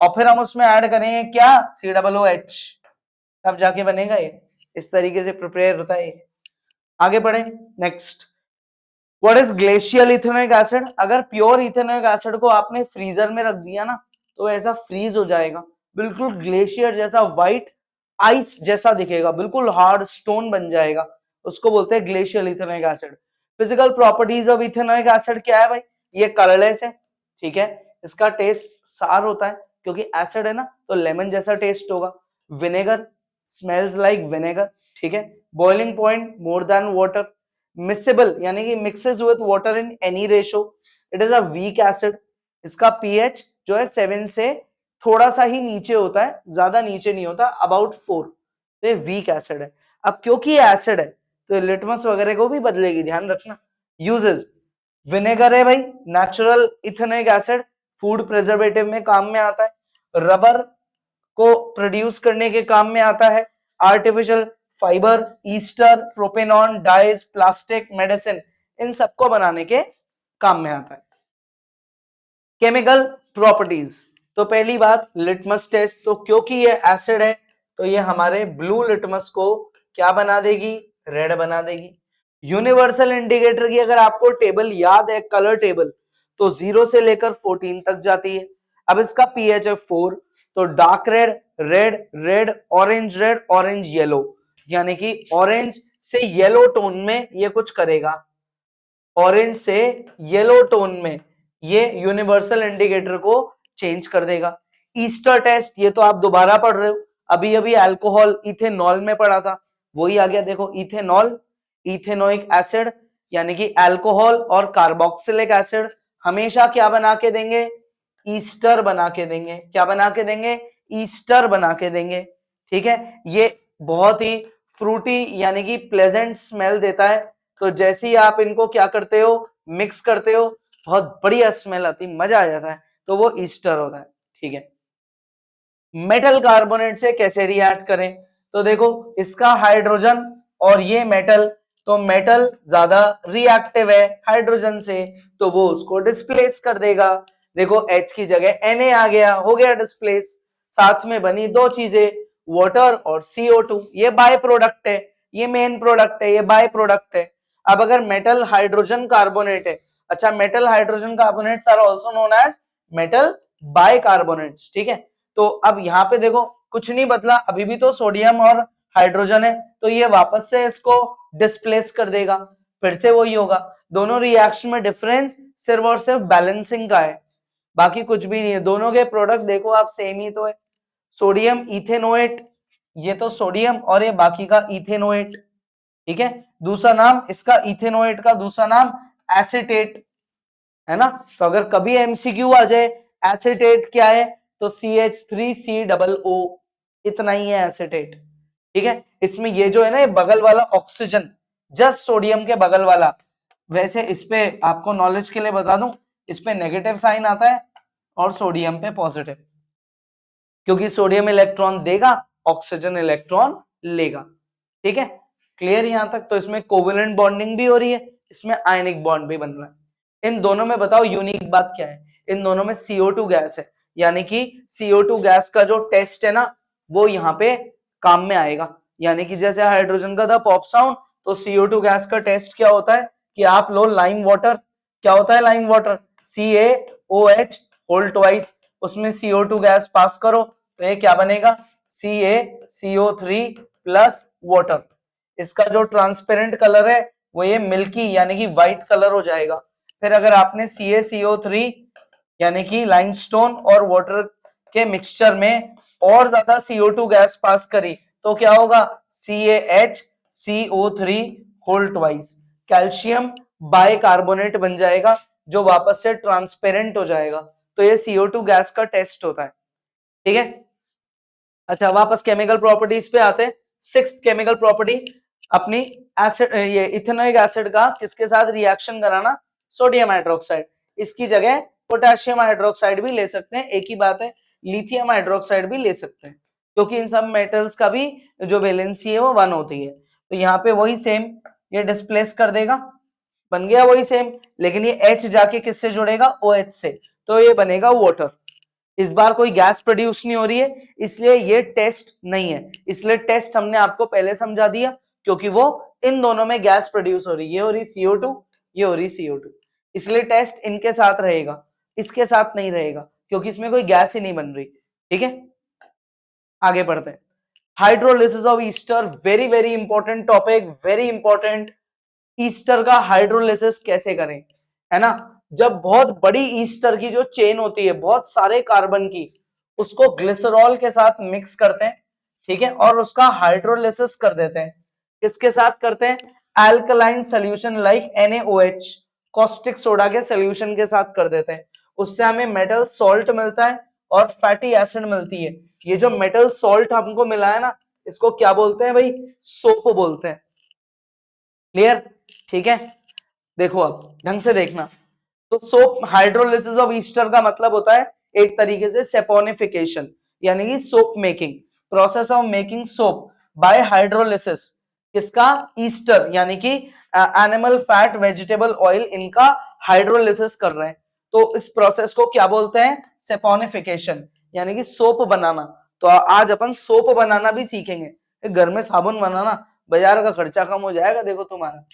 और फिर हम उसमें ऐड करेंगे क्या? COOH, तब जाके बनेगा ये। इस तरीके से प्रिपेयर होता है ये। आगे बढ़े, next, what is glacial ethanoic acid? अगर प्योर इथेनोइक एसिड को आपने फ्रीजर में रख दिया ना, तो ऐसा फ्रीज हो जाएगा, बिल्कुल ग्लेशियर जैसा, व्हाइट आइस जैसा दिखेगा, बिल्कुल हार्ड स्टोन बन जाएगा, उसको बोलते हैं glacial ethanoic acid. Physical properties of ethanoic acid क्या है भाई? ये कलरलेस है, ठीक है, इसका टेस्ट सार होता है, क्योंकि एसिड है ना, तो लेमन जैसा टेस्ट होगा। विनेगर, स्मेल्स लाइक विनेगर, ठीक है। Boiling point more than water. Miscible यानी कि mixes with water in any ratio. It is a weak acid. इसका पीएच जो है 7 से थोड़ा सा ही नीचे होता है, ज्यादा नीचे नहीं होता, अबाउट 4। तो ये वीक एसिड है। अब क्योंकि ये एसिड है, तो लिटमस वगैरह को भी बदलेगी, ध्यान रखना। यूजेस, विनेगर है भाई, natural ethanoic acid, food preservative में काम में आता है, रबर को प्रोड्यूस करने के काम में आता है, artificial fibre, ester, propanone, dyes, plastic, medicine, इन सबको बनाने के काम में आता है। केमिकल प्रॉपर्टीज, तो पहली बात लिटमस टेस्ट, तो क्योंकि ये एसिड है, तो ये हमारे ब्लू लिटमस को क्या बना देगी? रेड बना देगी। यूनिवर्सल इंडिकेटर की अगर आपको टेबल याद है, कलर टेबल, तो 0 से लेकर 14 तक जाती है। अब इसका पीएच है 4, तो dark red, red, red, red, orange, yellow, यानी कि ऑरेंज से येलो टोन में ये कुछ करेगा, ऑरेंज से येलो टोन में ये यूनिवर्सल इंडिकेटर को चेंज कर देगा। ईस्टर टेस्ट, ये तो आप दोबारा पढ़ रहे हो, अभी अभी अल्कोहल इथेनॉल में पढ़ा था, वही आ गया, देखो इथेनॉल, इथेनोइक एसिड, यानी कि अल्कोहल और कार्बोक्सिलिक एसिड हमेशा क्या बना के देंगे? ईस्टर बना के देंगे। क्या बना के देंगे? ईस्टर बना के देंगे, ठीक है। ये बहुत ही फ्रूटी यानी कि प्लेजेंट स्मेल देता है, तो जैसे ही आप इनको क्या करते हो? मिक्स करते हो, बहुत बढ़िया स्मेल आती, मजा आ जाता है, तो वो ईस्टर होता है, ठीक है। मेटल कार्बोनेट से कैसे रिएक्ट करें? तो देखो, इसका हाइड्रोजन और ये मेटल, तो मेटल ज्यादा रिएक्टिव है हाइड्रोजन से, तो वो उसको डिस्प्लेस कर देगा। देखो H की जगह Na आ गया, हो गया डिस्प्लेस। साथ में बनी दो चीजें, वाटर और CO2, ये बाय प्रोडक्ट है, ये मेन प्रोडक्ट है, ये बाय प्रोडक्ट है। अब अगर मेटल हाइड्रोजन कार्बोनेट है, अच्छा, metal hydrogen carbonates are also known as metal bicarbonates, ठीक है। तो अब यहाँ पे देखो कुछ नहीं बदला, अभी भी तो सोडियम और हाइड्रोजन है, तो ये वापस से इसको डिस्प्लेस कर देगा, फिर से वही होगा। दोनों रिएक्शन में डिफरेंस सिर्फ और सिर्फ बैलेंसिंग का है, बाकी कुछ भी नहीं है। दोनों के प्रोडक्ट देखो आप सेम ही तो है, सोडियम इथेनोएट, ये तो सोडियम और ये बाकी का इथेनोएट, ठीक है। दूसरा नाम इसका इथेनोएट का दूसरा नाम एसिटेट है ना। तो अगर कभी एमसीक्यू आ जाए एसिटेट क्या है, तो CH3COO, इतना ही है एसिटेट, ठीक है। इसमें ये जो है ना, ये बगल वाला ऑक्सीजन, जस्ट सोडियम के बगल वाला, वैसे इस पे आपको नॉलेज के लिए बता दूं, इस पे नेगेटिव साइन आता है और सोडियम पे पॉजिटिव, क्योंकि सोडियम इलेक्ट्रॉन देगा, ऑक्सीजन इलेक्ट्रॉन लेगा, ठीक है। क्लियर यहां तक? तो इसमें कोवेलेंट बॉन्डिंग भी हो रही है, इसमें आयनिक बॉन्ड भी बन रहा है। इन दोनों में बताओ यूनिक बात क्या है? इन दोनों में CO2 गैस है, यानी कि CO2 गैस का जो टेस्ट है ना, वो यहाँ पे काम में आएगा। यानी कि जैसे हाइड्रोजन का था पॉप साउंड, तो CO2 गैस का टेस्ट क्या होता है कि आप लो लाइम वाटर, क्या होता है lime water? CaOH whole twice, उसमें CO2 गैस पास करो, तो ये क्या बनेगा? CaCO3 plus water. इसका जो ट्रांसपेरेंट कलर है वो ये मिल्की यानी कि व्हाइट कलर हो जाएगा। फिर अगर आपने CaCO3 यानी कि लाइमस्टोन और वाटर के मिक्सचर में और ज्यादा CO2 गैस पास करी, तो क्या होगा? CaHCO3 whole twice, calcium bicarbonate बन जाएगा, जो वापस से ट्रांसपेरेंट हो जाएगा। तो ये CO2 गैस का टेस्ट होता है, ठीक है। अच्छा, वापस केमिकल प्रॉपर्टीज पे आते हैं। सिक्स्थ केमिकल प्रॉपर्टी अपनी एसिड, ये इथेनोइक एसिड का किसके साथ रिएक्शन कराना, सोडियम हाइड्रोक्साइड, इसकी जगह पोटेशियम हाइड्रोक्साइड भी ले सकते हैं, एक ही बात है, लिथियम हाइड्रोक्साइड भी ले सकते हैं, क्योंकि इन सब मेटल्स का भी जो वैलेंसी है वो 1 होती है। तो यहाँ पे वही सेम, ये डिस्प्लेस कर देगा, बन गया वही सेम, लेकिन ये H जाके किससे जुड़ेगा, OH से, तो ये बनेगा वाटर। इस बार कोई गैस प्रोड्यूस नहीं हो रही है, इसलिए ये टेस्ट नहीं है, इसलिए टेस्ट हमने आपको पहले समझा दिया, क्योंकि वो इन दोनों में गैस प्रोड्यूस हो रही है, ये हो रही CO2, ये हो रही CO2, इसलिए टेस्ट इनके साथ रहेगा, इसके साथ नहीं रहेगा, क्योंकि इसमें कोई गैस ही नहीं बन रही। ठीक है, आगे बढ़ते हैं। Hydrolysis of Easter, very very important topic, very important. Easter का हाइड्रोलिसिस कैसे करें, है ना, जब बहुत बड़ी ईस्टर की जो चेन होती है, बहुत सारे कार्बन की, उसको ग्लिसरॉल के साथ मिक्स करते हैं, ठीक है, और उसका हाइड्रोलिसिस कर देते हैं। किसके साथ करते हैं, alkaline solution like NaOH, caustic soda के सॉल्यूशन के साथ कर देते हैं, उससे हमें मेटल सॉल्ट मिलता है और फैटी एसिड मिलती है। ये जो मेटल सॉल्ट हमको मिला है ना, इसको क्या बोलते हैं भाई, सोप बोलते हैं। क्लियर, ठीक है, देखो अब ढंग से देखना। तो सोप, हाइड्रोलिसिस ऑफ ईस्टर का मतलब होता है एक तरीके से सेपोनिफिकेशन, यानी कि soap making, process of making soap bye hydrolysis. किसका, ईस्टर, यानी कि एनिमल फैट, वेजिटेबल ऑयल, इनका हाइड्रोलिसिस कर रहे हैं। तो इस प्रोसेस को क्या बोलते हैं, सेपोनिफिकेशन, यानी कि सोप बनाना। तो आज अपन सोप बनाना भी सीखेंगे। घर में साबुन बनाना, बाजार का खर्चा कम हो जाएगा। देखो तुम्हारा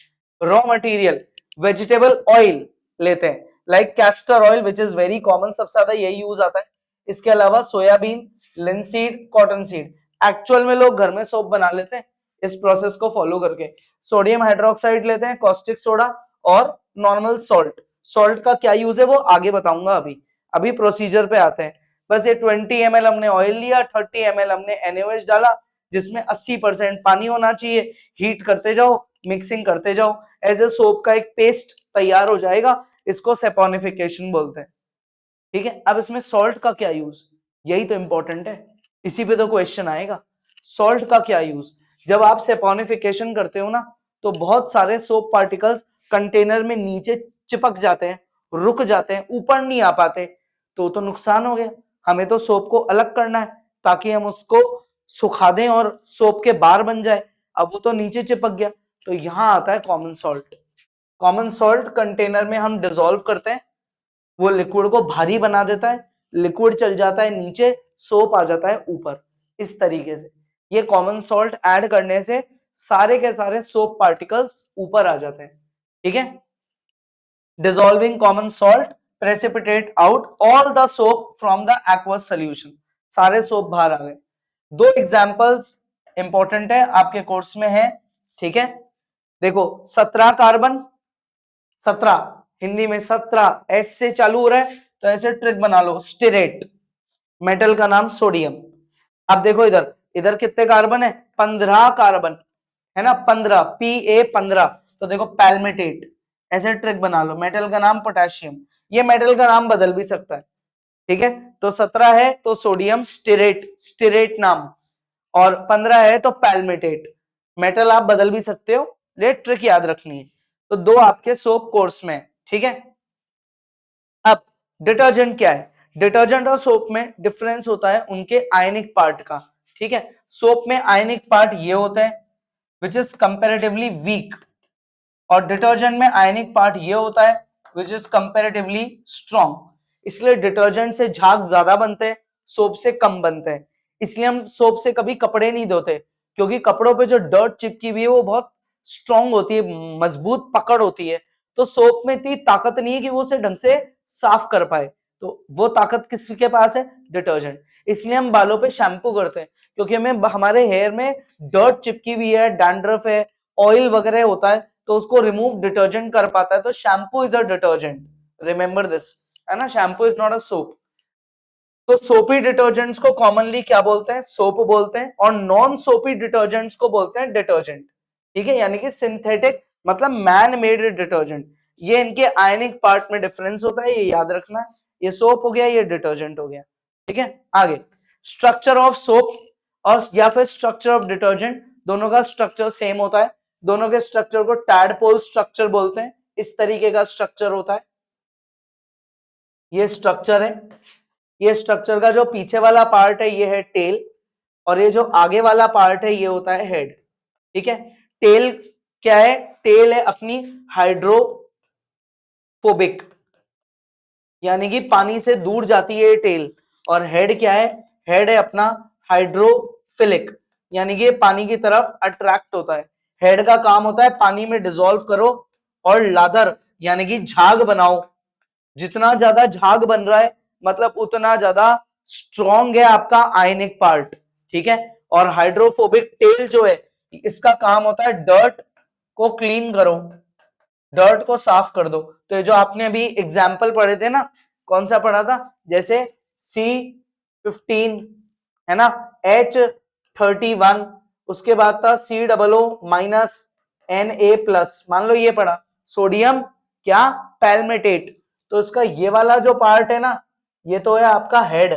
रॉ मटेरियल वेजिटेबल ऑयल लेते हैं, like castor oil which is very common, सबसे ज्यादा यही यूज आता है। इसके अलावा soybean, linseed, cotton seed. Actual में लोग घर में सोप बना लेते हैं इस प्रोसेस को फॉलो करके। सोडियम हाइड्रोक्साइड लेते हैं, कॉस्टिक सोडा और नॉर्मल सॉल्ट। सॉल्ट का क्या यूज है वो आगे बताऊंगा, अभी अभी प्रोसीजर पे आते हैं। बस ये 20 ml हमने ऑयल लिया, 30 ml हमने NaOH डाला, जिसमें 80% पानी होना चाहिए। हीट करते जाओ, मिक्सिंग करते जाओ, ऐसे सोप का एक पेस्ट तैयार हो जाएगा। इसको सेपोनिफिकेशन बोलते हैं। ठीक है, अब इसमें सॉल्ट का क्या यूज, यही तो इंपॉर्टेंट है, इसी पे तो क्वेश्चन आएगा। सॉल्ट का क्या यूज, जब आप सेपोनिफिकेशन करते हो ना, तो बहुत सारे सोप पार्टिकल्स कंटेनर में नीचे चिपक जाते हैं, रुक जाते हैं, ऊपर नहीं आ पाते, तो नुकसान हो गया। हमें तो सोप को अलग करना है ताकि हम उसको सुखा दें और सोप के बार बन जाए। अब वो तो नीचे चिपक गया, तो यहां आता है common salt. Common salt container में हम डिसॉल्व करते हैं, वो लिक्विड को भारी बना देता है, लिक्विड चल जाता है नीचे, सोप आ जाता है ऊपर। इस तरीके से ये कॉमन सॉल्ट ऐड करने से सारे के सारे सोप पार्टिकल्स ऊपर आ जाते हैं। ठीक है, dissolving common salt precipitate out all the soap from the aqueous solution, सारे सोप बाहर आ गए। दो एग्जांपल्स इंपॉर्टेंट है, आपके कोर्स में है। ठीक है, देखो 17 कार्बन, 17 हिंदी में 17 एस से चालू हो रहा है, तो ऐसे ट्रिक बना लो, स्टिरेट, मेटल का नाम सोडियम। अब देखो इधर, इधर कितने कार्बन है, 15 कार्बन है ना, 15 Pa15, तो देखो पैल्मेटेट, ऐसे ट्रिक बना लो, मेटल का नाम पोटेशियम। ये मेटल का नाम बदल भी सकता है। ठीक है, तो 17 है तो सोडियम स्टिरेट, स्टिरेट नाम, और 15 है तो पैल्मेटेट। मेटल आप बदल भी सकते हो, ये ट्रिक याद रखनी है। तो दो आपके सोप कोर्स में, ठीक है। अब डिटर्जेंट क्या है, डिटर्जेंट और सोप में डिफरेंस होता है उनके आयनिक पार्ट का। ठीक है, सोप में आयनिक पार्ट ये होता है विच इज कंपेरेटिवली वीक, और डिटर्जेंट में आयनिक पार्ट ये होता है विच इज कंपेरेटिवली स्ट्रॉन्ग। इसलिए डिटर्जेंट से झाग ज्यादा बनते हैं, सोप से कम बनते हैं। इसलिए हम सोप से कभी कपड़े नहीं धोते, क्योंकि कपड़ों पे जो डर्ट चिपकी हुई है वो बहुत स्ट्रॉन्ग होती है, मजबूत पकड़ होती है। तो सोप में इतनी ताकत नहीं है कि वो उसे ढंग से साफ कर पाए, तो वो ताकत किसके पास है, डिटर्जेंट। इसलिए हम बालों पे शैम्पू करते हैं, क्योंकि हमें हमारे हेयर में डर्ट चिपकी हुई है, डैंड्रफ है, ऑयल वगैरह होता है, तो उसको रिमूव डिटर्जेंट कर पाता है। तो shampoo is a detergent, remember this, है ना, shampoo is not a soap. तो सोपी डिटर्जेंट्स को कॉमनली क्या बोलते हैं, सोप बोलते हैं, और नॉन सोपी डिटर्जेंट्स को बोलते हैं डिटर्जेंट। ठीक है, यानी कि सिंथेटिक मतलब मैन मेड डिटर्जेंट। ये इनके आयनिक पार्ट में डिफरेंस होता है, ये याद रखना है। ये सोप हो गया, ये डिटर्जेंट हो गया। ठीक है, आगे स्ट्रक्चर ऑफ सोप और या फिर स्ट्रक्चर ऑफ डिटर्जेंट, दोनों का स्ट्रक्चर सेम होता है। दोनों के स्ट्रक्चर को टैडपोल स्ट्रक्चर बोलते हैं। इस तरीके का स्ट्रक्चर होता है, ये स्ट्रक्चर है। ये स्ट्रक्चर का जो पीछे वाला पार्ट है ये है टेल, और ये जो आगे वाला पार्ट है ये होता है हेड। ठीक है, टेल क्या है? टेल है अपनी हाइड्रोफोबिक, यानी कि पानी से दूर जाती है टेल। और हेड क्या है? हेड है अपना हाइड्रोफिलिक, यानी कि पानी की तरफ अट्रैक्ट होता है। हेड का काम होता है पानी में डिसॉल्व करो और लादर यानी कि झाग बनाओ। जितना ज्यादा झाग बन रहा है मतलब उतना ज्यादा स्ट्रॉन्ग है आपका आयनिक पार्ट। ठीक है, और हाइड्रोफोबिक टेल जो है इसका काम होता है डर्ट को क्लीन करो, डर्ट को साफ कर दो। तो ये जो आपने अभी एग्जाम्पल पढ़े थे ना, कौन सा पढ़ा था? जैसे C15 है ना, H31, उसके बाद था COO- Na+, मान लो ये पढ़ा सोडियम क्या? पैल्मेटेट। तो इसका ये वाला जो पार्ट है ना, ये तो है आपका हेड,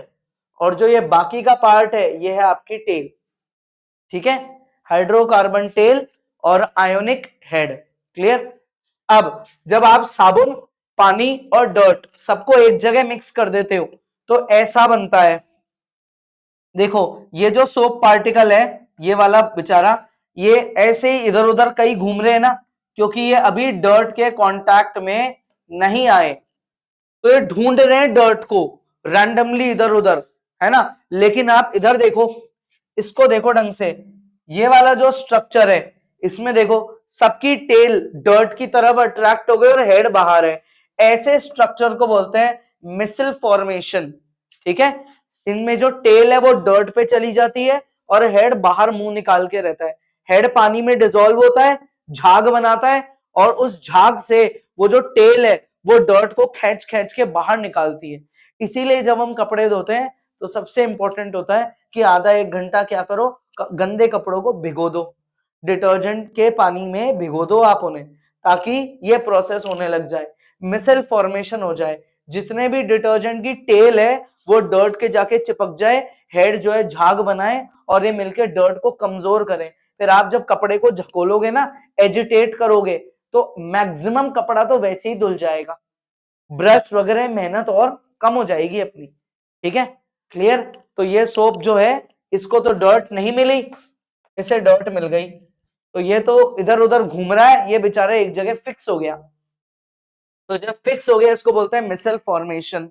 और जो ये बाकी का पार्ट है ये है आपकी टेल। ठीक है, हाइड्रोकार्बन टेल और आयोनिक हेड। क्लियर? अब जब आप साबुन, पानी और डर्ट सबको एक जगह मिक्स कर देते हो तो ऐसा बनता है। देखो ये जो सोप पार्टिकल है ये वाला बेचारा, ये ऐसे ही इधर उधर कहीं घूम रहे हैं ना, क्योंकि ये अभी डर्ट के कांटेक्ट में नहीं आए, तो ये ढूंढ रहे हैं डर्ट को रैंडमली इधर उधर, है ना। लेकिन आप इधर देखो, इसको देखो ढंग से, ये वाला जो स्ट्रक्चर है इसमें देखो सबकी टेल डर्ट की तरफ अट्रैक्ट हो गई और हेड बाहर है। ऐसे स्ट्रक्चर को बोलते हैं मिसल फॉर्मेशन। ठीक है, इनमें जो टेल है वो डर्ट पे चली जाती है और हेड बाहर मुंह निकाल के रहता है। हेड पानी में डिसॉल्व होता है, झाग बनाता है, और उस झाग से वो जो टेल है वो डर्ट को खींच खींच के बाहर निकालती है। इसीलिए जब हम कपड़े धोते हैं तो सबसे इंपॉर्टेंट होता है कि आधा एक घंटा क्या करो, गंदे कपड़ों को भिगो दो, डिटर्जेंट के पानी में भिगो दो आप उन्हें, ताकि ये प्रोसेस होने लग जाए, मिसल फॉर्मेशन हो जाए। जितने भी डिटर्जेंट की टेल है वो डर्ट के जाके चिपक जाए, हेड जो है झाग बनाए और ये मिलके डर्ट को कमजोर करें। फिर आप जब कपड़े को झकोलोगे ना, एजिटेट करोगे, तो मैक्सिमम कपड़ा तो वैसे ही धुल जाएगा, ब्रश वगैरह मेहनत और कम हो जाएगी अपनी। ठीक है, क्लियर? तो ये सोप जो है इसको तो डर्ट नहीं मिली, इसे डर्ट मिल गई, तो ये तो इधर उधर घूम रहा है, ये बेचारा एक जगह फिक्स हो गया। तो जब फिक्स हो गया इसको बोलते हैं मिसल फॉर्मेशन।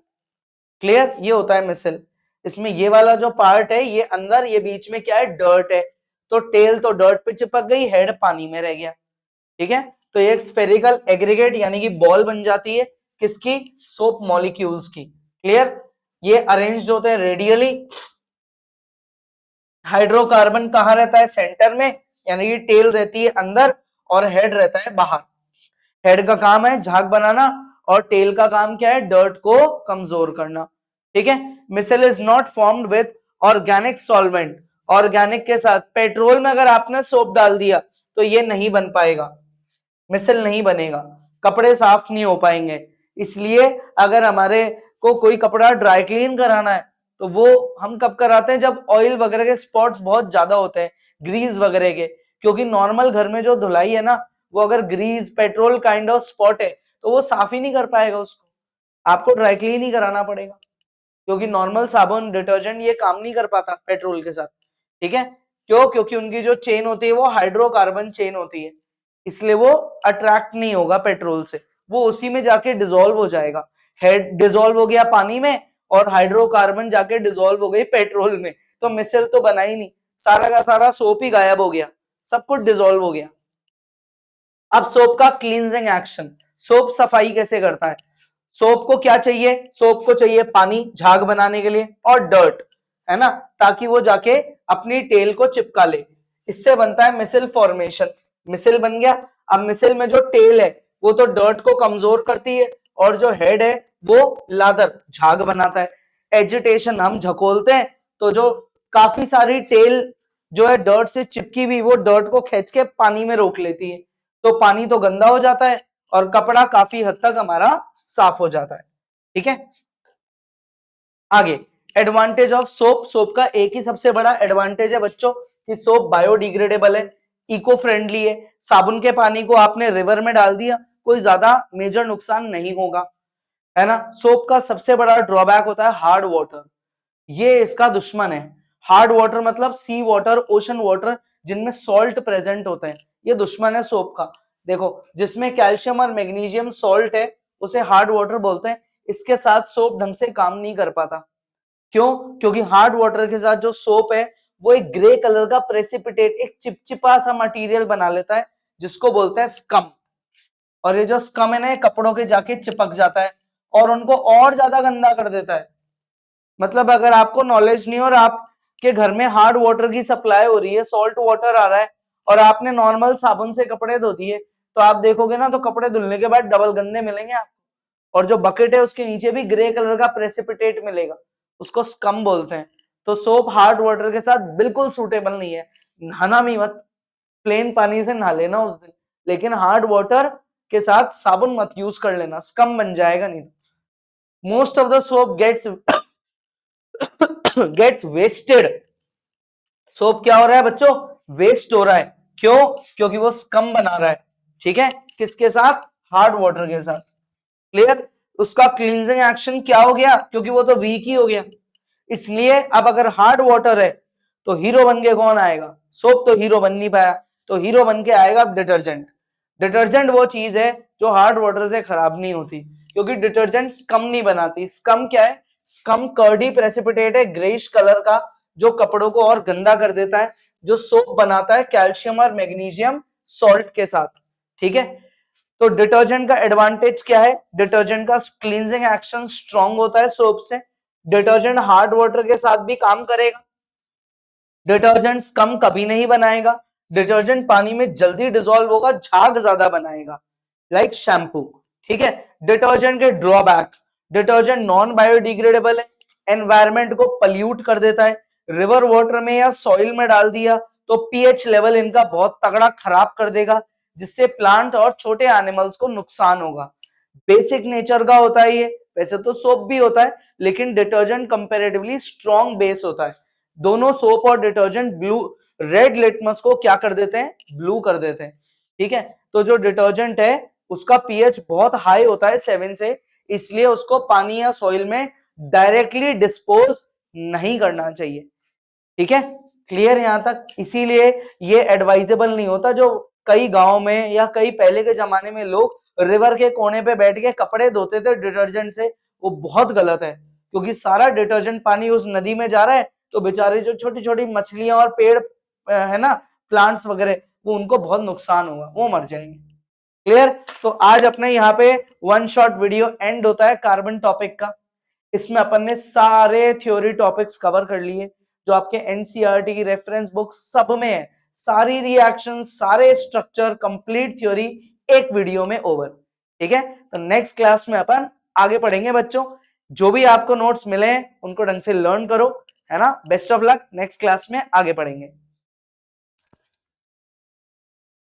क्लियर? ये होता है मिसल। इसमें ये वाला जो पार्ट है ये अंदर, ये बीच में क्या है? डर्ट है, तो टेल तो डर्ट पे चिपक गई, हेड पानी में रह गया। ठीक है, तो ये स्फेरिकल एग्रीगेट यानी कि बॉल बन जाती है, किसकी? सोप मॉलिक्यूल्स की। क्लियर? ये अरेंज्ड होते हैं रेडियली। हाइड्रोकार्बन कहां रहता है? सेंटर में, यानी कि टेल रहती है अंदर और हेड रहता है बाहर। हेड का काम है झाग बनाना और टेल का काम क्या है? डर्ट को कमजोर करना। ठीक है, micelle is not formed with organic solvent. Organic के साथ पेट्रोल में अगर आपने सोप डाल दिया तो ये नहीं बन पाएगा, मिसल नहीं बनेगा, कपड़े साफ नहीं हो पाएंगे। इसलिए अगर हमारे को कोई कपड़ा ड्राई क्लीन कराना है तो वो हम कब कराते हैं? जब ऑयल वगैरह के स्पॉट्स बहुत ज्यादा होते हैं, ग्रीस वगैरह के। क्योंकि नॉर्मल घर में जो धुलाई है ना, वो अगर grease petrol kind of spot है तो वो साफ ही नहीं कर पाएगा उसको, आपको ड्राई क्लीन ही कराना पड़ेगा, क्योंकि नॉर्मल साबुन डिटर्जेंट ये काम नहीं कर पाता पेट्रोल के साथ। ठीक है, क्यों? क्योंकि उनकी जो चेन होती है वो हाइड्रोकार्बन चेन होती है, इसलिए वो अट्रैक्ट नहीं होगा पेट्रोल से, वो उसी में जाके डिसॉल्व हो जाएगा। हेड डिसॉल्व हो गया पानी में और हाइड्रोकार्बन जाके डिसॉल्व हो गई पेट्रोल में, तो मिसल तो बना ही नहीं, सारा का सारा सोप ही गायब हो गया, सब कुछ डिसॉल्व हो गया। अब सोप का क्लींजिंग एक्शन, सोप सफाई कैसे करता है? सोप को क्या चाहिए? सोप को चाहिए पानी झाग बनाने के लिए और डर्ट, है ना, ताकि वो जाके अपनी टेल को चिपका ले। इससे बनता है मिसल फॉर्मेशन। मिसल बन गया। अब मिसल में जो टेल है वो तो डर्ट को कमजोर करती है और जो हेड है वो लादर झाग बनाता है। एजिटेशन, हम झकोलते हैं तो जो काफी सारी टेल जो है डर्ट से चिपकी हुई वो डर्ट को खींच के पानी में रोक लेती है, तो पानी तो गंदा हो जाता है और कपड़ा काफी हद तक हमारा साफ हो जाता है। ठीक है, आगे एडवांटेज ऑफ सोप। सोप का एक ही सबसे बड़ा एडवांटेज है बच्चों कि सोप बायोडिग्रेडेबल है, इको फ्रेंडली है। साबुन के पानी को आपने रिवर में डाल दिया, कोई ज्यादा मेजर नुकसान नहीं होगा, है ना। सोप का सबसे बड़ा ड्रॉबैक होता है हार्ड वाटर, ये इसका दुश्मन है। हार्ड वाटर मतलब सी वाटर, ओशन वाटर, जिनमें सॉल्ट प्रेजेंट होते हैं, ये दुश्मन है सोप का। देखो, जिसमें कैल्शियम और मैग्नीशियम सॉल्ट है उसे हार्ड वाटर बोलते हैं। इसके साथ सोप ढंग से काम नहीं कर पाता। क्यों? क्योंकि हार्ड वाटर के साथ जो सोप है वो एक ग्रे कलर का प्रेसिपिटेट, एक चिपचिपा सा मटेरियल बना लेता है जिसको बोलते हैं स्कम। और ये जो स्कम है ना, कपड़ों के जाके चिपक जाता है और उनको और ज्यादा गंदा कर देता है। मतलब अगर आपको नॉलेज नहीं और आपके घर में हार्ड वाटर की सप्लाई हो रही है, सॉल्ट वाटर आ रहा है और आपने नॉर्मल साबुन से कपड़े धो दिए, तो आप देखोगे ना तो कपड़े धुलने के बाद डबल गंदे मिलेंगे आपको। और जो बकेट है उसके नीचे भी ग्रे कलर का प्रेसिपिटेट मिलेगा, उसको स्कम बोलते हैं। तो सोप हार्ड वाटर के साथ बिल्कुल सूटेबल नहीं है। नहाना भी मत, प्लेन पानी से नहा लेना उस दिन, लेकिन हार्ड वाटर के साथ साबुन मत यूज कर लेना, स्कम बन जाएगा नहीं। Most of the soap gets wasted. Soap क्या हो रहा है बच्चों? वेस्ट हो रहा है। क्यों? क्योंकि वो स्कम बना रहा है। ठीक है, किसके साथ? हार्ड वाटर के साथ। क्लियर? उसका क्लींजिंग एक्शन क्या हो गया? क्योंकि वो तो वीक ही हो गया। इसलिए अब अगर हार्ड वाटर है तो हीरो बन के कौन आएगा? सोप तो हीरो बन नहीं पाया, तो हीरो बन के आएगा डिटर्जेंट। डिटर्जेंट वो चीज है जो हार्ड वाटर से खराब नहीं होती, क्योंकि डिटर्जेंट स्कम नहीं बनाती। स्कम क्या है? स्कम कर्डी प्रेसिपिटेट है, ग्रेइश कलर का, जो कपड़ों को और गंदा कर देता है, जो सोप बनाता है कैल्शियम और मैग्नीशियम सॉल्ट के साथ। ठीक है, तो डिटर्जेंट का एडवांटेज क्या है? डिटर्जेंट का क्लींजिंग एक्शन स्ट्रांग होता है सोप से। डिटर्जेंट हार्ड वाटर के साथ भी काम करेगा। डिटर्जेंट कम कभी नहीं बनाएगा। डिटर्जेंट पानी में जल्दी डिसॉल्व होगा, झाग ज्यादा बनाएगा, लाइक शैम्पू। ठीक है, डिटर्जेंट के ड्रॉबैक, डिटर्जेंट नॉन बायोडिग्रेडेबल है, एनवायरमेंट को पल्यूट कर देता है। रिवर वाटर में या सॉइल में डाल दिया तो पीएच लेवल इनका बहुत तगड़ा खराब कर देगा, जिससे प्लांट और छोटे एनिमल्स को नुकसान होगा। बेसिक नेचर का होता है ये, वैसे तो सोप भी होता है लेकिन डिटर्जेंट कंपैरेटिवली स्ट्रॉन्ग बेस होता है। दोनों सोप और डिटर्जेंट ब्लू, रेड लिटमस को क्या कर देते हैं? ब्लू कर देते हैं। ठीक है, तो जो डिटर्जेंट है उसका पीएच बहुत हाई होता है 7 से, इसलिए उसको पानी या सॉइल में डायरेक्टली डिस्पोज नहीं करना चाहिए। ठीक है, क्लियर यहां तक? इसीलिए ये एडवाइजेबल नहीं होता। जो कई गांव में या कई पहले के जमाने में लोग रिवर के कोने पे बैठ के कपड़े धोते थे डिटर्जेंट से, वो बहुत गलत है, क्योंकि सारा डिटर्जेंट पानी उस नदी में जा रहा है, तो बेचारे जो छोटी छोटी मछलियां और पेड़ है ना, प्लांट्स वगैरह, वो उनको बहुत नुकसान होगा, वो मर जाएंगे। क्लियर? तो आज अपने यहाँ पे वन शॉट वीडियो एंड होता है कार्बन टॉपिक का। इसमें अपन ने सारे थ्योरी टॉपिक्स कवर कर लिए जो आपके एनसीईआरटी की रेफरेंस बुक सब में है। सारी रिएक्शन, सारे स्ट्रक्चर, कंप्लीट थ्योरी एक वीडियो में ओवर। ठीक है, तो नेक्स्ट क्लास में अपन आगे पढ़ेंगे बच्चों। जो भी आपको नोट्स मिले हैं उनको ढंग से लर्न करो, है ना। Best of luck, next class में आगे पढ़ेंगे।